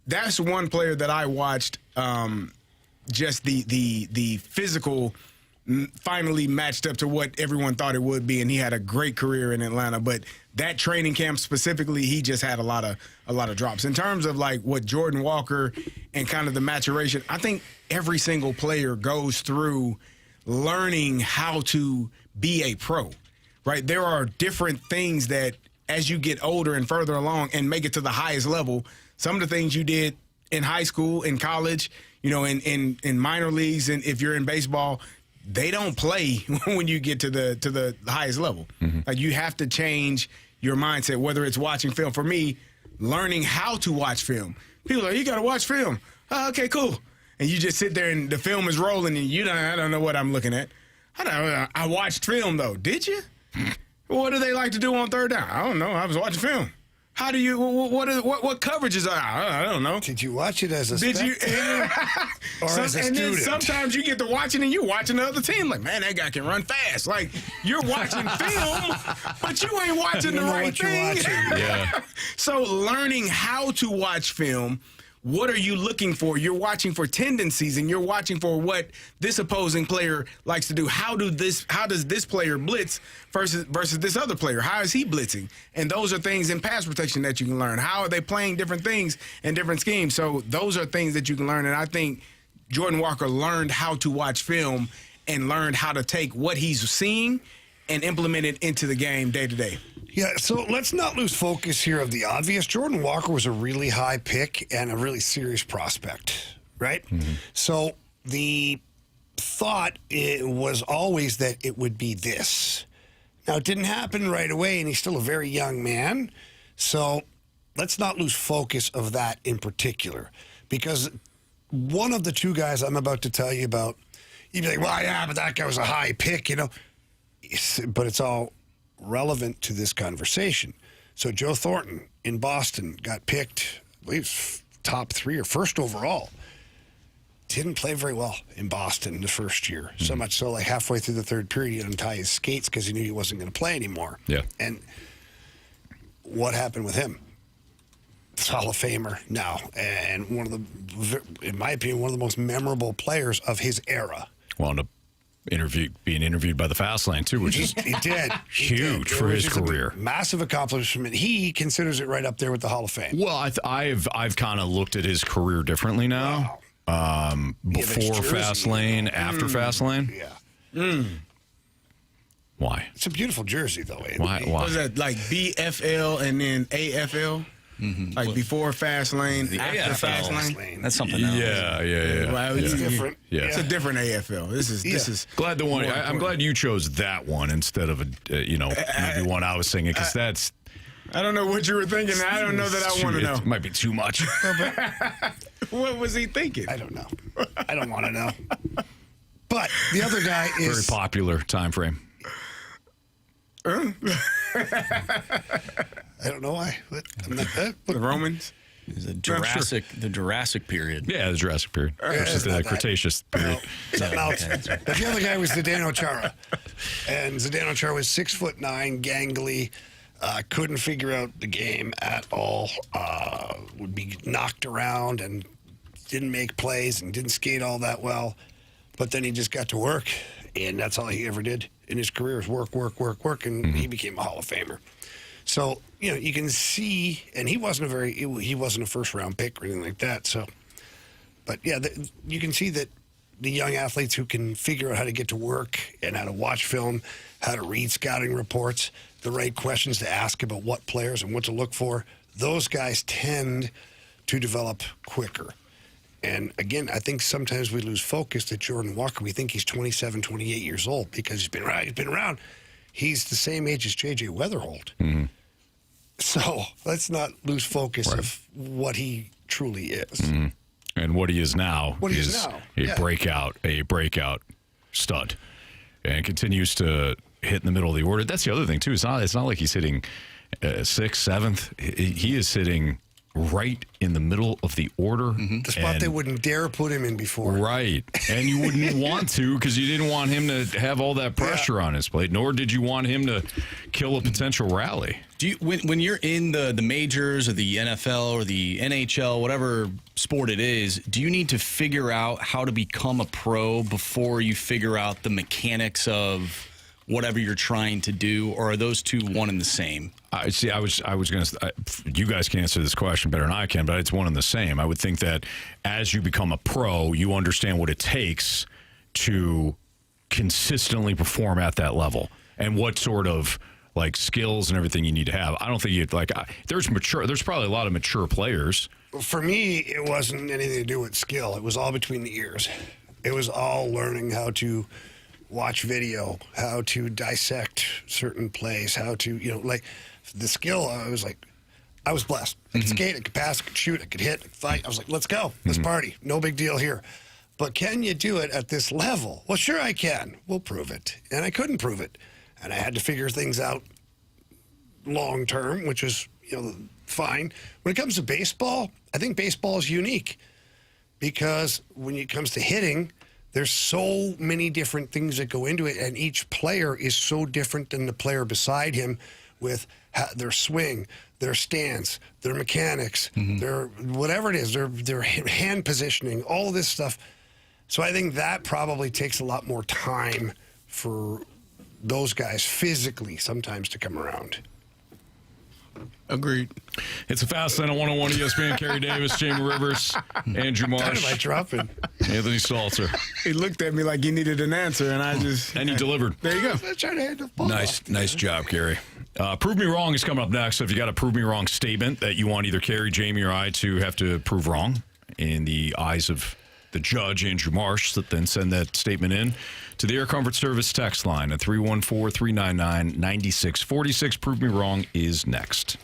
that's one player that I watched. Just the physical finally matched up to what everyone thought it would be, and he had a great career in Atlanta. But that training camp specifically, he just had a lot of drops. In terms of like what Jordan Walker and kind of the maturation, I think every single player goes through learning how to be a pro, right? There are different things that as you get older and further along and make it to the highest level, some of the things you did in high school, in college, in minor leagues, and if you're in baseball, they don't play when you get to the highest level. Mm-hmm. Like you have to change your mindset, whether it's watching film. For me, learning how to watch film. People are like, you got to watch film. Oh, okay, cool. And you just sit there and the film is rolling and I don't know what I'm looking at. I watched film though. Did you? What do they like to do on third down? I don't know. I was watching film. How do you? What coverages are? I don't know. Did you watch it as a Did you? or as a and student? then sometimes you get to watching and you're watching the other team. Like, man, that guy can run fast. Like, you're watching film, but you ain't watching the right thing. Yeah. So learning how to watch film. What are you looking for? You're watching for tendencies, and you're watching for what this opposing player likes to do. How does this player blitz versus this other player? How is he blitzing? And those are things in pass protection that you can learn. How are they playing different things in different schemes? So those are things that you can learn. And I think Jordan Walker learned how to watch film and learned how to take what he's seeing and implement it into the game day to day. Yeah, so let's not lose focus here of the obvious. Jordan Walker was a really high pick and a really serious prospect, right? Mm-hmm. So the thought was always that it would be this. Now, it didn't happen right away, and he's still a very young man. So let's not lose focus of that in particular, because one of the two guys I'm about to tell you about, you'd be like, well, yeah, but that guy was a high pick, you know. But it's all relevant to this conversation. So Joe Thornton in Boston got picked, I believe, top 3 or first overall. Didn't play very well in Boston the first year. Mm-hmm. So much so, like halfway through the third period, he untied his skates because he knew he wasn't going to play anymore. Yeah. And what happened with him? Hall of Famer now, and one of the, in my opinion, one of the most memorable players of his era. Wound up being interviewed by the Fast Lane too, which is he did huge for his career. Massive accomplishment. He considers it right up there with the Hall of Fame. Well, I've kind of looked at his career differently now. Wow. Before Fast Lane, after Fast Lane. Yeah. Mm. Why? It's a beautiful jersey, though. Why? Was that like BFL and then AFL? Mm-hmm. Like before Fast Lane, after Fast Lane. That's something else. Yeah. Well, it's different. Yeah. It's a different AFL. This is glad the one. I'm glad you chose that one instead of maybe one I was singing, because that's. I don't know what you were thinking. I don't know that I want to know. It might be too much. What was he thinking? I don't know. I don't want to know. But the other guy is very popular time frame. I don't know why. The Romans? The Jurassic period. Yeah, the Jurassic period. Versus the Cretaceous period. But the other guy was Zdeno Chara. And Zdeno Chara was 6'9", gangly, couldn't figure out the game at all, would be knocked around and didn't make plays and didn't skate all that well. But then he just got to work, and that's all he ever did in his career is work, and he became a Hall of Famer. So, you can see, and he wasn't a first-round pick or anything like that. So, but yeah, you can see that the young athletes who can figure out how to get to work and how to watch film, how to read scouting reports, the right questions to ask about what players and what to look for, those guys tend to develop quicker. And again, I think sometimes we lose focus that Jordan Walker, we think he's 27, 28 years old because he's been around. He's the same age as J.J. Weatherholt. Mm-hmm. So let's not lose focus of what he truly is. Mm-hmm. And what he is now a breakout stud. And continues to hit in the middle of the order. That's the other thing, too. It's not like he's hitting 6th, 7th. He is sitting right in the middle of the order. Mm-hmm. The spot they wouldn't dare put him in before. Right. And you wouldn't want to, because you didn't want him to have all that pressure on his plate, nor did you want him to kill a potential rally. Do you, when you're in the majors or the NFL or the NHL, whatever sport it is, do you need to figure out how to become a pro before you figure out the mechanics of whatever you're trying to do, or are those two one and the same? I was going to. You guys can answer this question better than I can, but it's one and the same. I would think that as you become a pro, you understand what it takes to consistently perform at that level, and what sort of like skills and everything you need to have. I don't think you'd like. There's probably a lot of mature players. For me, it wasn't anything to do with skill. It was all between the ears. It was all learning how to watch video, how to dissect certain plays, how to, like the skill. I was blessed. I could skate, I could pass, I could shoot, I could hit, I could fight. I was like, let's go. Let's party. No big deal here. But can you do it at this level? Well, sure I can. We'll prove it. And I couldn't prove it. And I had to figure things out long term, which was, fine. When it comes to baseball, I think baseball is unique because when it comes to hitting, there's so many different things that go into it, and each player is so different than the player beside him with their swing, their stance, their mechanics, their whatever it is, their hand positioning, all of this stuff. So I think that probably takes a lot more time for those guys physically sometimes to come around. Agreed. It's a Fast Lane on 101 ESPN. Carey Davis, Jamie Rivers, Andrew Marsh. Dynamite dropping. Anthony Stalter. He looked at me like he needed an answer, and I just... And he delivered. There you go. I'm trying to hand the ball Nice off. job, Carey. Prove Me Wrong is coming up next. So if you got a Prove Me Wrong statement that you want either Carey, Jamie, or I to have to prove wrong in the eyes of the judge, Andrew Marsh, that then send that statement in to the Air Comfort Service text line at 314-399-9646. Prove Me Wrong is next.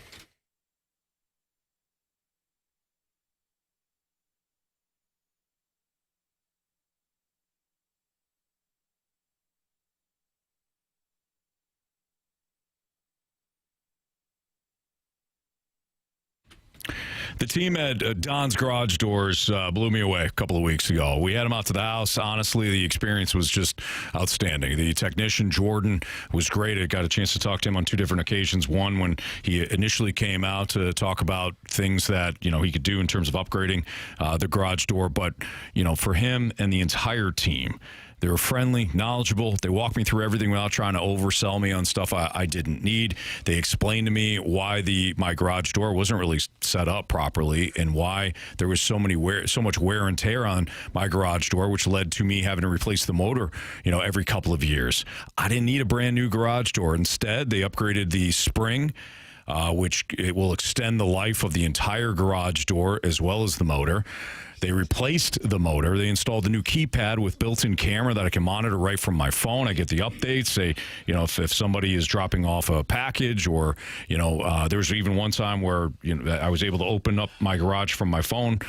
The team at Don's Garage Doors blew me away a couple of weeks ago. We had them out to the house. Honestly, the experience was just outstanding. The technician, Jordan, was great. I got a chance to talk to him on two different occasions. One, when he initially came out to talk about things that, he could do in terms of upgrading the garage door. But, for him and the entire team, they were friendly, knowledgeable. They walked me through everything without trying to oversell me on stuff I didn't need. They explained to me why my garage door wasn't really set up properly and why there was so much wear and tear on my garage door, which led to me having to replace the motor, every couple of years. I didn't need a brand new garage door. Instead, they upgraded the spring, which it will extend the life of the entire garage door as well as the motor. They replaced the motor. They installed a new keypad with built-in camera that I can monitor right from my phone. I get the updates. Say, if somebody is dropping off a package, or there was even one time where I was able to open up my garage from my phone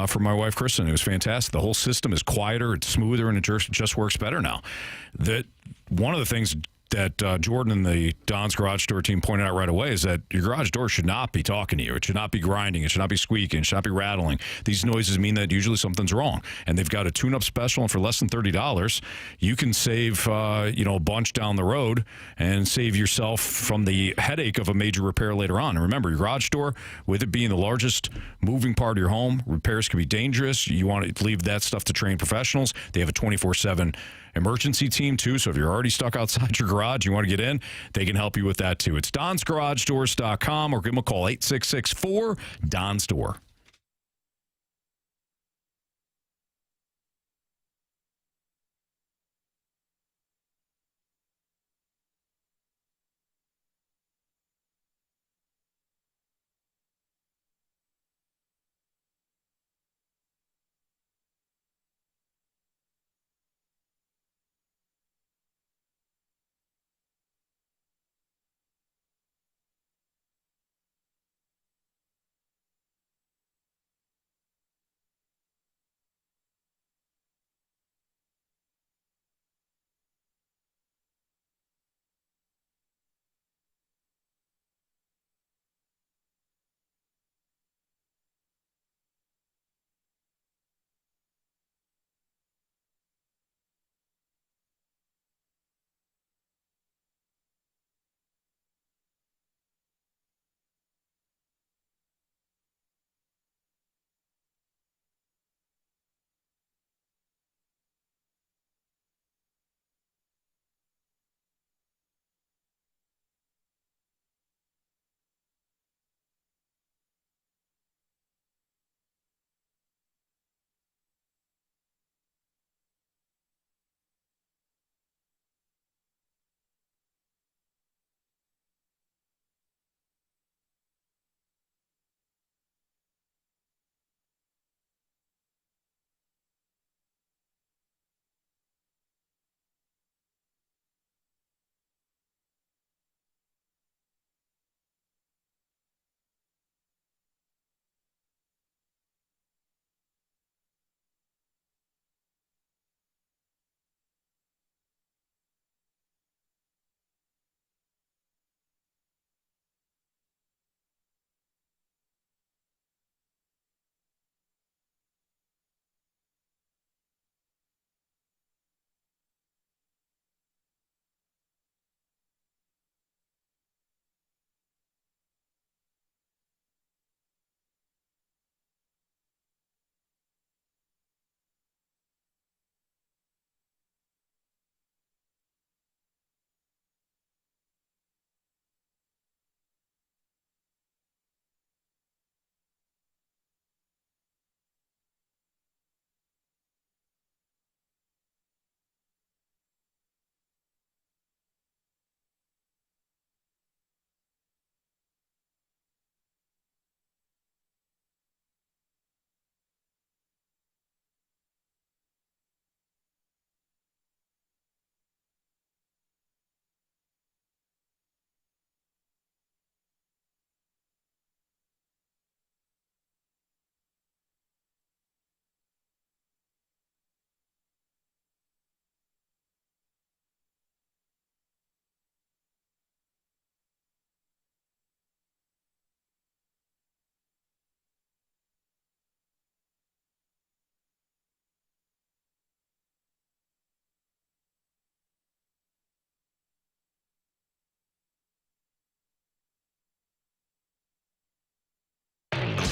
for my wife Kristen. It was fantastic. The whole system is quieter, it's smoother, and it just works better now. That one of the things that Jordan and the Don's Garage Door team pointed out right away is that your garage door should not be talking to you. It should not be grinding. It should not be squeaking. It should not be rattling. These noises mean that usually something's wrong. And they've got a tune-up special, and for less than $30, you can save a bunch down the road and save yourself from the headache of a major repair later on. And remember, your garage door, with it being the largest moving part of your home, repairs can be dangerous. You want to leave that stuff to trained professionals. They have a 24/7 emergency team too, so if you're already stuck outside your garage, you want to get in, they can help you with that too. It's donsgaragedoors.com, or give them a call, 866-4-DONS-DOOR.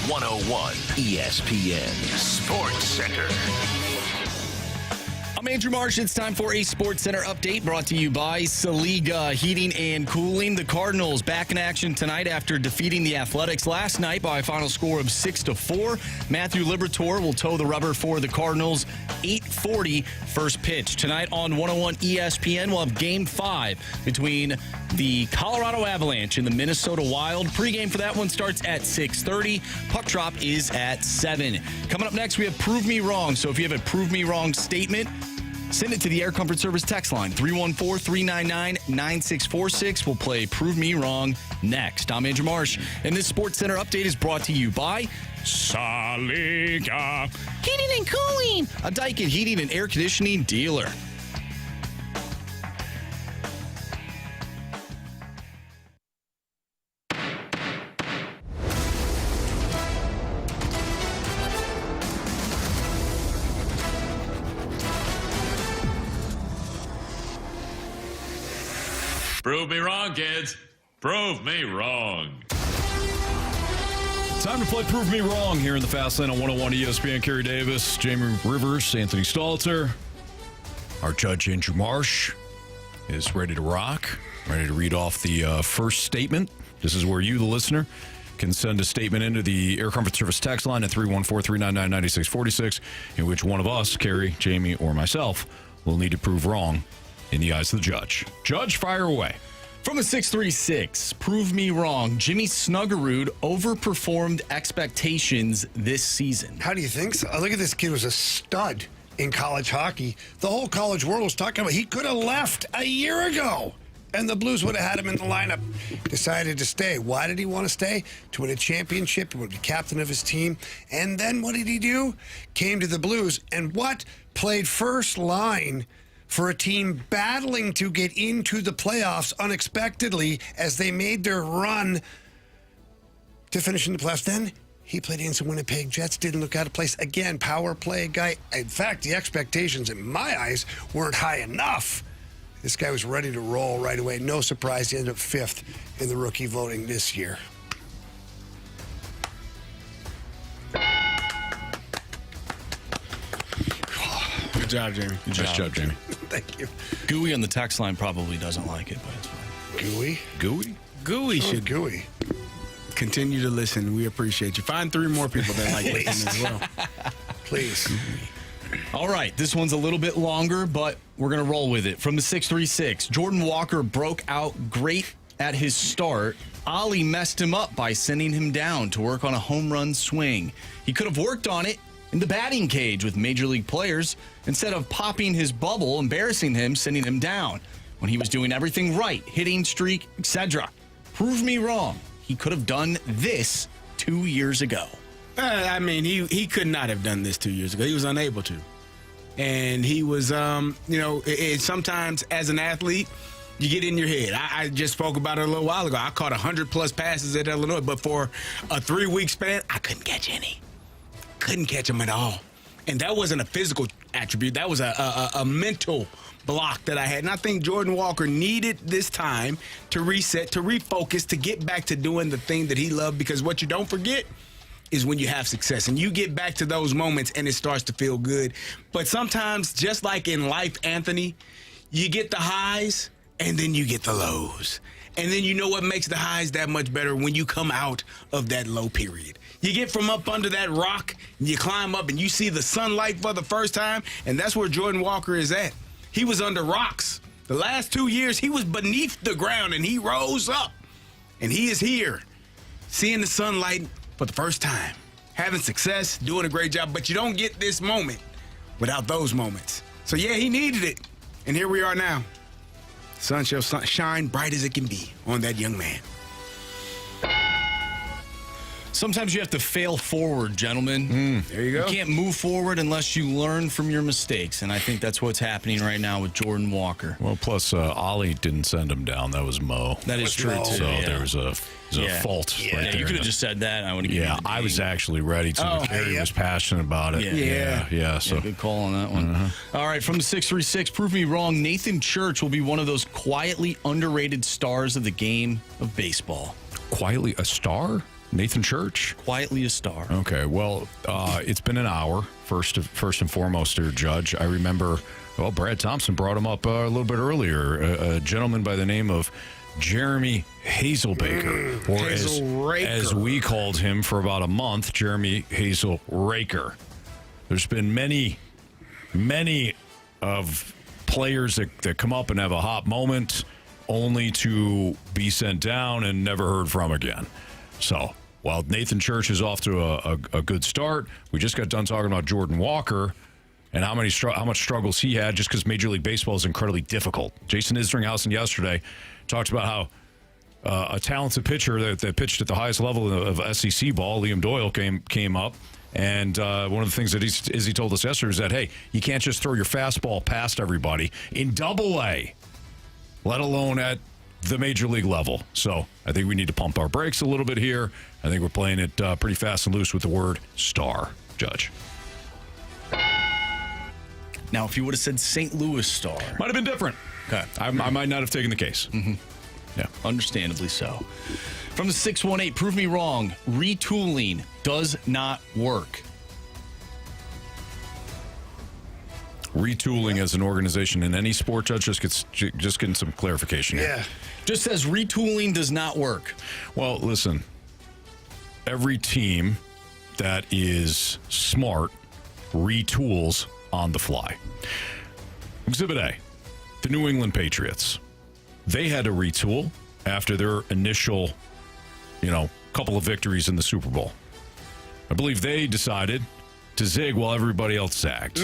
101 ESPN Sports Center. I'm Andrew Marsh. It's time for a Sports Center update brought to you by Saliga Heating and Cooling. The Cardinals back in action tonight after defeating the Athletics last night by a final score of 6-4. Matthew Liberatore will toe the rubber for the Cardinals. 8:40 first pitch. Tonight on 101 ESPN, we'll have Game 5 between the Colorado Avalanche and the Minnesota Wild. Pre-game for that one starts at 6:30. Puck drop is at 7. Coming up next, we have Prove Me Wrong. So if you have a Prove Me Wrong statement, send it to the Air Comfort Service text line, 314-399-9646. We'll play Prove Me Wrong next. I'm Andrew Marsh, and this Sports Center update is brought to you by Saliga Heating and Cooling, a Daikin heating and air conditioning dealer. Prove me wrong, kids. Prove me wrong. Time to play Prove Me Wrong here in the Fast Lane on 101 ESPN. Carey Davis, Jamie Rivers, Anthony Stalter. Our judge, Andrew Marsh, is ready to rock, ready to read off the first statement. This is where you, the listener, can send a statement into the Air Comfort Service text line at 314-399-9646, in which one of us, Carey, Jamie, or myself, will need to prove wrong in the eyes of the judge. Judge, fire away. From a 636, Prove Me Wrong. Jimmy Snuggerud overperformed expectations this season. How do you think so? Look at this kid, was a stud in college hockey. The whole college world was talking about he could have left a year ago, and the Blues would have had him in the lineup. Decided to stay. Why did he want to stay? To win a championship, to be captain of his team. And then what did he do? Came to the Blues, and what? Played first line for a team battling to get into the playoffs unexpectedly as they made their run to finish in the playoffs. Then he played against the Winnipeg Jets, didn't look out of place. Again, power play guy. In fact, the expectations in my eyes weren't high enough. This guy was ready to roll right away. No surprise, he ended up 5th in the rookie voting this year. Good job, Jamie. Nice job, Jamie. Thank you. Gooey on the text line probably doesn't like it, but it's fine. Gooey? Gooey should Gooey. continue to listen. We appreciate you. Find 3 more people that like listening as well. Please. All right, this one's a little bit longer, but we're going to roll with it. From the 636, Jordan Walker broke out great at his start. Ollie messed him up by sending him down to work on a home run swing. He could have worked on it in the batting cage with major league players instead of popping his bubble, embarrassing him, sending him down when he was doing everything right, hitting streak, etc. Prove me wrong. He could have done this 2 years ago. I mean, he could not have done this 2 years ago. He was unable to. And he was, sometimes as an athlete, you get in your head. I just spoke about it a little while ago. I caught 100-plus passes at Illinois, but for a 3-week span, I couldn't catch any. Couldn't catch them at all. And that wasn't a physical attribute. That was a mental block that I had. And I think Jordan Walker needed this time to reset, to refocus, to get back to doing the thing that he loved. Because what you don't forget is when you have success. And you get back to those moments and it starts to feel good. But sometimes, just like in life, Anthony, you get the highs and then you get the lows. And then you know what makes the highs that much better when you come out of that low period. You get from up under that rock, and you climb up, and you see the sunlight for the first time, and that's where Jordan Walker is at. He was under rocks. The last 2 years, he was beneath the ground, and he rose up. And he is here, seeing the sunlight for the first time, having success, doing a great job, but you don't get this moment without those moments. So, yeah, he needed it, and here we are now. Sun shall shine bright as it can be on that young man. Sometimes you have to fail forward, gentlemen. There you go. You can't move forward unless you learn from your mistakes, and I think that's what's happening right now with Jordan Walker. Well, plus Ollie didn't send him down. That was Mo. That is true, too. So there was a fault right there. You could have just said that. I would have given you the I was actually ready to. Carey was passionate about it. So good call on that one. All right, from the 636, prove me wrong. Nathan Church will be one of those quietly underrated stars of the game of baseball. Quietly a star? Nathan Church. Quietly a star. Okay, well, it's been an hour, first and foremost, here, Judge. I remember, Brad Thompson brought him up a little bit earlier, a gentleman by the name of Jeremy Hazelbaker, or as we called him for about a month, Jeremy Hazel-Raker. There's been many of players that come up and have a hot moment only to be sent down and never heard from again. So while Nathan Church is off to a good start, we just got done talking about Jordan Walker and how much struggles he had just because Major League Baseball is incredibly difficult. Jason Isringhausen yesterday talked about how a talented pitcher that pitched at the highest level of SEC ball, Liam Doyle, came up. And one of the things that he told us yesterday is that, hey, you can't just throw your fastball past everybody in Double-A, let alone at the Major League level. So I think we need to pump our brakes a little bit here. I think we're playing it pretty fast and loose with the word star, Judge. Now, if you would have said St. Louis Star. Might have been different. Okay. I might not have taken the case. Mm-hmm. Yeah. Understandably so. From the 618, prove me wrong. Retooling does not work. Retooling as an organization in any sport, Judge, just getting some clarification here. Yeah. Just says retooling does not work. Well, listen, every team that is smart retools on the fly. Exhibit A, the New England Patriots. They had to retool after their initial, couple of victories in the Super Bowl. I believe they decided to zig while everybody else zagged.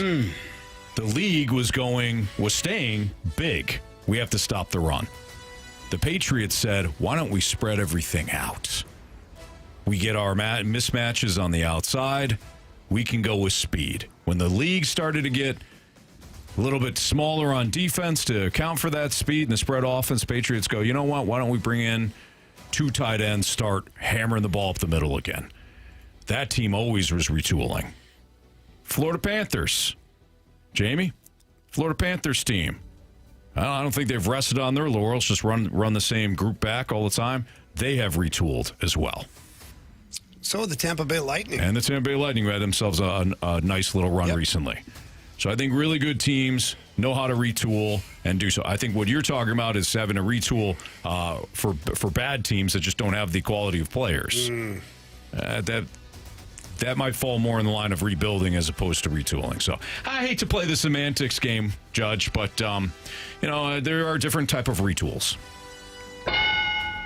The league was staying big. We have to stop the run. The Patriots said, why don't we spread everything out? We get our mismatches on the outside. We can go with speed. When the league started to get a little bit smaller on defense to account for that speed and the spread offense, Patriots go, you know what? Why don't we bring in 2 tight ends, start hammering the ball up the middle again? That team always was retooling. Florida Panthers. Jamie, Florida Panthers team. I don't think they've rested on their laurels, just run the same group back all the time. They have retooled as well. So the Tampa Bay Lightning. And the Tampa Bay Lightning had themselves a nice little run recently. So I think really good teams know how to retool and do so. I think what you're talking about is having a retool for bad teams that just don't have the quality of players. That might fall more in the line of rebuilding as opposed to retooling. So I hate to play the semantics game, Judge, but there are different type of retools.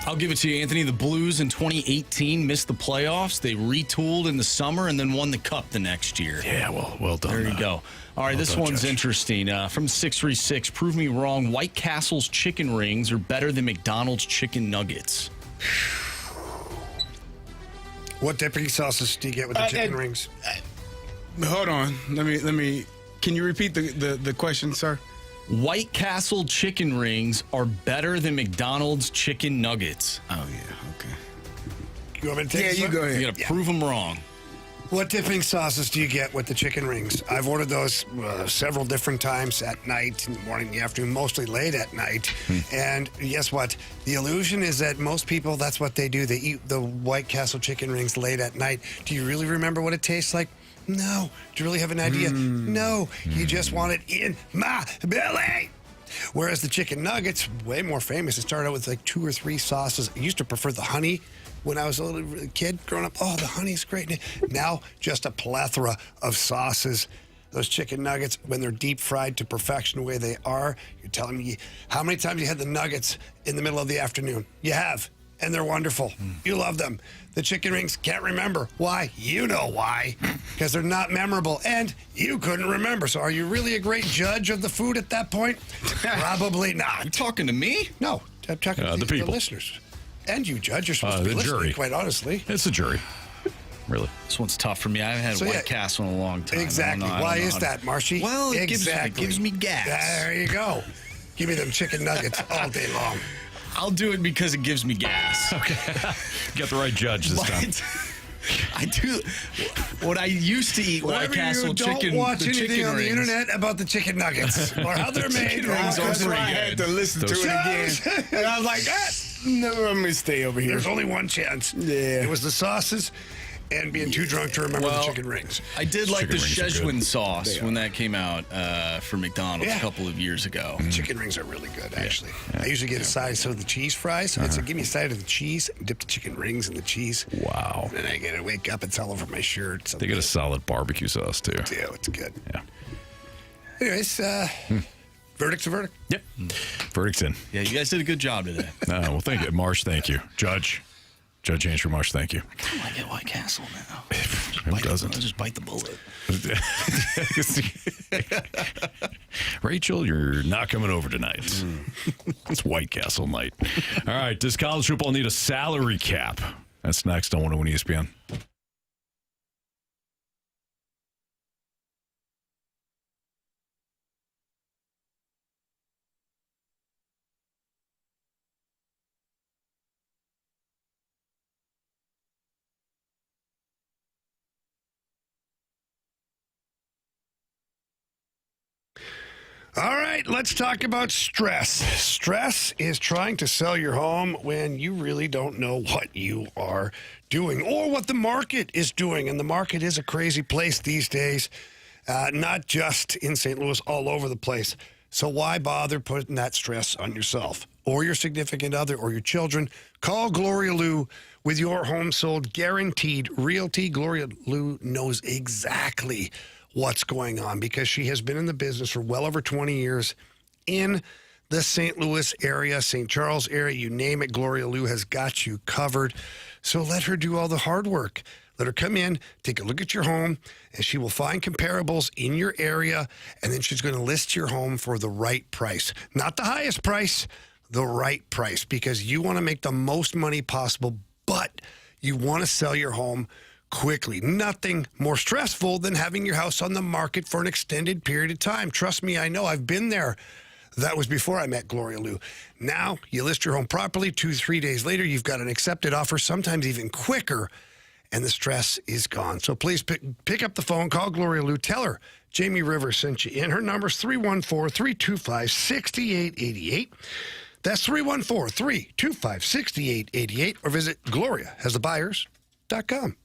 I'll give it to you, Anthony. The Blues in 2018 missed the playoffs. They retooled in the summer and then won the Cup the next year. Yeah, well done. There you go. All right, this one's interesting. From 636, prove me wrong. White Castle's chicken rings are better than McDonald's chicken nuggets. What dipping sauces do you get with the chicken rings? Hold on. Let me. Can you repeat the question, sir? White Castle chicken rings are better than McDonald's chicken nuggets. Oh yeah. Okay. You want me to take you go ahead. You got to prove them wrong. What dipping sauces do you get with the chicken rings? I've ordered those several different times at night, in the morning, in the afternoon, mostly late at night. And guess what? The illusion is that most people, that's what they do. They eat the White Castle chicken rings late at night. Do you really remember what it tastes like? No. Do you really have an idea? No. You just want it in my belly. Whereas the chicken nuggets, way more famous. It started out with like 2 or 3 sauces. I used to prefer the honey when I was a little kid growing up. Oh, the honey's great. Now, just a plethora of sauces. Those chicken nuggets, when they're deep fried to perfection the way they are, you're telling me how many times you had the nuggets in the middle of the afternoon? You have. And they're wonderful. You love them. The chicken rings, can't remember. Why? You know why. Because they're not memorable. And you couldn't remember. So are you really a great judge of the food at that point? Probably not. You talking to me? No. I'm talking to the people. Listeners. And you, Judge. You're supposed to be listening, jury. quite honestly. It's the jury. Really? This one's tough for me. I haven't had a White Castle in a long time. Exactly. Why is that, Marshy? Well, it exactly. gives me gas. There you go. Give me them chicken nuggets all day long. I'll do it because it gives me gas. Okay. Got the right judge this time. I do. What I used to eat White Castle chicken. Don't watch the anything chicken on the rings. internet about the chicken nuggets or how they're made. Chicken rings are That's why pretty I had to good. listen to it again. And I was like, no, I'm going to stay over here. There's only one chance. Yeah. It was the sauces and being too drunk to remember the chicken rings. I did like the Chicken rings are Szechuan good. sauce when that came out for McDonald's a couple of years ago. Chicken rings are really good, actually. I usually get a side of the cheese fries. I'd say, give me a side of the cheese, dip the chicken rings in the cheese. Wow. And I get to wake up, it's all over my shirt. They get a solid barbecue sauce, too. Yeah, it's good. Yeah. Anyways, verdict's a verdict. Yep. Verdict's in. Yeah, you guys did a good job today. Well, thank you. Marsh, thank you. Judge Andrew Marsh, thank you. I kind of like it White Castle now. Who doesn't? I'll just bite the bullet. Rachel, you're not coming over tonight. It's White Castle night. All right, does college football need a salary cap? That's next on 101 ESPN. All right, let's talk about stress. Stress is trying to sell your home when you really don't know what you are doing or what the market is doing. And the market is a crazy place these days, not just in St. Louis, all over the place. So why bother putting that stress on yourself or your significant other or your children? Call Gloria Lou with your home sold guaranteed realty. Gloria Lou knows exactly what's going on because she has been in the business for well over 20 years in the St. Louis area, St. Charles area, you name it, Gloria Lou has got you covered. So let her do all the hard work. Let her come in, take a look at your home, and she will find comparables in your area, and then she's going to list your home for the right price. Not the highest price, the right price, because you want to make the most money possible, but you want to sell your home quickly. Nothing more stressful than having your house on the market for an extended period of time. Trust me, I know. I've been there. That was before I met Gloria Lou. Now, you list your home properly. 2-3 days later, you've got an accepted offer, sometimes even quicker, and the stress is gone. So please pick up the phone, call Gloria Lou, tell her Jamie Rivers sent you in. Her number's 314-325-6888. That's 314-325-6888, or visit GloriaHasTheBuyers.com.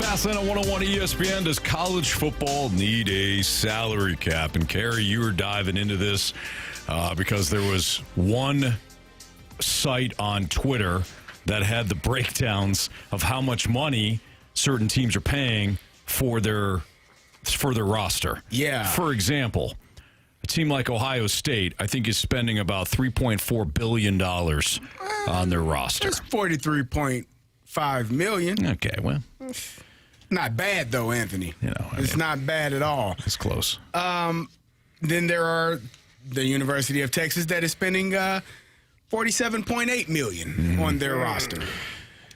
Fastlane on 101 ESPN. Does college football need a salary cap? And Carey, you were diving into this because there was one site on Twitter that had the breakdowns of how much money certain teams are paying for their roster. Yeah. For example, a team like Ohio State, I think, is spending about $3.4 billion on their roster. It's $43.5 million. Okay, well. Not bad, though, Anthony. It's not bad at all. It's close. Then there are the University of Texas that is spending $47.8 million on their roster.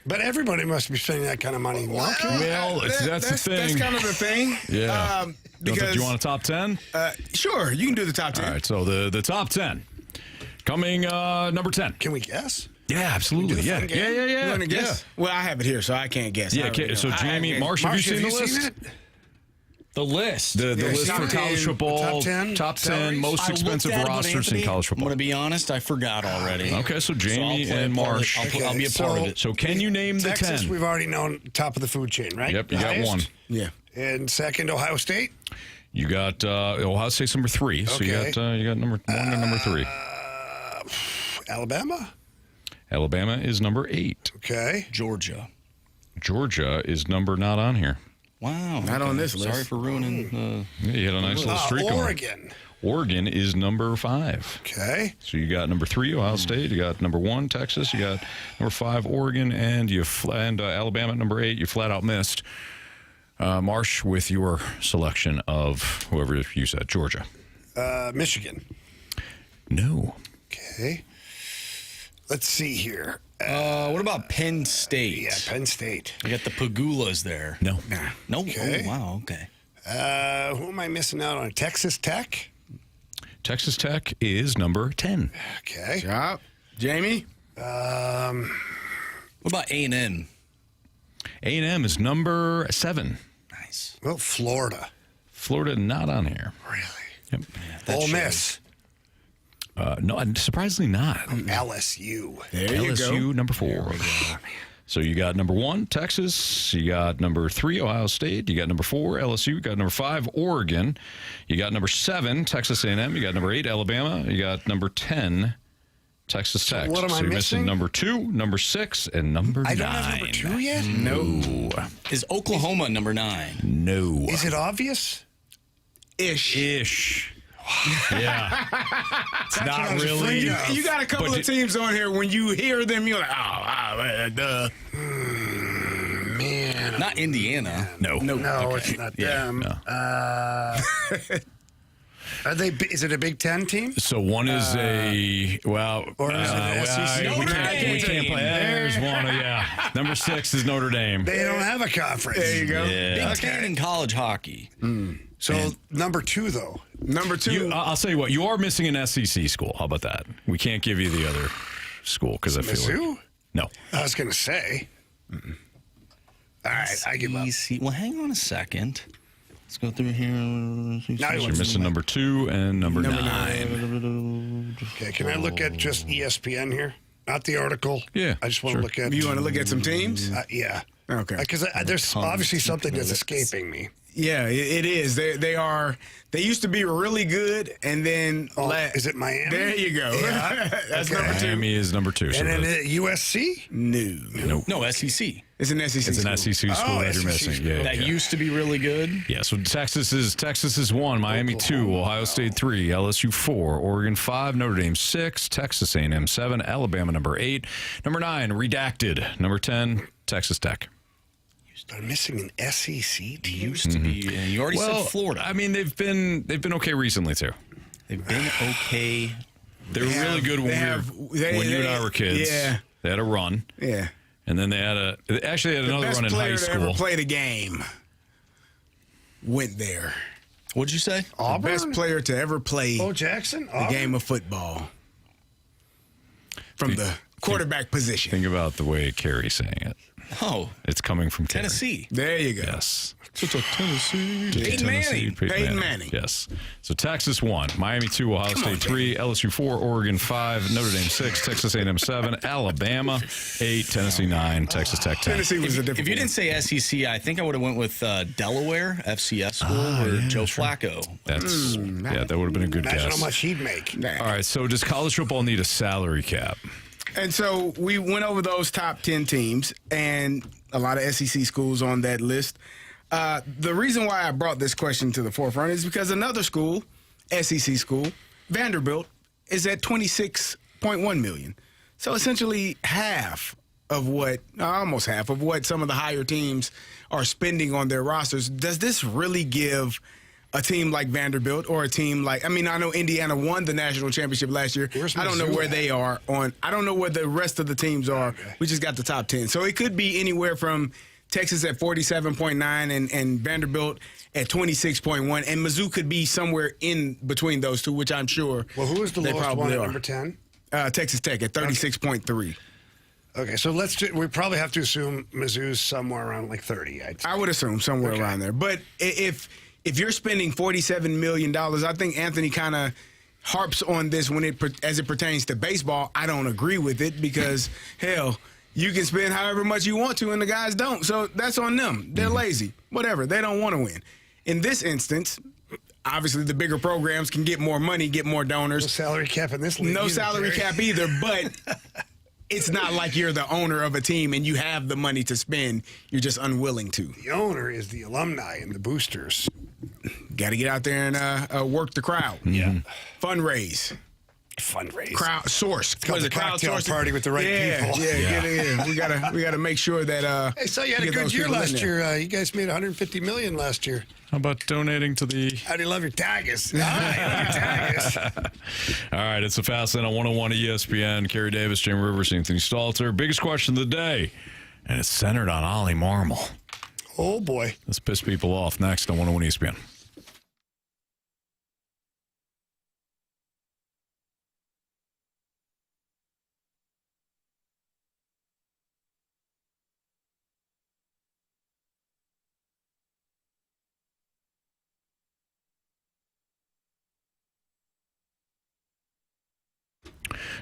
But everybody must be spending that kind of money. Well, that's the thing. That's kind of the thing. Yeah. Because, do you want a top 10? Sure, you can do the top 10. All right, so the top 10. Coming number 10. Can we guess? Yeah, absolutely. Yeah. You want to guess? Well, I have it here, so I can't guess. Yeah, so Jamie, Marsh, have you seen the list? The list. The list for college football. Top 10 most expensive rosters in college football. I'm going to be honest, I forgot already. Okay, so Jamie and Marsh. I'll be a part of it. So can you name the 10? Texas, we've already known top of the food chain, right? Yep, you got one. Yeah. And second, Ohio State? You got Ohio State's number 3. So Okay. you got number 1 and number 3. Alabama? Alabama is number 8. Okay. Georgia is number not on here. Wow. Not on this list. Sorry for ruining. Yeah, you had a nice little streak going. Oregon. Oregon is number 5. Okay. So you got number 3, Ohio State. You got number 1, Texas. You got number 5, Oregon, and Alabama at number 8. You flat out missed. Marsh, with your selection of whoever you said, Georgia. Michigan. No. Okay. Let's see here. What about Penn State? Yeah, Penn State. You got the Pagulas there. No. No. Okay. Oh, wow. Okay. Who am I missing out on? Texas Tech? Texas Tech is number 10. Okay. Job. Jamie? What about A&M? A&M is number 7. Nice. Well, Florida. Florida not on here. Really? Yep. Ole Miss. No, surprisingly not. LSU. There you LSU, go. number 4. So you got number 1, Texas. You got number 3, Ohio State. You got number 4, LSU. You got number 5, Oregon. You got number 7, Texas A&M. You got number 8, Alabama. You got number 10, Texas Tech. What am I you're missing? Number 2, number 6, and number 9. I don't have number 2 yet? No. Is Oklahoma number 9? No. Is it obvious? Ish. Yeah. It's not really. You got a couple of teams on here. When you hear them, you're like, duh. Man. Not Indiana. No. No, it's not them. No. Are they? Is it a Big Ten team? So one is or is it an SEC? we can't play. There's one. Yeah. Number 6 is Notre Dame. They don't have a conference. There you go. Yeah. Big Ten in college hockey. So number 2 though. Number 2. I'll tell you what. You are missing an SEC school. How about that? We can't give you the other school because I feel Mizzou? like no. I was going to say. All right, I give up. Well, hang on a second. Let's go through here. You're missing number 2 and number 9. Okay, can I look at just ESPN here? Not the article. Yeah, I just want to look at. You want to look at some teams? Yeah. Okay. Because there's obviously something that's escaping me. Yeah, it is. They used to be really good, and then is it Miami? There you go. Yeah. That's number 2. Miami is number 2. And then USC? No, SEC. It's an SEC. It's an SEC school that you're missing. Yeah, that used to be really good. Yeah. So Texas is 1, Miami 2, Ohio State 3, LSU 4, Oregon 5, Notre Dame 6, Texas A&M 7, Alabama number 8, number 9 redacted, number 10 Texas Tech. They're missing an SEC team. Used to be. And you already said Florida. I mean, they've been okay recently too. They've been okay. They were really good when you and I were kids. Yeah. They had a run. Yeah. And then they had another run in high school. The best player to ever play the game went there. What'd you say? The best player to ever play Jackson? the game of football. From the quarterback position. Think about the way Carey's saying it. Oh. It's coming from Tennessee. There you go. Yes. Tennessee. Peyton Manning. Yes. So Texas 1, Miami 2, Ohio State 3, LSU 4, Oregon 5, Notre Dame 6, Texas A&M 7, Alabama 8, Tennessee 9, Texas Tech 10. Tennessee was a different If you didn't say SEC, I think I would have went with Delaware, FCS school, or Joe Flacco. That's that would have been a good Imagine guess. how much he'd make. All right, so does college football need a salary cap? And so we went over those top 10 teams and a lot of SEC schools on that list. The reason why I brought this question to the forefront is because another school, SEC school, Vanderbilt, is at $26.1 million. So essentially almost half of what some of the higher teams are spending on their rosters. Does this really give a team like Vanderbilt or a team like, I know Indiana won the national championship last year. I don't know where they are I don't know where the rest of the teams are. Okay. We just got the top 10. So it could be anywhere from Texas at 47.9 and Vanderbilt at 26.1. And Mizzou could be somewhere in between those two, which I'm sure. Well, who is the lowest one at number 10? Texas Tech at 36.3. Okay, so we probably have to assume Mizzou's somewhere around like 30. I would assume somewhere around there. But if you're spending $47 million, I think Anthony kind of harps on this as it pertains to baseball. I don't agree with it because, hell, you can spend however much you want to and the guys don't. So that's on them. They're lazy. Whatever. They don't want to win. In this instance, obviously the bigger programs can get more money, get more donors. No salary cap in this league. No salary cap either, but it's not like you're the owner of a team and you have the money to spend. You're just unwilling to. The owner is the alumni and the boosters. Got to get out there and work the crowd. Yeah. Fundraise. Crowd source. It's called the cocktail party with the right people. Yeah, get it in. We gotta make sure that. Hey, so you had a good year last year. You guys made $150 million last year. How about donating to the... How do you love your Tigers? All right, it's a Fast Lane on 101 ESPN. Carey Davis, Jamie Rivers, Anthony Stalter. Biggest question of the day, and it's centered on Ollie Marmol. Oh, boy. Let's piss people off next on 101 ESPN.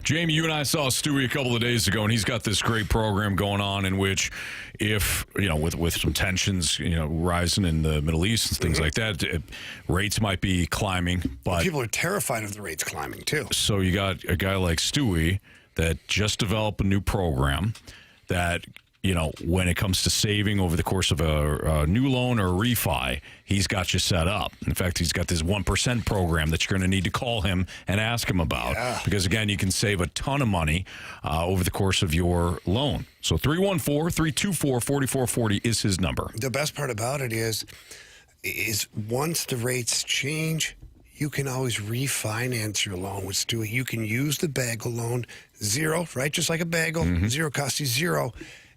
Jamie, you and I saw Stewie a couple of days ago, and he's got this great program going on in which if, with some tensions, rising in the Middle East and things like that, rates might be climbing. But people are terrified of the rates climbing, too. So you got a guy like Stewie that just developed a new program that, when it comes to saving over the course of a new loan or a refi, he's got you set up. In fact, he's got this 1% program that you're going to need to call him and ask him about. Yeah. Because, again, you can save a ton of money over the course of your loan. So 314-324-4440 is his number. The best part about it is once the rates change, you can always refinance your loan with Stewie. You can use the bagel loan, zero, right? Just like a bagel, zero costs you zero.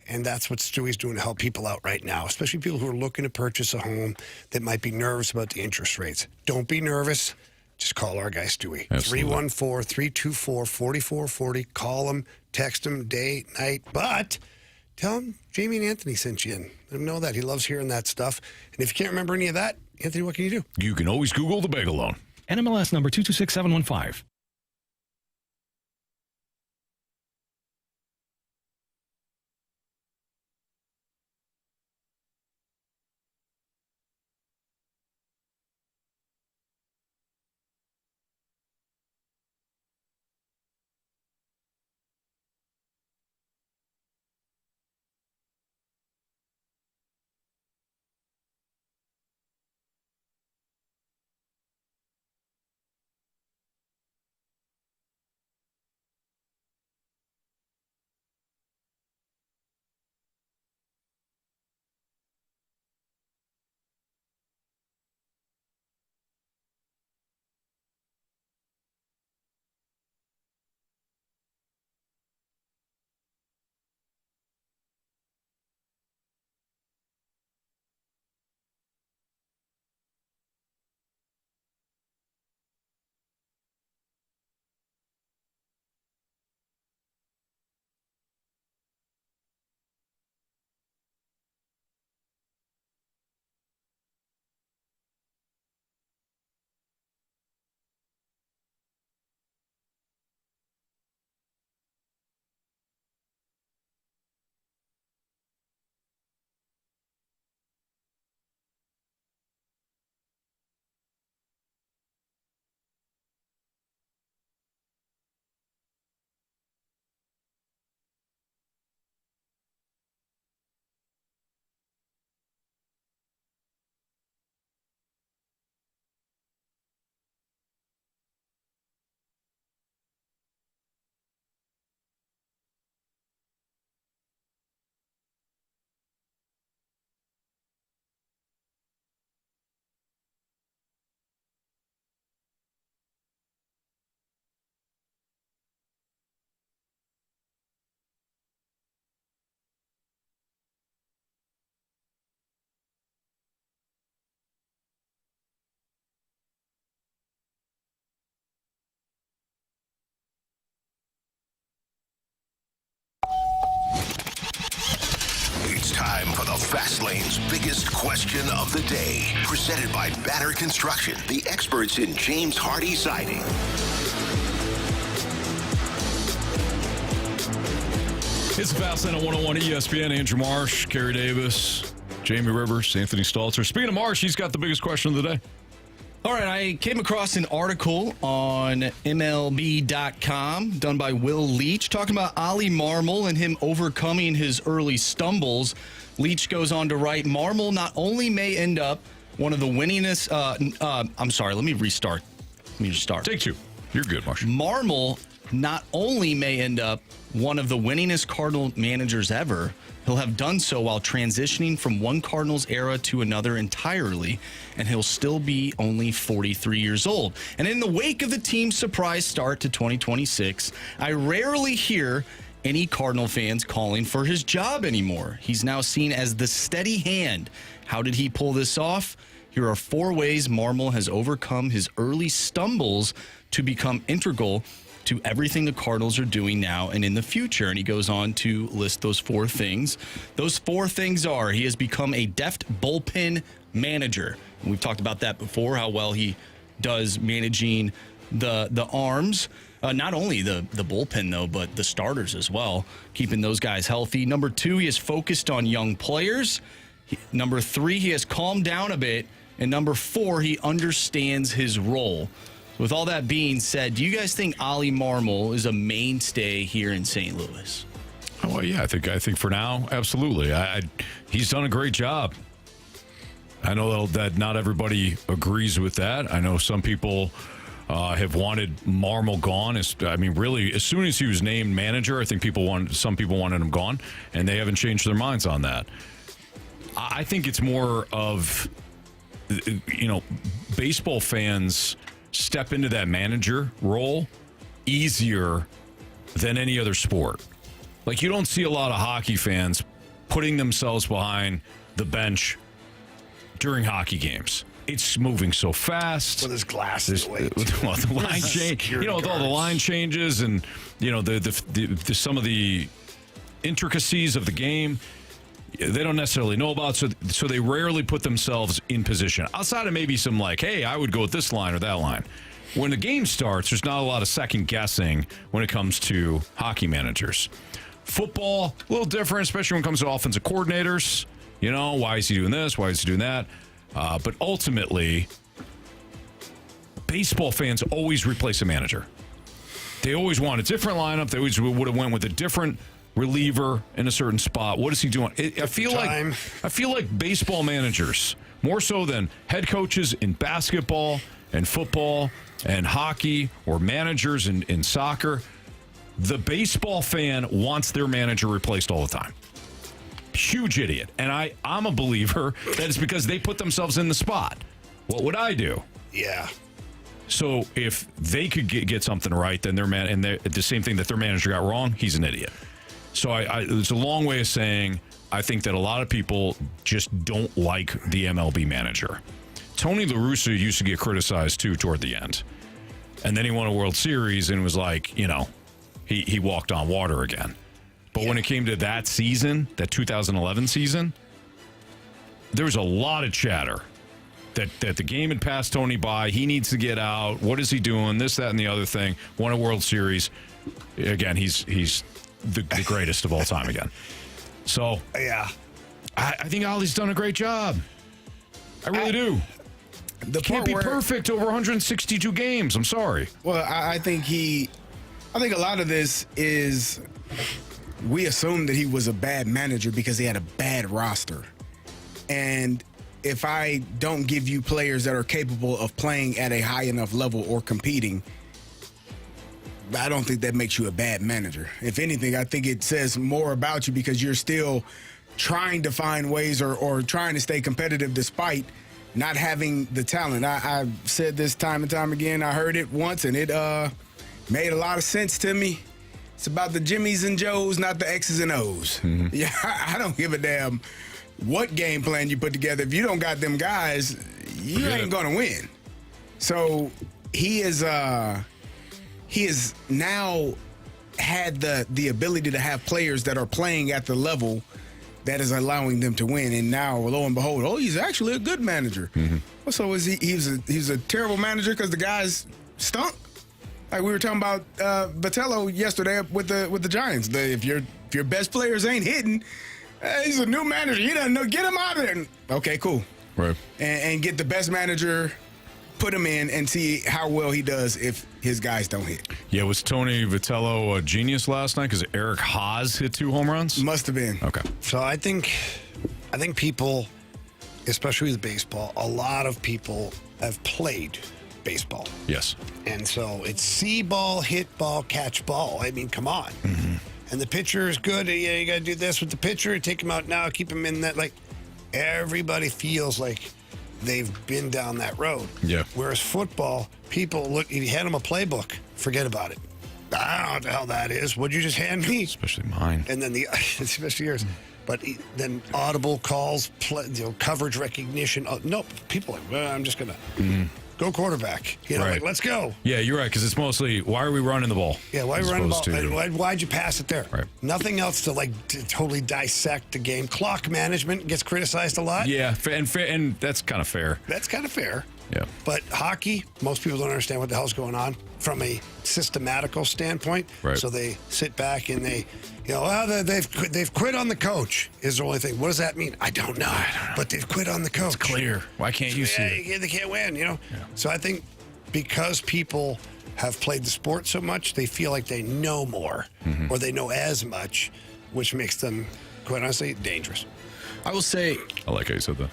And that's what Stewie's doing to help people out right now, especially people who are looking to purchase a home that might be nervous about the interest rates. Don't be nervous. Just call our guy Stewie. 314-324-4440. Call him, text him day, night. But tell him Jamie and Anthony sent you in. Let him know that. He loves hearing that stuff. And if you can't remember any of that, Anthony, what can you do? You can always Google the bagel loan. NMLS number 226715. Now, Fastlane's biggest question of the day, presented by Banner Construction, the experts in James Hardy siding. It's the Fastlane on 101 ESPN. Andrew Marsh, Carey Davis, Jamie Rivers, Anthony Stalter. Speaking of Marsh, he's got the biggest question of the day. All right, I came across an article on MLB.com done by Will Leach talking about Ollie Marmol and him overcoming his early stumbles. Leach goes on to write, Marmol not only may end up one of the winningest... I'm sorry, let me restart. Take two. You're good, Marsh. Marmol not only may end up one of the winningest Cardinal managers ever, he'll have done so while transitioning from one Cardinals era to another entirely, and he'll still be only 43 years old. And in the wake of the team's surprise start to 2026, I rarely hear any Cardinal fans calling for his job anymore. He's now seen as the steady hand. How did he pull this off? Here are 4 ways Marmol has overcome his early stumbles to become integral to everything the Cardinals are doing now and in the future. And he goes on to list those 4 things. Those 4 things are, he has become a deft bullpen manager. And we've talked about that before, how well he does managing the arms. Not only the bullpen, though, but the starters as well, keeping those guys healthy. Number 2, he is focused on young players. Number 3, he has calmed down a bit. And number 4, he understands his role. With all that being said, do you guys think Ollie Marmol is a mainstay here in St. Louis? Oh, well, yeah, I think for now, absolutely. He's done a great job. I know that not everybody agrees with that. I know some people have wanted Marmol gone. Really, as soon as he was named manager, I think some people wanted him gone, and they haven't changed their minds on that. I think it's more of, baseball fans step into that manager role easier than any other sport. Like, you don't see a lot of hockey fans putting themselves behind the bench during hockey games. It's moving so fast. Well, there's glasses. The line change, with all the line changes and the some of the intricacies of the game, they don't necessarily know about, so they rarely put themselves in position. Outside of maybe some hey, I would go with this line or that line. When the game starts, there's not a lot of second guessing when it comes to hockey managers. Football, a little different, especially when it comes to offensive coordinators. Why is he doing this? Why is he doing that? But ultimately, baseball fans always replace a manager. They always want a different lineup. They always would have went with a different reliever in a certain spot. What is he doing? I feel like baseball managers, more so than head coaches in basketball and football and hockey or managers in soccer, the baseball fan wants their manager replaced all the time. Huge idiot. And I'm a believer that it's because they put themselves in the spot. What would I do? Yeah. So if they could get something right, then the same thing that their manager got wrong, he's an idiot. So it's a long way of saying I think that a lot of people just don't like the MLB manager. Tony La Russa used to get criticized, too, toward the end. And then he won a World Series and was he walked on water again. But when it came to that season, that 2011 season, there was a lot of chatter that the game had passed Tony by. He needs to get out. What is he doing? This, that, and the other thing. Won a World Series. Again, he's the greatest of all time again. So, yeah, I think Ollie's done a great job. I really do. The can't be perfect over 162 games. I'm sorry. Well, I think a lot of this is we assumed that he was a bad manager because he had a bad roster. And if I don't give you players that are capable of playing at a high enough level or competing, I don't think that makes you a bad manager. If anything, I think it says more about you because you're still trying to find ways or trying to stay competitive despite not having the talent. I've said this time and time again. I heard it once, and it made a lot of sense to me. It's about the Jimmies and Joes, not the X's and O's. Mm-hmm. Yeah, I don't give a damn what game plan you put together. If you don't got them guys, you ain't going to win. So he has now had the ability to have players that are playing at the level that is allowing them to win. And now, lo and behold, he's actually a good manager. Well, so is he's a terrible manager because the guys stunk? Like we were talking about Vitello yesterday with the Giants. If your best players ain't hitting, he's a new manager. He doesn't know. Get him out of there. Okay, cool. Right. And get the best manager, put him in, and see how well he does if his guys don't hit. Yeah, was Tony Vitello a genius last night because Eric Haas hit 2 home runs? Must have been. Okay. So I think people, especially with baseball, a lot of people have played baseball. Yes. And so it's see ball, hit ball, catch ball. I mean, come on. And the pitcher is good. Yeah, you got to do this with the pitcher. Take him out now. Keep him in that. Like, everybody feels like they've been down that road. Yeah. Whereas football, people look, if you hand them a playbook, forget about it. I don't know what the hell that is. What'd you just hand me? Especially mine. And then especially yours. But then audible calls, coverage recognition. No, people are like, well, I'm just going to go quarterback. Right. Like, let's go. Yeah, you're right, because it's mostly, why are we running the ball? Yeah, why are you running the ball? And why'd you pass it there? Right. Nothing else to totally dissect the game. Clock management gets criticized a lot. Yeah, and that's kind of fair. That's kind of fair. Yeah. But hockey, most people don't understand what the hell's going on from a systematical standpoint. Right. So they sit back and they've quit on the coach is the only thing. What does that mean? I don't know. But they've quit on the coach. It's clear. Why can't you see it? They can't win, Yeah. So I think because people have played the sport so much, they feel like they know more or they know as much, which makes them, quite honestly, dangerous. I will say, I like how you said that.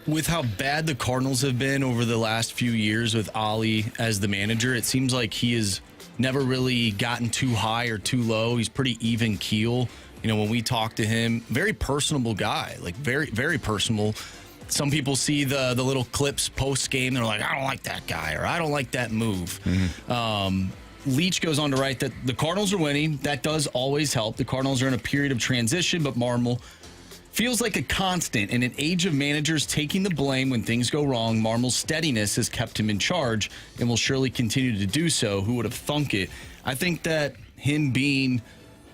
with how bad the Cardinals have been over the last few years with Ollie as the manager, it seems like he has never really gotten too high or too low. He's pretty even keel. You know, when we talk to him, very personable guy, like very, very personable. Some people see the little clips post game. They're like, I don't like that guy, or I don't like that move. Leach goes on to write that the Cardinals are winning. That does always help. The Cardinals are in a period of transition, but Marmol feels like a constant. In an age of managers taking the blame when things go wrong, Marmol's steadiness has kept him in charge and will surely continue to do so. Who would have thunk it? I think that him being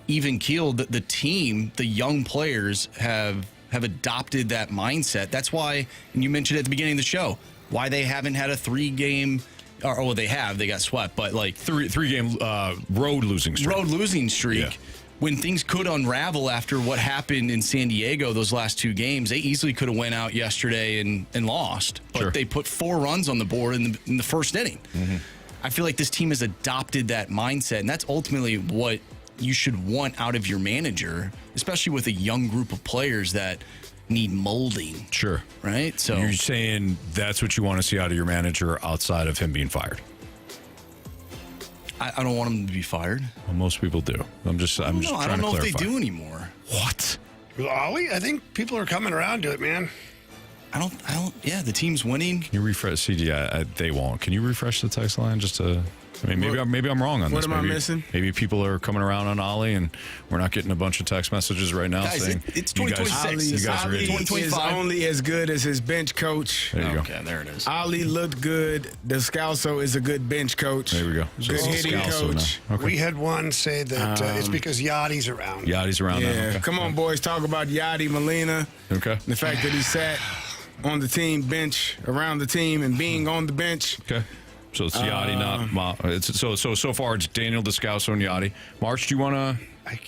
even keeled, the team, the young players have adopted that mindset. That's why, and you mentioned at the beginning of the show, why they haven't had a 3-game, or they have, they got swept, but like three-game road losing streak. Yeah. When things could unravel after what happened in San Diego, those last 2 games, they easily could have went out yesterday and lost. But they put 4 runs on the board in the first inning. I feel like this team has adopted that mindset, and that's ultimately what you should want out of your manager, especially with a young group of players that need molding. Sure. Right? So you're saying that's what you want to see out of your manager outside of him being fired? I don't want him to be fired. Well, most people do. I'm just trying to clarify. I don't know if they do anymore. What? Ollie, I think people are coming around to it, man. I don't. Yeah, the team's winning. Can you refresh? CD, they won't. Can you refresh the text line just to? I mean, maybe I'm wrong on this. What am I missing? Maybe people are coming around on Ollie, and we're not getting a bunch of text messages right now Guys, saying it's 2026. Ollie is only as good as his bench coach. There you go. Okay, there it is. Ollie looked good. Descalso is a good bench coach. There we go. Good hitting coach. Okay. We had one say that it's because Yachty's around. Yachty's around now. Yeah, Okay. come on, boys. Talk about Yachty Molina. Okay. The fact that he sat on the team bench, around the team, and being on the bench. Okay. So it's Yachty, not it's so far it's Daniel Descalso and Yachty. March, do you want to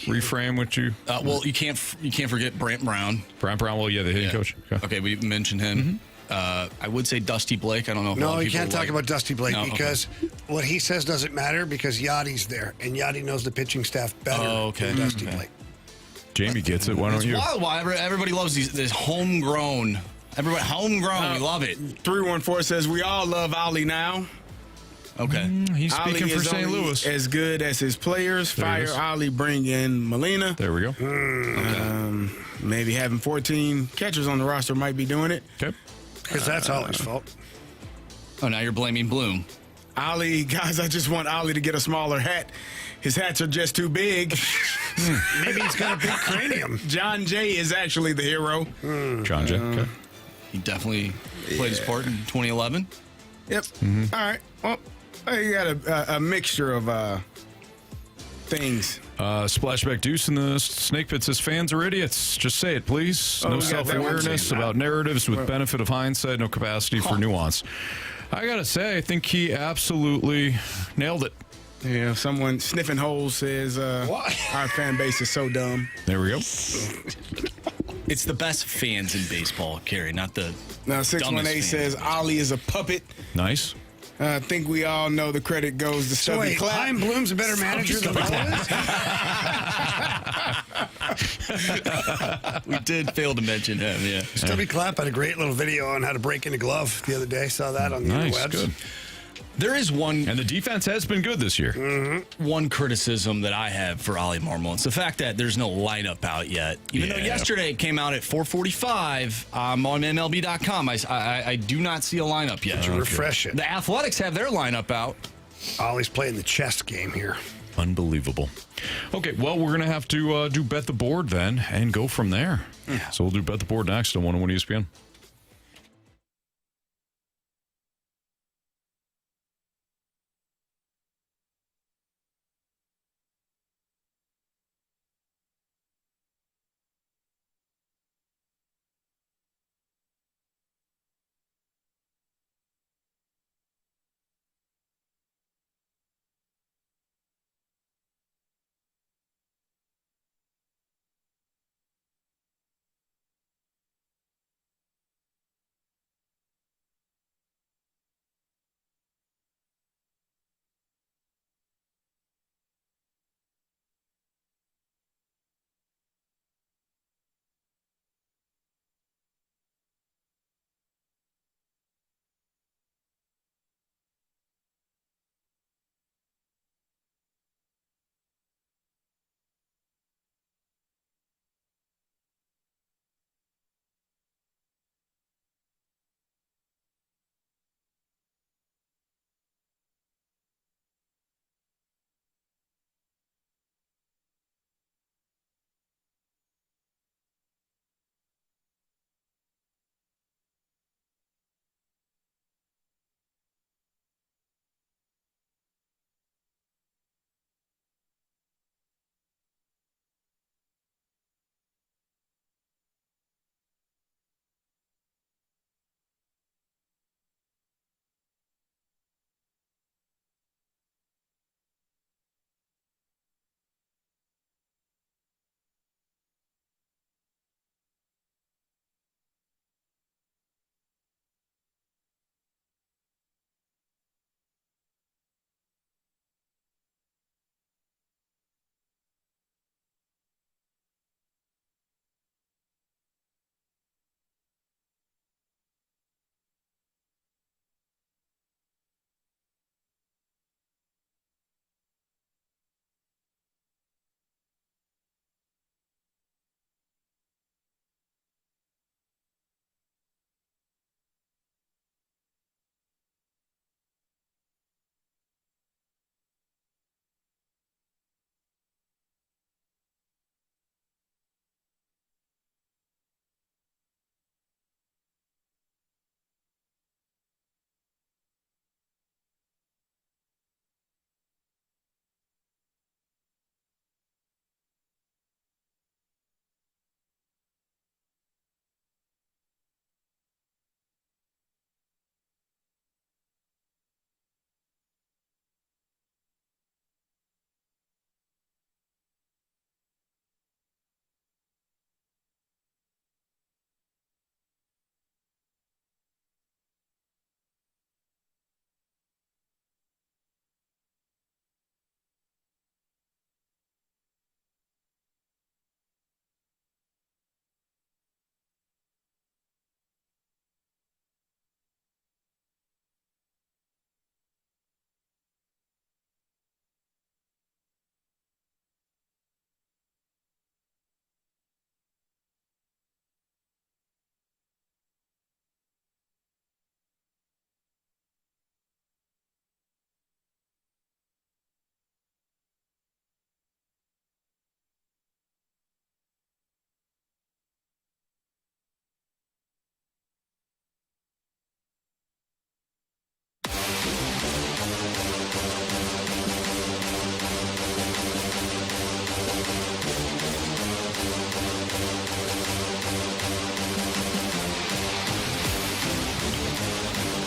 reframe what you? Well, you can't forget Brant Brown. Brant Brown, well, yeah, the hitting coach. Okay, we mentioned him. I would say Dusty Blake. I don't know if a lot No, of you people can't talk about Dusty Blake because what he says doesn't matter because Yachty's there, and Yachty knows the pitching staff better than Dusty Blake. Jamie gets it. Why don't you? Wild. Why everybody loves this homegrown. Everybody homegrown. We love it. 314 says we all love Ollie now. Okay. He's speaking Ollie for is St. only Louis. as good as his players. Fire Ollie, bring in Molina. There we go. Maybe having 14 catchers on the roster might be doing it. Okay. Because that's Ollie's fault. Oh, now you're blaming Bloom. Ollie, guys, I just want Ollie to get a smaller hat. His hats are just too big. Maybe he's got a big cranium. John Jay is actually the hero. John Jay. Okay. He definitely played his part in 2011. Yep. All right. Well, you got a mixture of things. Splashback Deuce in the Snake Pit says fans are idiots. Just say it, please. Oh, No we got that one self-awareness saying that. about narratives with benefit of hindsight, no capacity for nuance. I got to say, I think he absolutely nailed it. Yeah, someone sniffing holes says our fan base is so dumb. There we go. It's the best fans in baseball, Carey, not the Now, 618 says Ollie is a puppet. Nice. I think we all know the credit goes to Stubby wait, Clapp. Chaim Bloom's a better manager than We did fail to mention him, yeah. Stubby Clapp had a great little video on how to break in a glove the other day. Saw that on the Nice, interwebs. good. There is one... And the defense has been good this year. One criticism that I have for Ollie Marmol. It's the fact that there's no lineup out yet. Even though yesterday it came out at 4:45 on MLB.com, I do not see a lineup yet. Refresh it. The Athletics have their lineup out. Ollie's playing the chess game here. Unbelievable. Okay, well, we're going to have to do Bet the Board then and go from there. So we'll do Bet the Board next on 101 ESPN.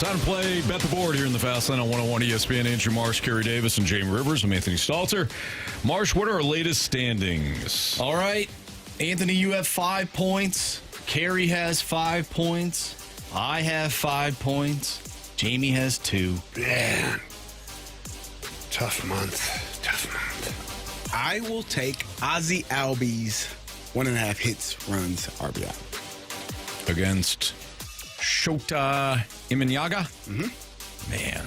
Time to play Bet the Board here in the Fast Lane on 101 ESPN. Andrew Marsh, Kerry Davis, and Jamie Rivers. I'm Anthony Stalter. Marsh, what are our latest standings? All right. Anthony, you have 5 points. Carey has 5 points. I have 5 points. Jamie has 2. Man. Tough month. I will take Ozzie Albies 1.5 hits, runs, RBI. Against Shota Imanyaga? Mm-hmm. Man.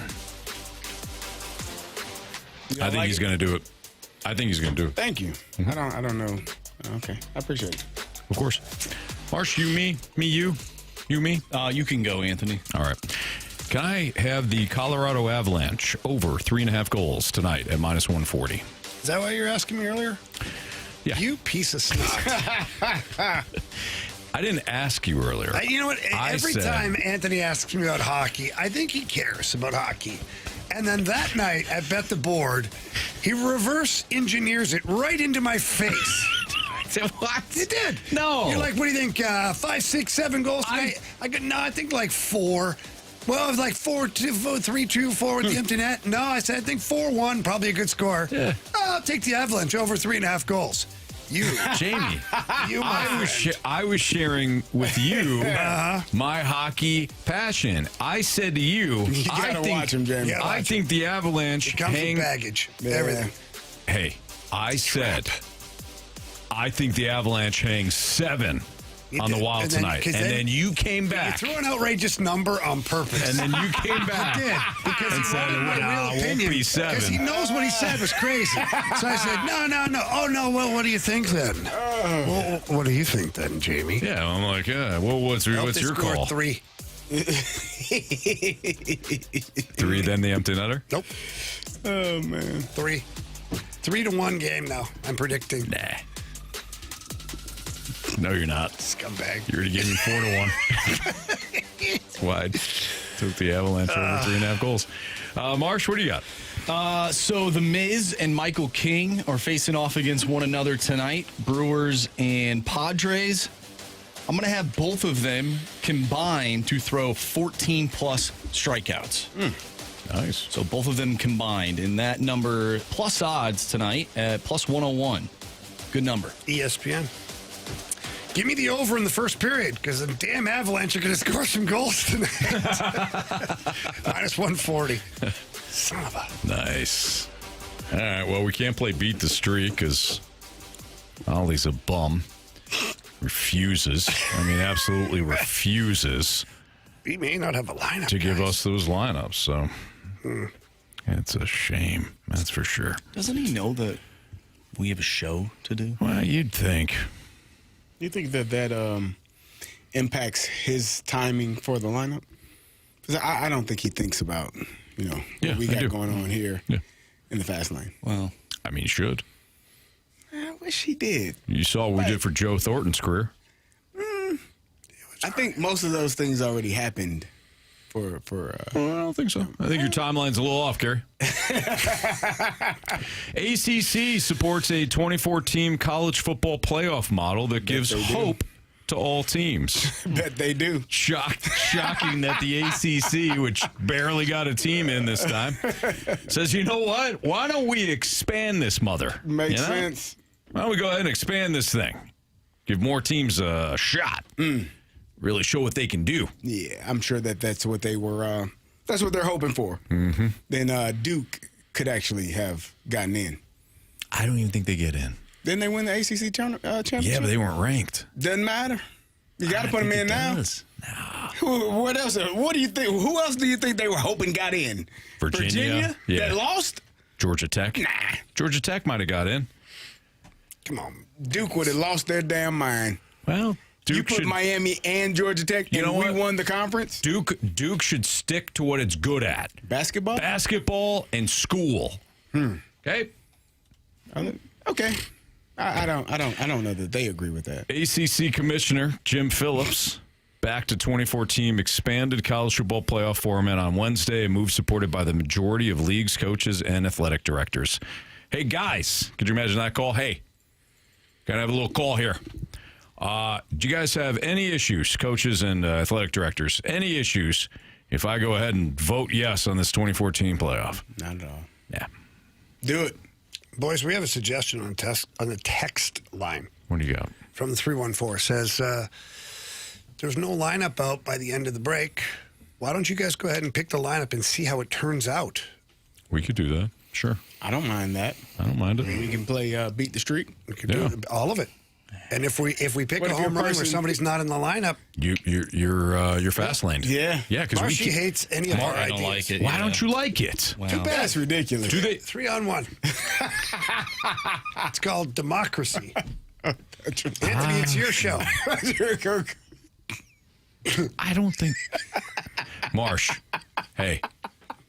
I think he's going to do it. I think he's going to do it. Thank you. Mm-hmm. I don't know. Okay. I appreciate it. Of course. Marsh, you, me, you. You, me? You can go, Anthony. All right. Can I have the Colorado Avalanche over 3.5 goals tonight at -140? Is that what you were asking me earlier? Yeah. You piece of snot. I didn't ask you earlier. You know what? Every time Anthony asks me about hockey, I think he cares about hockey. And then that night at Bet the Board, he reverse engineers it right into my face. What? You did. No. You're like, what do you think? 5, 6, 7 goals tonight? I think like 4. Well, it was like 3-2-4 with the empty net. No, I said I think 4-1, probably a good score. Yeah. I'll take the Avalanche over 3.5 goals. You, Jamie, I was sharing with you my hockey passion. I said to you, gotta watch him, Jamie. I think the Avalanche It comes with baggage, everything. Hey, I said, I think the Avalanche hang 7 on the Wild tonight. And then you came back. You threw an outrageous number on purpose. And then you came back. I did. Because and he said, wanted my real opinion. Won't be 7. Because he knows what he said was crazy. So I said, no. Oh, no, well, what do you think then? Well, what do you think then, Jamie? Yeah, I'm like, yeah. Well, what's your call? 3. 3, then the empty netter? Nope. Oh, man. 3. 3-1 game now, I'm predicting. Nah. No, you're not. Scumbag. You're going to give me 4-1. That's why I took the Avalanche over 3.5 goals. Marsh, what do you got? So the Miz and Michael King are facing off against one another tonight. Brewers and Padres. I'm going to have both of them combined to throw 14-plus strikeouts. Nice. So both of them combined. And that number plus odds tonight at plus 101. Good number. ESPN. Give me the over in the first period, because the damn Avalanche are going to score some goals tonight. -140. Son of a... Nice. All right, well, we can't play Beat the Streak because Ollie's a bum. Refuses. I mean, absolutely refuses. He may not have a lineup to give us those lineups, so it's a shame. That's for sure. Doesn't he know that we have a show to do? Well, you'd think. You think that impacts his timing for the lineup? Because I don't think he thinks about, what we got going on here in the fast lane. Well, I mean, he should. I wish he did. You saw what we did for Joe Thornton's career. I think most of those things already happened for I don't think so. I think your timeline's a little off, Gary. ACC supports a 24-team college football playoff model that gives hope to all teams. Bet they do. Shocking that the ACC, which barely got a team in this time, says, you know what? Why don't we expand this mother? Makes sense. Why don't we go ahead and expand this thing? Give more teams a shot. Really show what they can do. Yeah, I'm sure that's what they were. That's what they're hoping for. Mm-hmm. Then Duke could actually have gotten in. I don't even think they get in. Didn't they win the ACC championship? Yeah, but they weren't ranked. Doesn't matter. You got to put them in now. No. What else? What do you think? Who else do you think they were hoping got in? Virginia? Yeah. That lost? Georgia Tech? Nah. Georgia Tech might have got in. Come on. Duke would have lost their damn mind. Well, Duke you put Miami and Georgia Tech, and we won the conference? Duke should stick to what it's good at. Basketball? Basketball and school. Okay? Okay. I don't know that they agree with that. ACC Commissioner Jim Phillips back to 24-team expanded college football playoff format on Wednesday, a move supported by the majority of leagues, coaches, and athletic directors. Hey, guys, could you imagine that call? Hey, gotta have a little call here. Do you guys have any issues, coaches and athletic directors, any issues if I go ahead and vote yes on this 2014 playoff. Not at all. Yeah. Do it. Boys, we have a suggestion on the text line. What do you got? From the 314. Says, there's no lineup out by the end of the break. Why don't you guys go ahead and pick the lineup and see how it turns out? We could do that. Sure. I don't mind that. I don't mind it. We can play Beat the Streak. We could do all of it. And if we pick a home run where somebody's not in the lineup, you're fast laned. Yeah. Because Marshy hates any of our I ideas. don't like it. Why don't you like it? Wow. Too bad. That's ridiculous. Do they? 3-on-1. It's called democracy. Anthony, it's your show. I don't think. Marsh. Hey,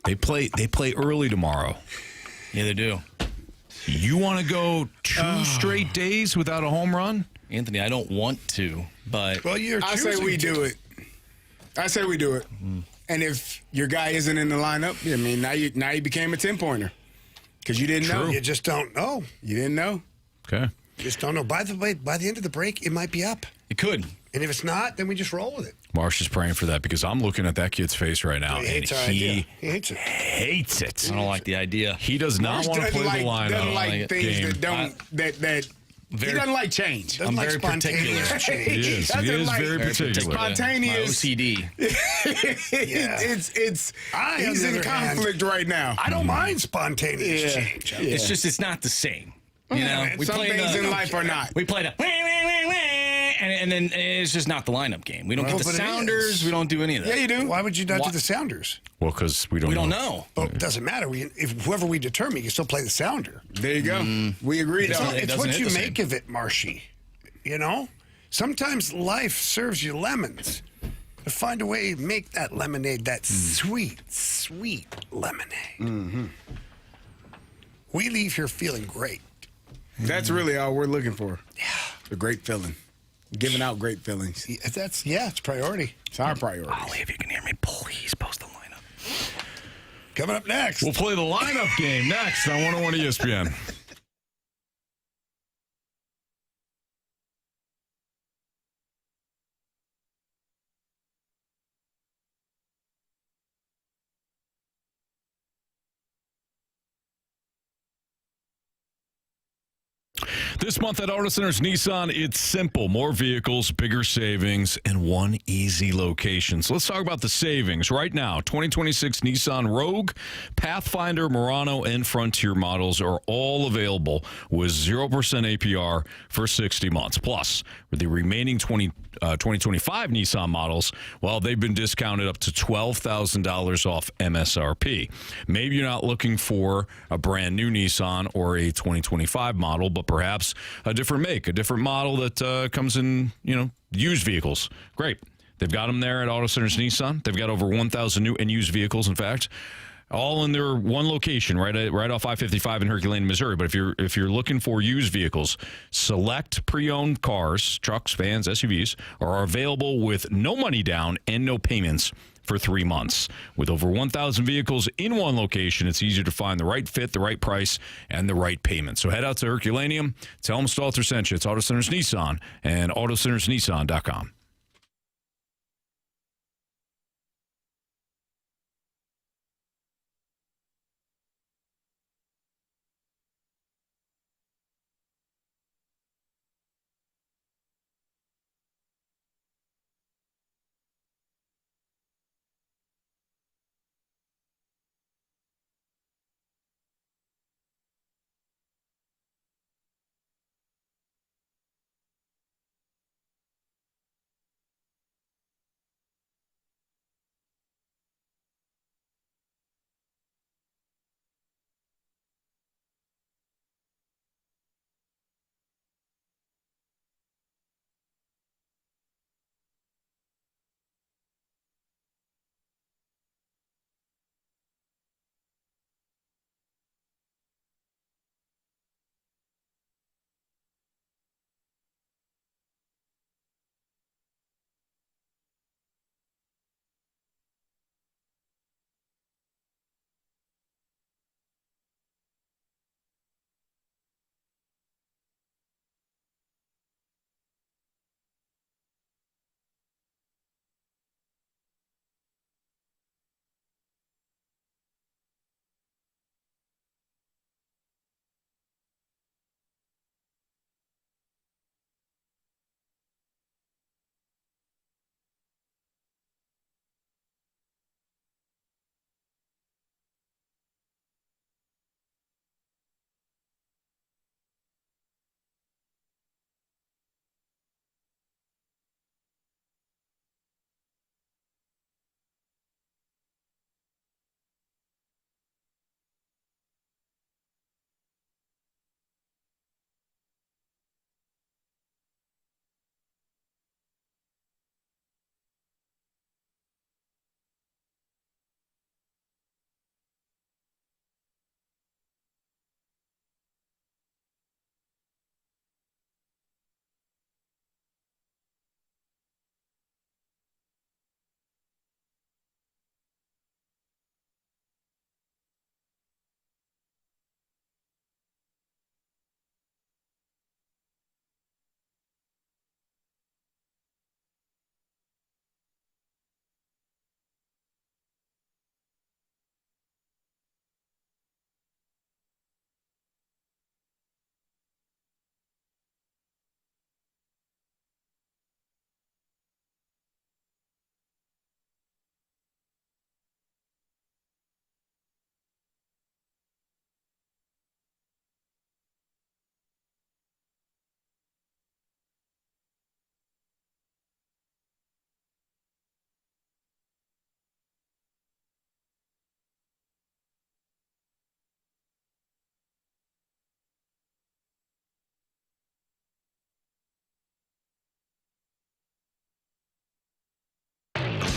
they play early tomorrow. Yeah, they do. You want to go 2 straight days without a home run? Anthony, I don't want to, but Well, I say we do it. I say we do it. And if your guy isn't in the lineup, I mean, now you became a 10-pointer because you didn't know. You just don't know. You didn't know. Okay. You just don't know. By the way, by the end of the break, it might be up. it could. And if it's not, then we just roll with it. Marsh is praying for that because I'm looking at that kid's face right now, He and hates our idea. He hates it. hates it. I don't like the idea. He does not want to play the lineup. Doesn't like things game. that don't that. He doesn't like change. Doesn't like very spontaneous particular. change. He is. Doesn't He is like very particular. Spontaneous. My OCD. It's I, on he's the in other hand, conflict right now. I don't mind spontaneous Yeah. change. Yeah. It's just it's not the same. You know, Some things in life are not. We played and then it's just not the lineup game. We don't get the but it sounders. is. We don't do any of that. Yeah, you do. Why would you not do the sounders? Well, because we don't know. Well, it doesn't matter. If whoever we determine, you can still play the sounder. There you go. We agree. It's, though. it's doesn't what hit you the make of it, Marshy. You know? Sometimes life serves you lemons. To find a way to make that lemonade that sweet, sweet lemonade. Mm-hmm. We leave here feeling great. That's really all we're looking for. Yeah. A great feeling. Giving out great feelings. It's priority. It's our priority. Ollie, if you can hear me, please post the lineup. Coming up next. We'll play the lineup game next on 101 ESPN. This month at Auto Centers Nissan, it's simple. More vehicles, bigger savings, and one easy location. So let's talk about the savings. Right now, 2026 Nissan Rogue, Pathfinder, Murano, and Frontier models are all available with 0% APR for 60 months. Plus, with the remaining 2025 Nissan models, well, they've been discounted up to $12,000 off MSRP. Maybe you're not looking for a brand new Nissan or a 2025 model, but perhaps a different make, a different model that comes in, used vehicles. Great. They've got them there at Auto Centers Nissan. They've got over 1,000 new and used vehicles, in fact, all in their one location, right off I-55 in Herculean, Missouri. But if you're looking for used vehicles, select pre-owned cars, trucks, vans, SUVs are available with no money down and no payments for 3 months. With over 1,000 vehicles in one location, it's easier to find the right fit, the right price, and the right payment. So head out to Herculaneum, tell them Stalter sent you. It's Auto Centers Nissan and AutoCentersNissan.com.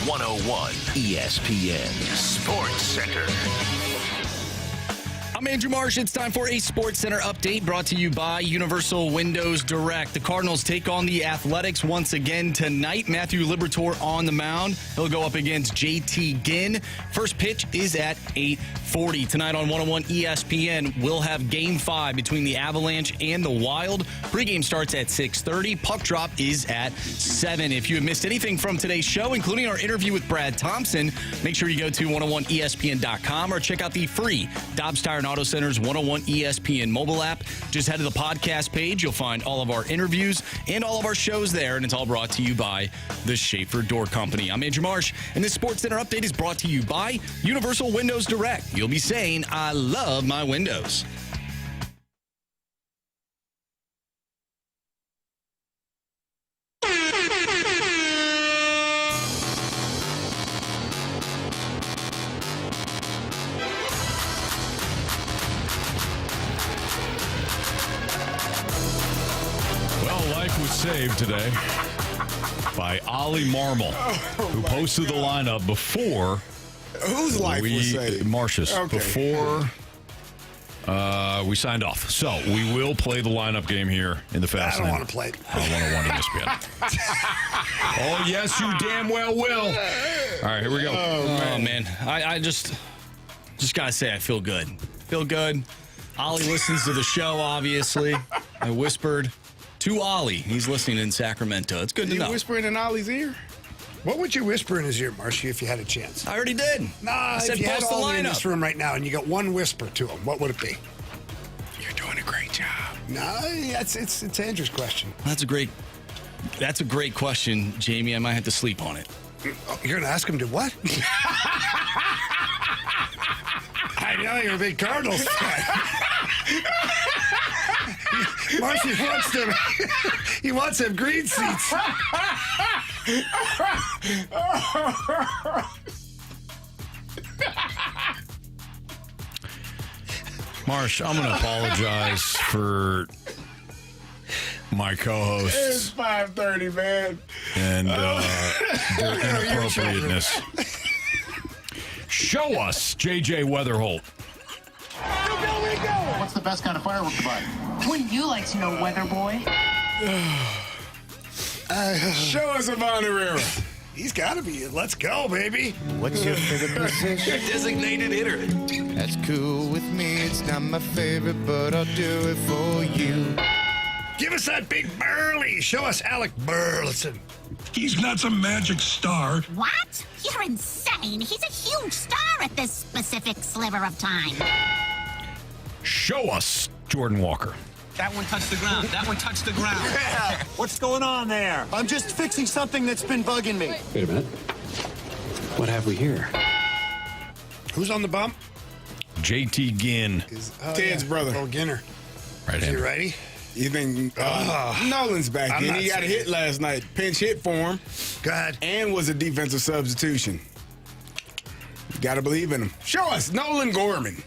101 ESPN Sports Center. I'm Andrew Marsh. It's time for a Sports Center update brought to you by Universal Windows Direct. The Cardinals take on the Athletics once again tonight. Matthew Liberatore on the mound. He'll go up against JT Ginn. First pitch is at 8:40. Tonight on 101 ESPN, we'll have Game 5 between the Avalanche and the Wild. Pregame starts at 6:30. Puck drop is at 7. If you have missed anything from today's show, including our interview with Brad Thompson, make sure you go to 101ESPN.com or check out the free Dobbs Tire and Auto Center's 101 ESPN mobile app. Just head to the podcast page. You'll find all of our interviews and all of our shows there, and it's all brought to you by the Schaefer Door Company. I'm Andrew Marsh, and this Sports Center update is brought to you by Universal Windows Direct. You'll be saying, I love my windows. Saved today by Ollie Marmol, who posted the lineup before. Whose life was saved? Marsh's. Okay. Before we signed off. So we will play the lineup game here in the Fast Lane. I don't want to play. On 101 ESPN. Oh, yes, you damn well will. All right, here we go. Oh, man. I just got to say I feel good. Feel good. Ollie listens to the show, obviously. I whispered to Ollie. He's listening in Sacramento. It's good to know. You whispering in Ollie's ear? What would you whisper in his ear, Marshy, if you had a chance? I already did. Nah, I said if you had post the Ollie in lineup. this room right now and you got one whisper to him, what would it be? You're doing a great job. No, it's Andrew's question. That's a great question, Jamie. I might have to sleep on it. Oh, you're going to ask him to what? I know you're a big Cardinals fan. Marshy wants them. He wants them green seats. Marsh, I'm going to apologize for my co-hosts. It's 5:30, man. And their inappropriateness. Show us J.J. Weatherholt. What's the best kind of firework to buy? Wouldn't you like to know, weather boy? Show us Ivan Herrera. He's got to be. Let's go, baby. What's your favorite position? Designated hitter. That's cool with me. It's not my favorite, but I'll do it for you. Give us that big burly. Show us Alec Burleson. He's not some magic star. What? You're insane. He's a huge star at this specific sliver of time. Show us Jordan Walker. That one touched the ground. That one touched the ground. Yeah. What's going on there? I'm just fixing something that's been bugging me. Wait a minute. What have we here? Who's on the bump? JT Ginn. Ted's brother. Oh, Ginner. Right Is he ready? You think Nolan's back in? He got a hit last night. Pinch hit for him. Go ahead. And was a defensive substitution. You got to believe in him. Show us Nolan Gorman.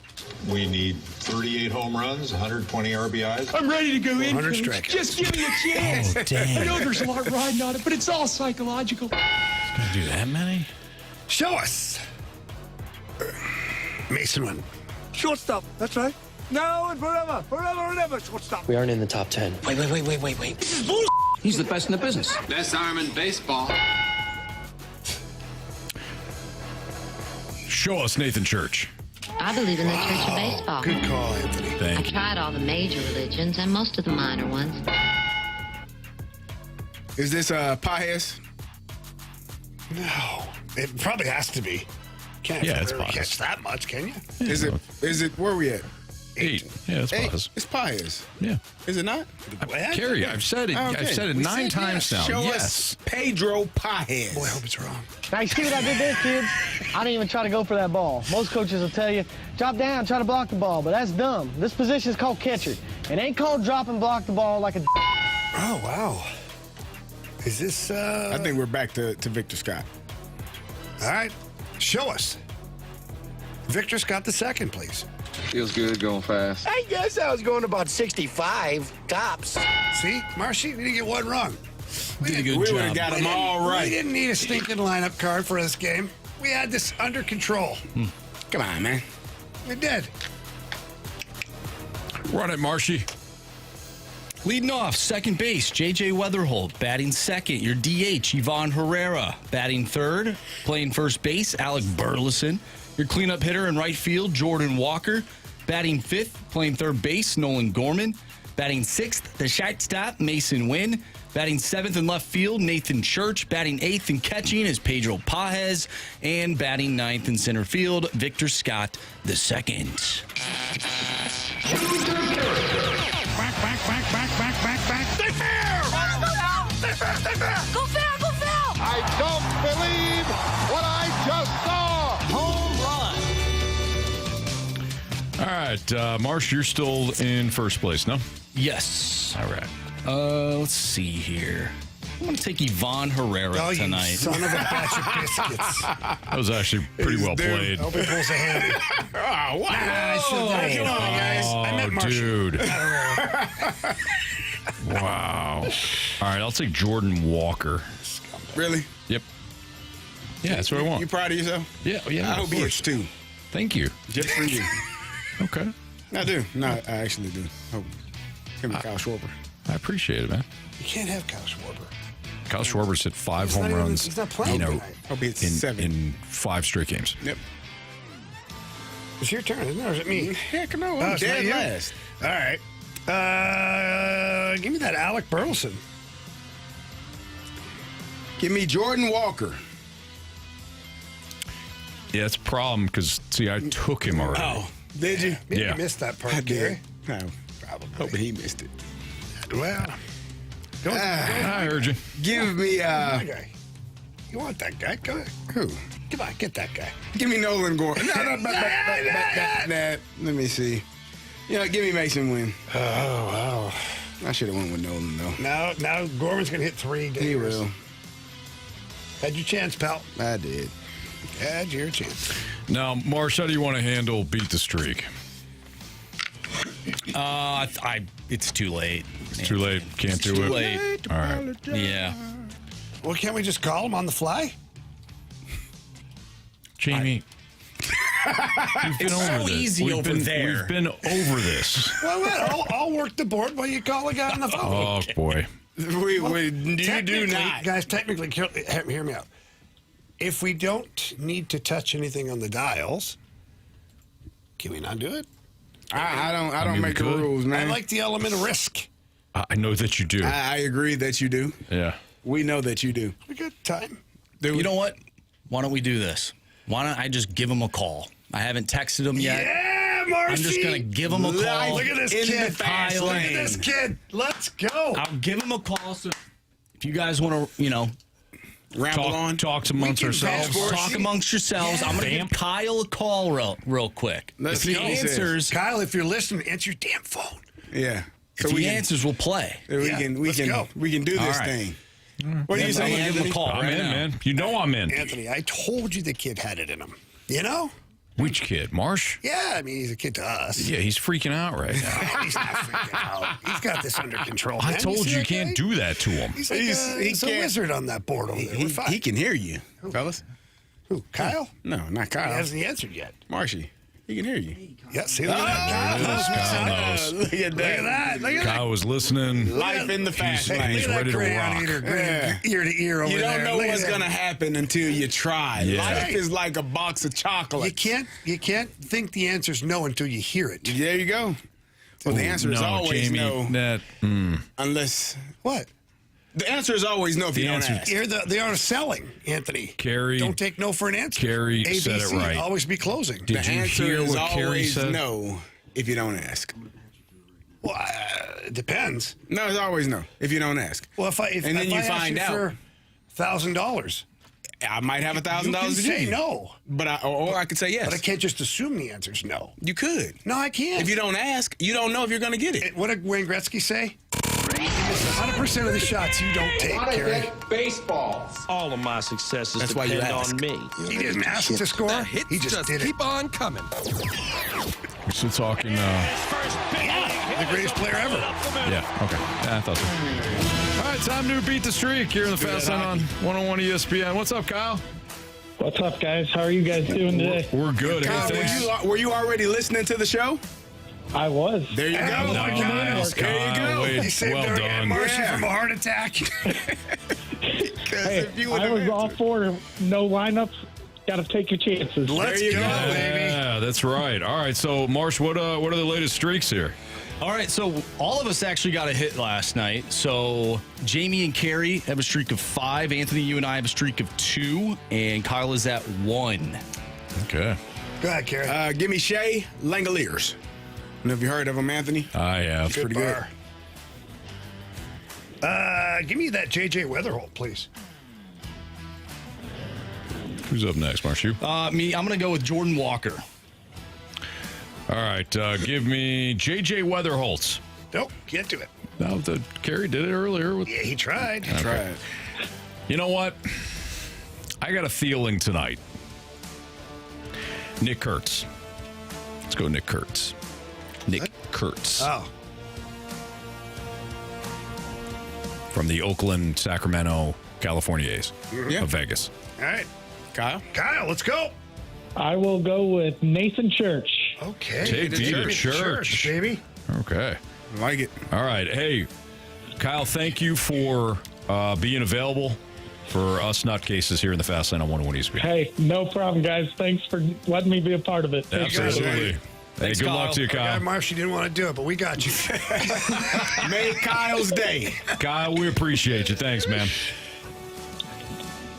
We need 38 home runs, 120 RBIs. I'm ready to go in. 100 strikeouts. Just give me a chance. Oh, damn. I know there's a lot riding on it, but it's all psychological. He's gonna do that many? Show us. Mason Wynn. Shortstop. That's right. Now and forever. Forever and ever. Shortstop. We aren't in the top 10. Wait. This is bull. He's the best in the business. Best arm in baseball. Show us Nathan Church. I believe in the Church of Baseball. Good call, Anthony. Thank I you. tried all the major religions and most of the minor ones. Is this Paez? No. It probably has to be. Can't it's really Paez. catch that much, can you? Is it where are we at? 8. Yeah, it's Paez. It's Paez. Yeah. Is it not? Carey, I've said it. Okay. I've said it We 9 said times yes. now. Show Yes. us Pedro Paez. Boy, I hope it's wrong. Now, you see what I did there, kids? I didn't even try to go for that ball. Most coaches will tell you, drop down, try to block the ball, but that's dumb. This position is called catcher. It ain't called drop and block the ball like a Oh, wow. Is this, I think we're back to Victor Scott. All right. Show us. Victor Scott II, please. Feels good going fast. I guess I was going about 65 tops. See? Marshy, you didn't get one wrong. Did a good We job. would have got them all right. We didn't need a stinking lineup card for this game. We had this under control. Come on, man. We did. Run it, Marshy. Leading off, second base, J.J. Weatherholt. Batting second, your DH, Ivan Herrera. Batting third, playing first base, Alec Burleson. Your cleanup hitter in right field, Jordan Walker. Batting fifth, playing third base, Nolan Gorman. Batting sixth, the shortstop, Mason Wynn. Batting seventh in left field, Nathan Church. Batting eighth and catching is Pedro Pajes. And batting ninth in center field, Victor Scott II. Back. Stay fair! Stay fair! Go foul! I don't believe what I just saw. All right, Marsh, you're still in first place, no? Yes. All right. Let's see here. I'm going to take Ivan Herrera tonight. You son of a batch of biscuits. That was actually pretty well played. I hope he pulls a hammy. Oh, what? Come on, guys. I meant Marshall. Dude. Wow. All right, I'll take Jordan Walker. Really? Yep. Yeah, that's what I want. You proud of yourself? Yeah. I hope he is too. Thank you. Just for you. Okay. I do. No, I actually do. Hope. Give me Kyle Schwarber. I appreciate it, man. You can't have Kyle Schwarber. Kyle Schwarber's hit 5 home not even- runs. he's not playing tonight. Hope he hits in 7. in 5 straight games. Yep. It's your turn, isn't it? Or is it me? Heck no. Oh, I'm it's not dead you? last. All right. Give me that Alec Burleson. Give me Jordan Walker. Yeah, it's a problem because, see, I took him already. Oh, did you? Maybe Yeah. you missed that part, I Gary. did. No, Probably. hoping he missed it. Well, I heard you. Give me that guy. You want that guy? Go ahead. who? Come on, get that guy. Give me Nolan Gorman. Let me see. Give me Mason Wynn. Oh, wow. I should have went with Nolan though. Now Gorman's going to hit 3 games. He will. Had your chance, pal. I did. Had your chance. Now, Marsh, how do you want to handle beat the streak? It's too late. It's too late. Can't do too it. late. All right. Yeah. Well, can't we just call him on the fly? Jamie. We've been It's over so this. easy We've over been, there. We've been over this. Well, I'll work the board while you call a guy on the phone. Oh, boy. We do not. Guys, technically, hear me out. If we don't need to touch anything on the dials, can we not do it? I don't mean, make the we could. rules, man. I like the element of risk. I know that you do. I agree that you do. Yeah. We know that you do. We got time. You know what? Why don't we do this? Why don't I just give him a call? I haven't texted him yet. Yeah, Marcy. I'm just going to give him a call. Look at this In kid. the fast Look at lane. this kid. Let's go. I'll give him a call. So if you guys want to, Ramble on. Talk amongst ourselves. talk amongst yourselves. I'm going to give Kyle a call real quick. Let's if he see what he says. answers, Kyle, if you're listening, answer your damn phone. Yeah. if he answers, we'll play. We let's go. can do this All right. thing. What do you I'm say, gonna give him a Anthony? call I'm right in, now. man. You know I'm in. Anthony, I told you the kid had it in him. You know? Which kid? Marsh? Yeah, I mean, he's a kid to us. Yeah, he's freaking out right now. He's not freaking out. He's got this under control. I man. told see you that can't guy? do that to him. He's like He he's a can't- wizard on that board over there. We're fine. He can hear you, fellas. Who, Kyle? No, not He Kyle. hasn't answered yet. Marshy. He can hear you. Yeah, see, look at that. There it is. Kyle knows. Look at Look at that. Look at that. Kyle was listening. Life in the fast He's lane. he's Look at ready that to crayon rock. eater grinning ear to ear over You there. don't know Look at what's that. going to happen until you try. Yeah. Life is like a box of chocolates. You can't think the answer's no until you hear it. There you go. Well, the answer is No, always Jamie, no. That, Unless What? the answer is always no if The you don't answer- ask. They are selling, Anthony. Carey. Don't take no for an answer. Carey said it ABC, right. Always be closing. Did The you answer hear is what Carey always said? no if you don't ask. Well, it depends. No, it's always no if you don't ask. Well, if And then if you I ask find you out. for $1,000, I might have $1,000 you can to say give you. no, But or I could say yes. but I can't just assume the answer's no. You could. No, I can't. If you don't ask, you don't know if you're going to get it. What did Wayne Gretzky say? You miss 100% of the shots you don't take, Carey. Baseball. All of my successes That's why you depend ask. on me. He didn't ask to score. He just did it. on coming. We're still talking. The greatest player ever. Yeah, okay. Yeah, I thought so. All right, right, time to beat the streak here in the Fast Lane on 101 ESPN. What's up, Kyle? What's up, guys? How are you guys doing today? We're good. Kyle, were you already listening to the show? I was. There you go. Nice, There you Kyle. go. He saved Well our done. Aunt Marcia from a heart attack. Hey, I was all for no lineups. Got to take your chances. Let's go, baby. Yeah, that's right. All right, so, Marsh, what are the latest streaks here? All right, so all of us actually got a hit last night. So Jamie and Carey have a streak of 5. Anthony, you and I have a streak of 2. And Kyle is at 1. Okay. Go ahead, Carey. Give me Shea Langoliers. Have you heard of him, Anthony? I have. Pretty good. Give me that J.J. Weatherholt, please. Who's up next, Marsh? You? Me, I'm going to go with Jordan Walker. All right, give me J.J. Weatherholtz. Nope, can't do it. No, Carey did it earlier. Yeah, he tried. Okay. You know what? I got a feeling tonight. Nick Kurtz. Let's go Nick Kurtz. Nick Kurtz. Oh. From the Oakland, Sacramento, California A's of Vegas. All right. Kyle, let's go. I will go with Nathan Church. Okay. Take Peter Church, baby. Okay. I like it. All right. Hey, Kyle, thank you for being available for us nutcases here in the Fast Lane on 101 ESPN. Hey, no problem, guys. Thanks for letting me be a part of it. Absolutely. Hey, good luck to you, Kyle. Marsh, you didn't want to do it, but we got you. Made Kyle's day. Kyle, we appreciate you. Thanks, man.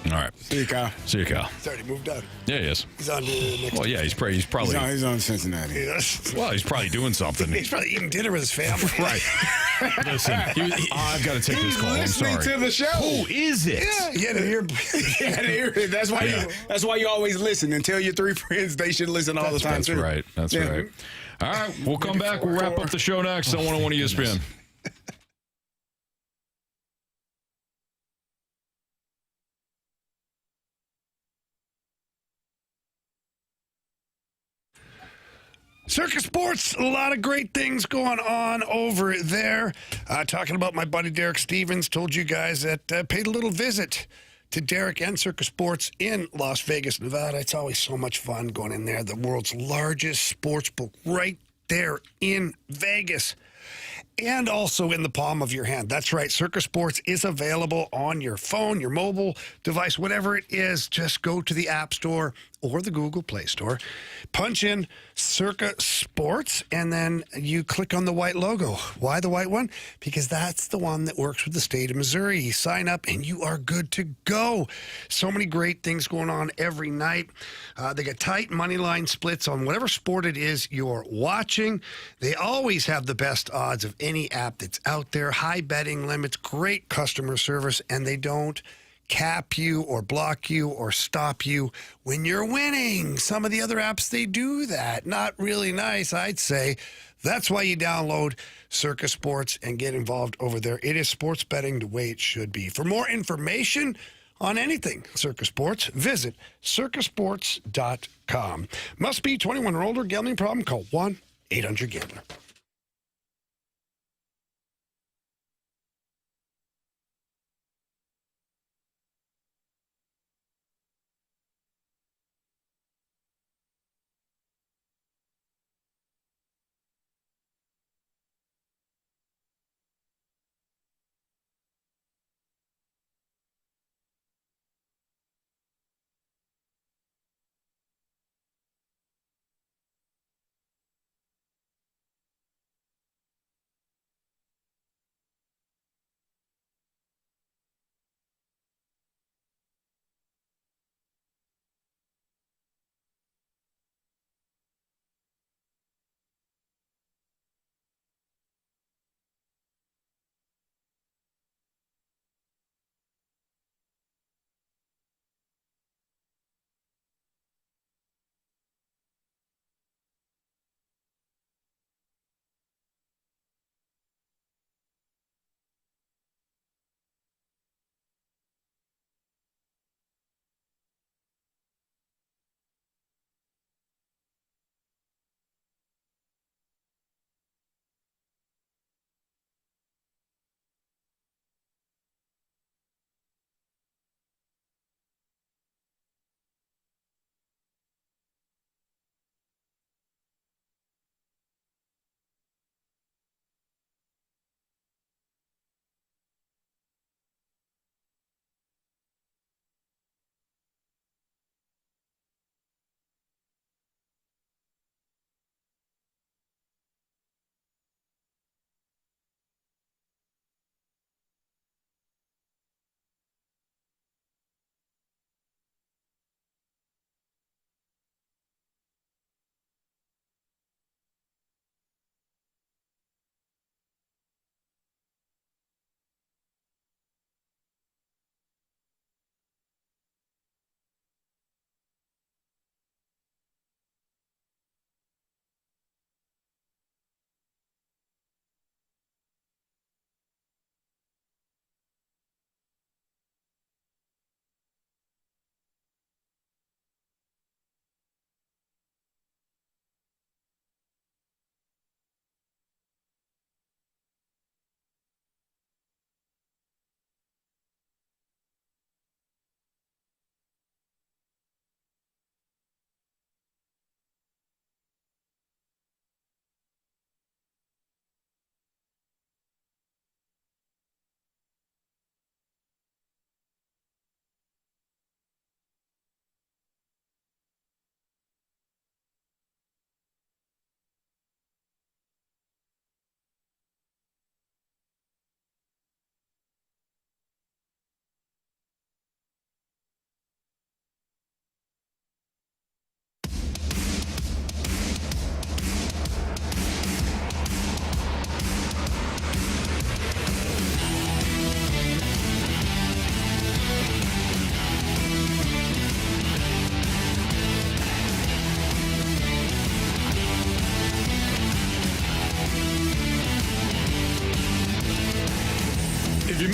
All right. See you, Kyle. See you, Kyle. He's already moved on. Yeah, he is. He's on to the next. Well, yeah, he's probably. He's on Cincinnati. Well, he's probably doing something. He's probably eating dinner with his family. Right. Listen, I've got to take this call. I'm sorry. Listening to the show. Who is it? Yeah, you had to hear. You had to hear it. That's why you always listen and tell your 3 friends they should listen all the time. That's too. right. That's right. All right. We'll come back. We'll wrap up the show next on 101 ESPN. Circus Sports, a lot of great things going on over there. Talking about my buddy Derek Stevens, told you guys that paid a little visit to Derek and Circus Sports in Las Vegas, Nevada. It's always so much fun going in there. The world's largest sports book right there in Vegas. And also in the palm of your hand. That's right. Circus Sports is available on your phone, your mobile device, whatever it is. Just go to the App Store or the Google Play Store. Punch in Circa Sports, and then you click on the white logo. Why the white one? Because that's the one that works with the state of Missouri. You sign up, and you are good to go. So many great things going on every night. They got tight money line splits on whatever sport it is you're watching. They always have the best odds of any app that's out there. High betting limits, great customer service, and they don't cap you or block you or stop you when you're winning. Some of the other apps, they do that. Not really nice, I'd say. That's why you download Circus Sports and get involved over there. It is sports betting the way it should be. For more information on anything Circus Sports, visit circusports.com. Must be 21 or older. Gambling problem? Call 1-800-GAMBLER.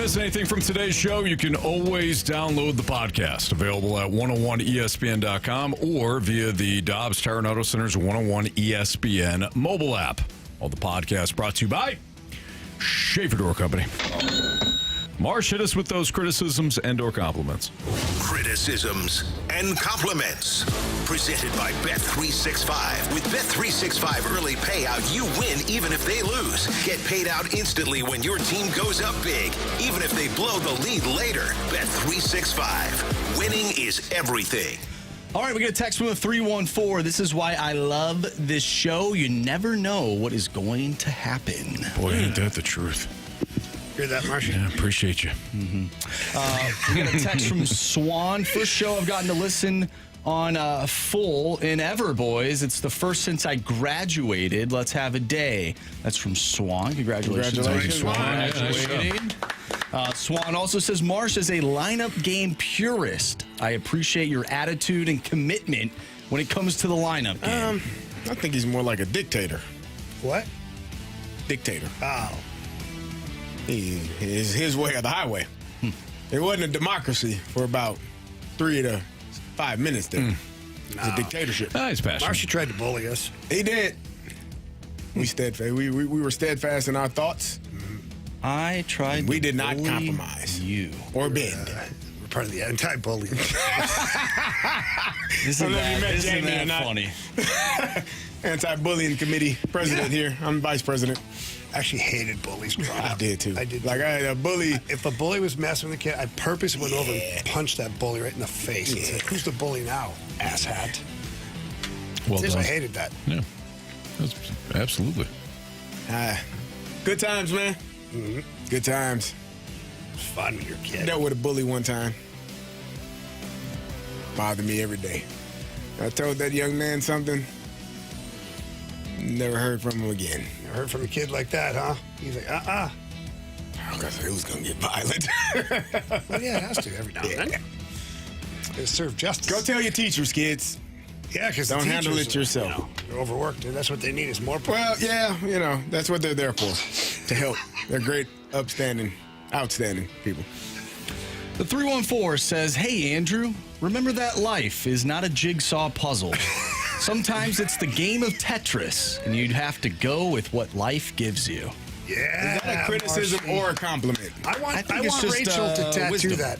miss anything from today's show, you can always download the podcast. Available at 101ESPN.com or via the Dobbs Tire and Auto Center's 101 ESPN mobile app. All the podcasts brought to you by Schaefer Door Company. Marsh, hit us with those criticisms and or compliments. Criticisms and compliments. Presented by Bet365. With Bet365 early payout, you win even if they lose. Get paid out instantly when your team goes up big, even if they blow the lead later. Bet365. Winning is everything. All right, we get a text from the 314. This is why I love this show. You never know what is going to happen. Boy, ain't that the truth. Hear that, Marsh? Yeah, appreciate you. We got a text from Swan. First show I've gotten to listen on full in ever, boys. It's the first since I graduated. Let's have a day. That's from Swan. Congratulations. Swan. Yeah, Graduating. Swan also says, Marsh is a lineup game purist. I appreciate your attitude and commitment when it comes to the lineup game. I think he's more like a dictator. What? Dictator. Oh. His way or the highway. It wasn't a democracy for about 3 to 5 minutes there. It was a dictatorship. He's passionate. Marshy tried to bully us. He did. We steadfast. We were steadfast in our thoughts. I tried. We did not compromise you or bend. We're part of the anti-bullying. Isn't that funny? Anti-bullying committee president here. I'm vice president. I actually hated bullies growing up. I did too. I did. Like I had a bully. If a bully was messing with a kid, I purposely went over and punched that bully right in the face. And said, "Who's the bully now, asshat?" Well done. I hated that. Yeah, absolutely. Good times, man. Mm-hmm. Good times. It's fun when you're a kid. Dealt with a bully one time. Bothered me every day. I told that young man something. Never heard from him again. Never heard from a kid like that, huh? He's like, Because it was going to get violent. Well, yeah, it has to every now and then. Gotta serve justice. Go tell your teachers, kids. Yeah, because don't handle it yourself. They're overworked. And that's what they need is more. Well, yeah, that's what they're there for, to help. They're great, outstanding people. The 314 says, "Hey, Andrew, remember that life is not a jigsaw puzzle. Sometimes it's the game of Tetris, and you'd have to go with what life gives you." Yeah. Is that a criticism or a compliment? I want it's just, Rachel to tattoo wisdom. that.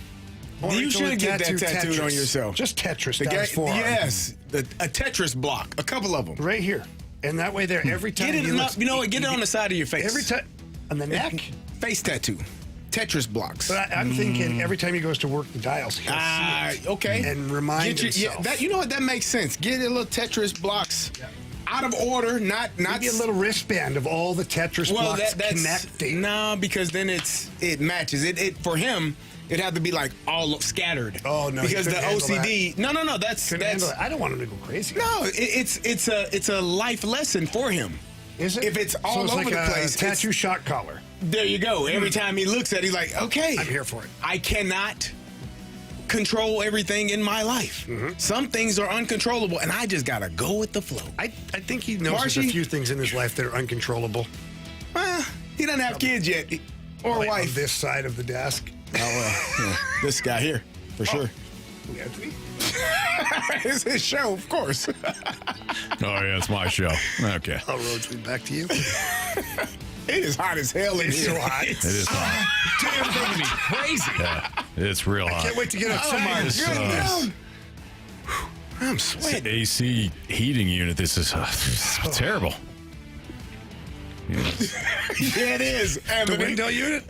You should get that tattooed on yourself. Just Tetris down his forearm. Yes, a Tetris block, a couple of them. Right here. And that way there, every time get it on the side of your face. Every time. On the neck? Face tattoo. Tetris blocks. But I'm thinking every time he goes to work the dials, he'll see it. Okay. And remind himself. Yeah, you know what? That makes sense. Get a little Tetris blocks out of order, not maybe a little wristband of all the Tetris blocks connecting. No, because then it matches. It for him, it'd have to be like all scattered. Oh no, because the OCD. No, that's I don't want him to go crazy. No, it's a life lesson for him. Is it? If it's all it's over like the place, tattoo shot collar. There you go. Every time he looks at it, he's like, okay, I'm here for it. I cannot control everything in my life. Some things are uncontrollable, and I just gotta go with the flow. I think he knows there's a few things in his life that are uncontrollable. He doesn't have kids yet, or a wife. On this side of the desk. Oh well, yeah. This guy here for sure. Anthony. It's his show, of course. Oh yeah, it's my show. Okay. I'll road me back to you. It is hot as hell in here. So hot. It is hot. Damn, making me crazy. Yeah, it's real hot. Can't wait to get outside. I'm sweating. It's an AC heating unit. This is terrible. Yes. Yeah, it is. The window unit?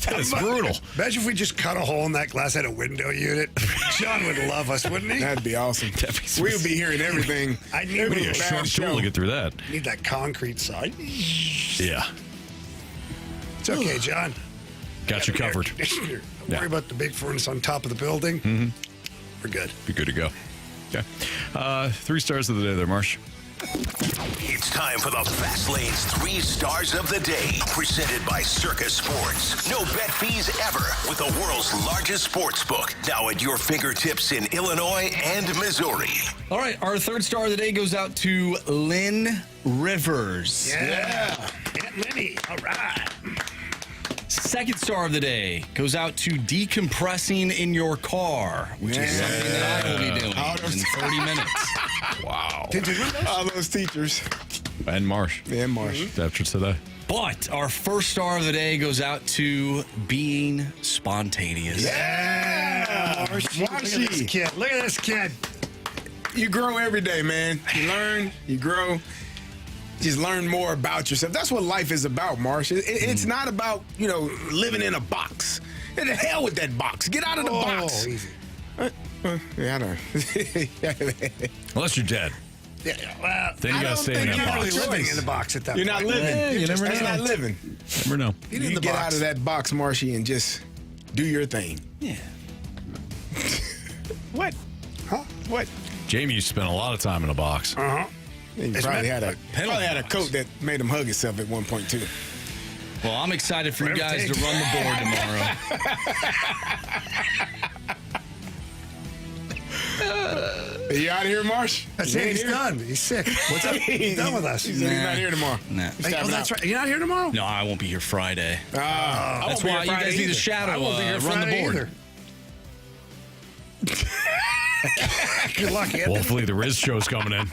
That's brutal. Imagine if we just cut a hole in that glass, had a window unit. John would love us, wouldn't he? That'd be awesome. We would be hearing everything. I need a sharp tool to get through that. Need that concrete side. Yeah. It's okay, John. Got you covered. Don't worry about the big furnace on top of the building. We're good. Be good to go. Okay. 3 stars of the day there, Marsh. It's time for the Fast Lane's 3 stars of the day, presented by Circus Sports. No bet fees ever with the world's largest sports book, now at your fingertips in Illinois and Missouri. All right, our 3rd star of the day goes out to Lynn Rivers. Yeah. Aunt Lenny. All right. Second star of the day goes out to decompressing in your car, which is something that I will be doing in 30 minutes. Wow. All those teachers. And Marsh. And Marsh. After today. But our first star of the day goes out to being spontaneous. Yeah. Look at this kid. Look at this kid. You grow every day, man. You learn, you grow. Just learn more about yourself. That's what life is about, Marsh. It's not about, living in a box. And the hell with that box. Get out of the box. Easy. Yeah, I know. Unless you're dead. Yeah, well, Then you got to stay in that box. Really living in the box at that You're point. not living. Yeah, you never That's know. not living. Never know. You get out of that box, Marshy, and just do your thing. Yeah. What? Huh? What? Jamie spent a lot of time in a box. Uh-huh. He probably had a coat that made him hug himself at one point, too. Well, I'm excited for you guys to run the board tomorrow. Are you out of here, Marsh? That's it. He's done. He's sick. What's up? He's done with us. He said he's not here tomorrow. Nah. That's right. You're not here tomorrow? No, I won't be here Friday. That's why you guys need a shadow. I won't be here run Friday the board. either. Good luck, Anthony. Well, hopefully the Riz show's coming in.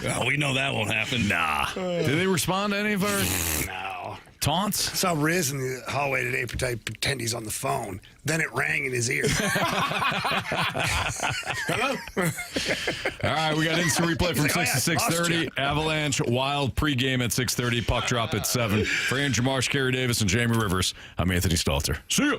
Oh, we know that won't happen. Nah. Did they respond to any of our taunts? I saw Riz in the hallway today pretend he's on the phone. Then it rang in his ear. Hello? All right, we got instant replay from 6 to 6:30. Avalanche Wild pregame at 6:30. Puck drop at 7. For Andrew Marsh, Carey Davis, and Jamie Rivers, I'm Anthony Stalter. See ya.